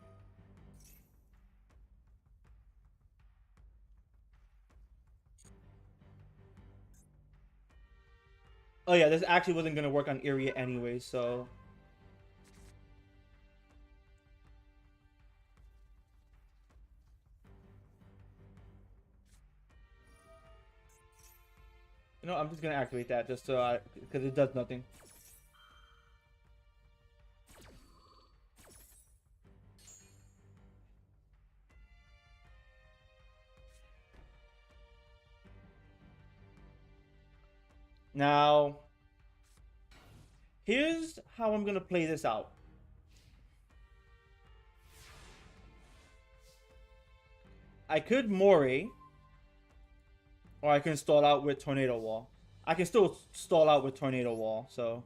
Oh yeah, this actually wasn't going to work on area anyway, so... You know, I'm just going to activate that just so because it does nothing. Now, here's how I'm going to play this out. I could Moray, or I can stall out with Tornado Wall. I can still stall out with Tornado Wall, so...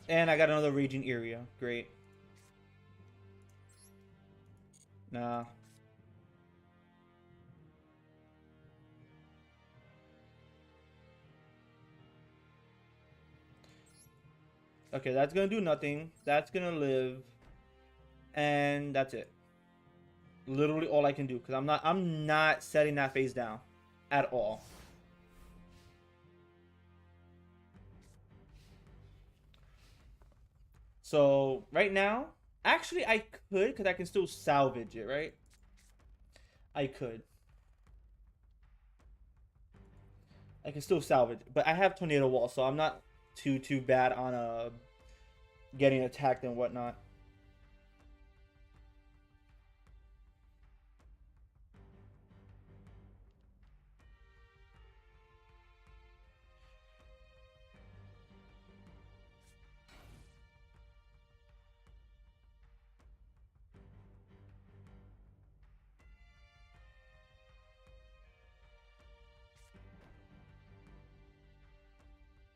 And I got another Raging Area. Great. Nah. Okay, that's gonna do nothing. That's gonna live. And that's it. Literally all I can do. Because I'm not setting that phase down. At all. So, right now... Actually, I could, because I can still salvage it, right? I could. I can still salvage it. But I have Tornado Wall, so I'm not too bad on getting attacked and whatnot.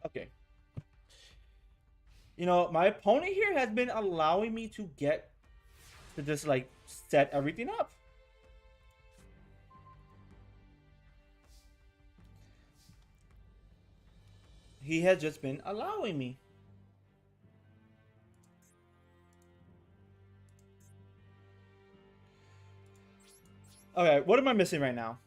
Okay. You know, my opponent here has been allowing me to get to just like set everything up. He has just been allowing me. Okay, what am I missing right now?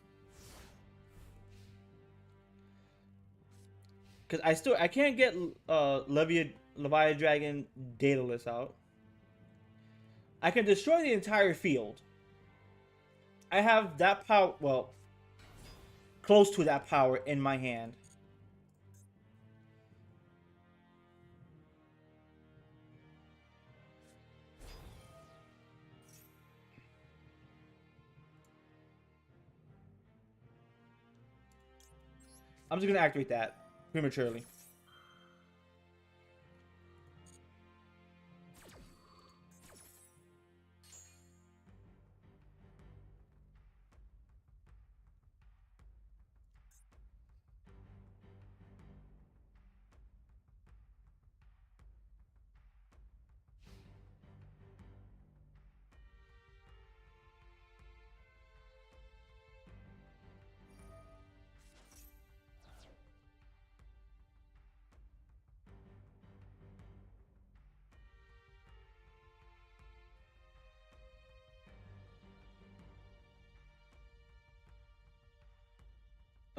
Because I can't get Leviathan Dragon Daedalus out. I can destroy the entire field. I have that power, well, close to that power in my hand. I'm just gonna activate that prematurely.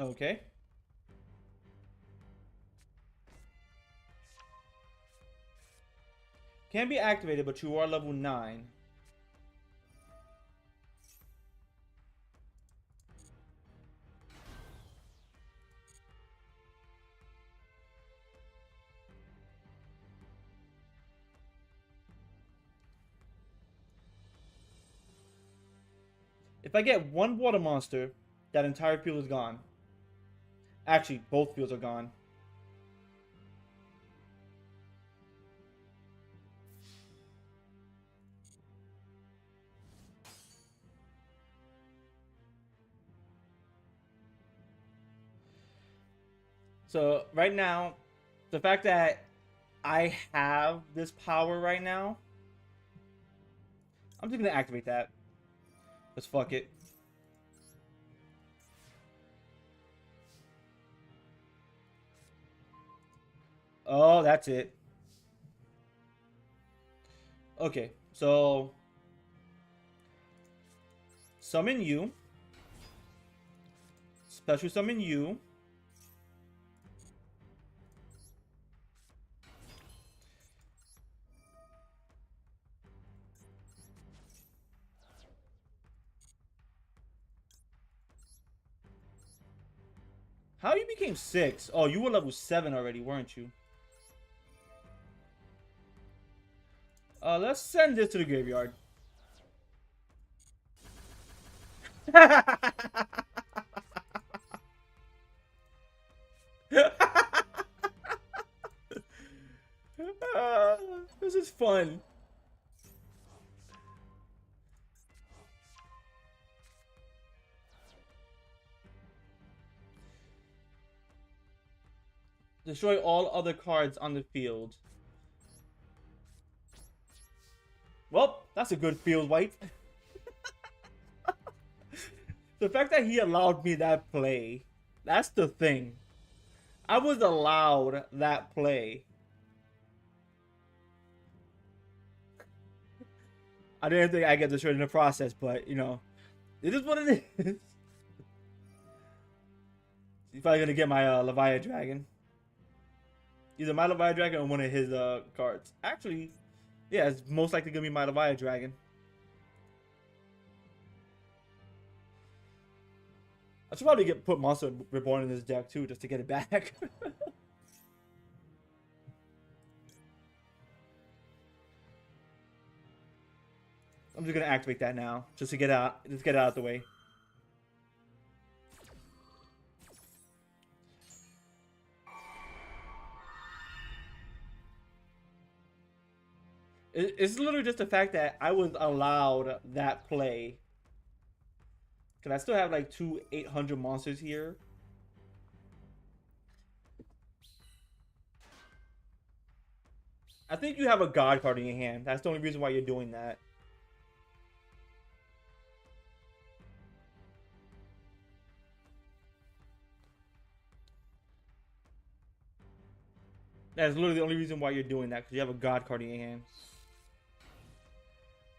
Okay. Can be activated, but you are level 9. If I get one water monster, that entire field is gone. Actually, both fields are gone. So right now, the fact that I have this power right now, I'm just gonna activate that. Let's fuck it. Oh, that's it. Okay, so summon you. Special summon you. How you became 6? Oh, you were level 7 already, weren't you? Let's send this to the graveyard. This is fun. Destroy all other cards on the field. Well, that's a good field wipe. The fact that he allowed me that play, that's the thing. I was allowed that play. I didn't think I get destroyed in the process, but you know, it is what it is. He's probably gonna get my Leviathan Dragon. Either my Leviathan Dragon or one of his cards. Actually, yeah, it's most likely gonna be my Leviathan Dragon. I should probably put Monster Reborn in this deck too, just to get it back. I'm just gonna activate that now, just to get out, just get it out of the way. It's literally just the fact that I was allowed that play. Cause I still have like 2 800 monsters here. I think you have a God card in your hand. That's the only reason why you're doing that. That's literally the only reason why you're doing that, because you have a God card in your hand.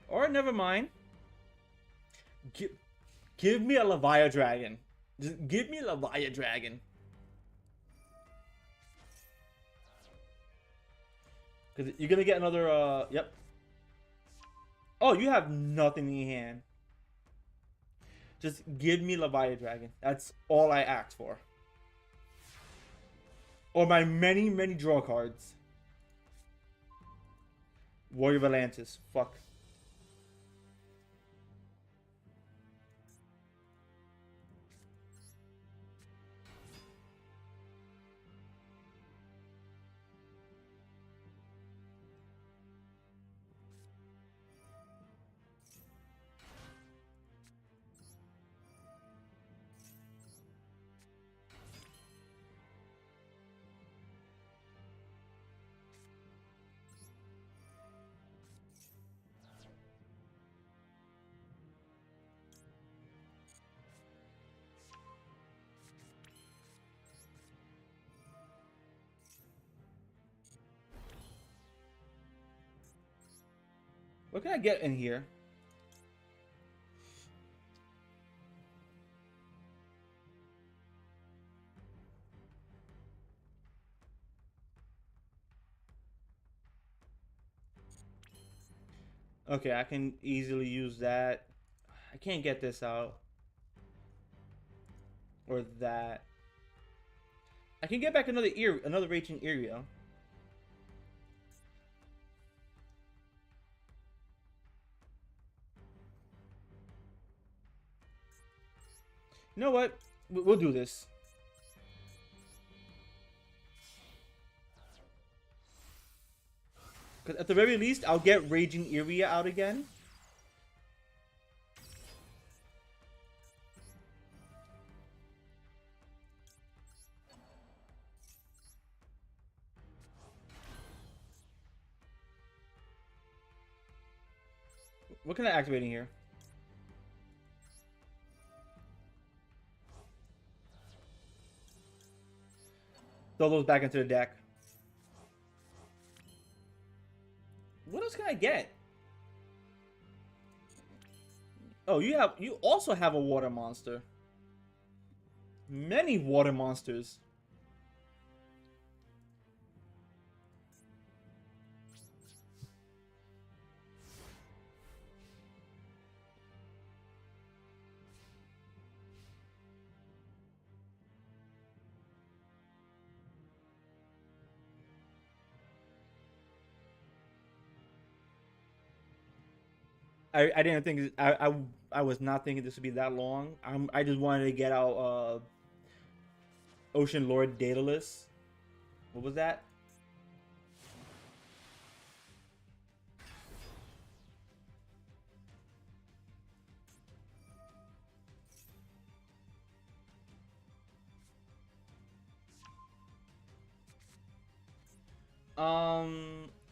Or never mind. Give me a Leviathan Dragon. Just give me a Leviathan Dragon. Because you're gonna get another, yep. Oh, you have nothing in your hand. Just give me Leviathan Dragon. That's all I asked for. Or my many, many draw cards. Warrior of Atlantis. Fuck. What can I get in here? Okay, I can easily use that. I can't get this out. Or that. I can get back another raging area. You know what? We'll do this. Because at the very least, I'll get Raging Area out again. What can I activate in here? Throw those back into the deck. What else can I get? Oh, you also have a water monster. Many water monsters. I didn't think I was not thinking this would be that long. I just wanted to get out Ocean Lord Daedalus. What was that?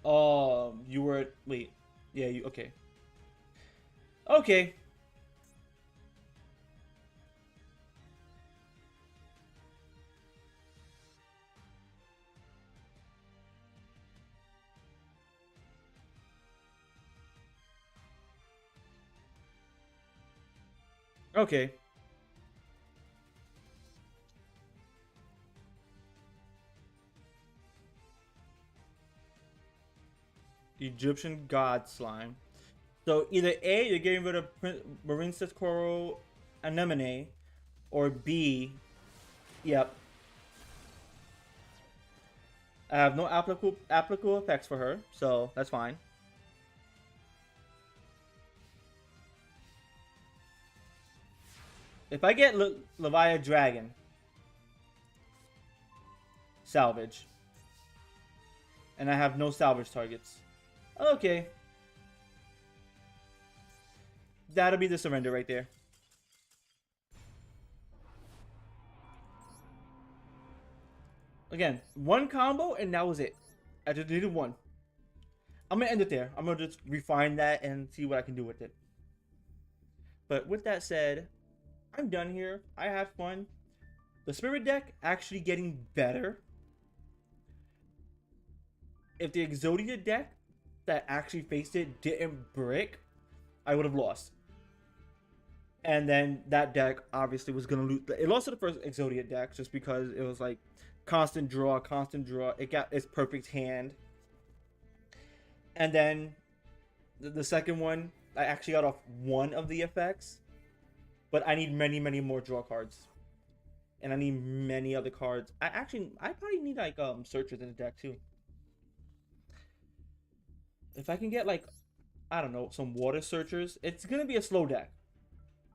Oh, you were wait. Yeah, you okay. Okay. Okay. Egyptian God Slime. So either A, you're getting rid of Marins's Coral Anemone, or B, yep. I have no applicable effects for her, so that's fine. If I get Leviathan Dragon, salvage. And I have no salvage targets. Okay. That'll be the surrender right there. Again, one combo and that was it. I just needed one. I'm gonna end it there. I'm gonna just refine that and see what I can do with it. But with that said, I'm done here. I had fun. The Spirit deck actually getting better. If the Exodia deck that actually faced it didn't brick, I would have lost. And then that deck obviously was gonna lose. It lost to the first Exodia deck just because it was like constant draw, constant draw. It got its perfect hand. And then the second one, I actually got off one of the effects, but I need many more draw cards, and I need many other cards. I probably need like searchers in the deck too. If I can get like, I don't know, some water searchers, it's gonna be a slow deck.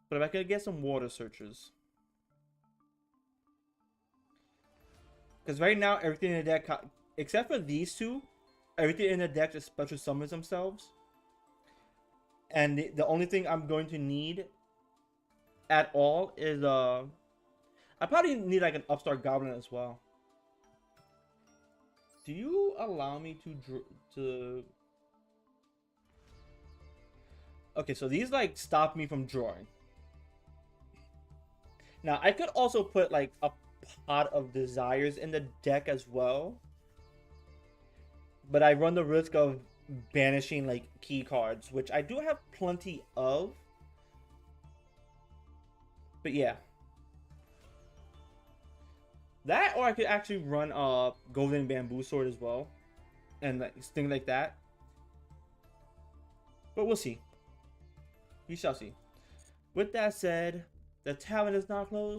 But if I could get some water searchers, because right now everything in the deck, except for these two, everything in the deck just special summons themselves. And the only thing I'm going to need at all is I probably need like an upstart goblin as well. Do you allow me to? Okay, so these like stop me from drawing. Now I could also put like a pot of desires in the deck as well, but I run the risk of banishing like key cards, which I do have plenty of. But yeah, that, or I could actually run a golden bamboo sword as well, and like things like that. But we'll see. We shall see. With that said, the tavern is now closed.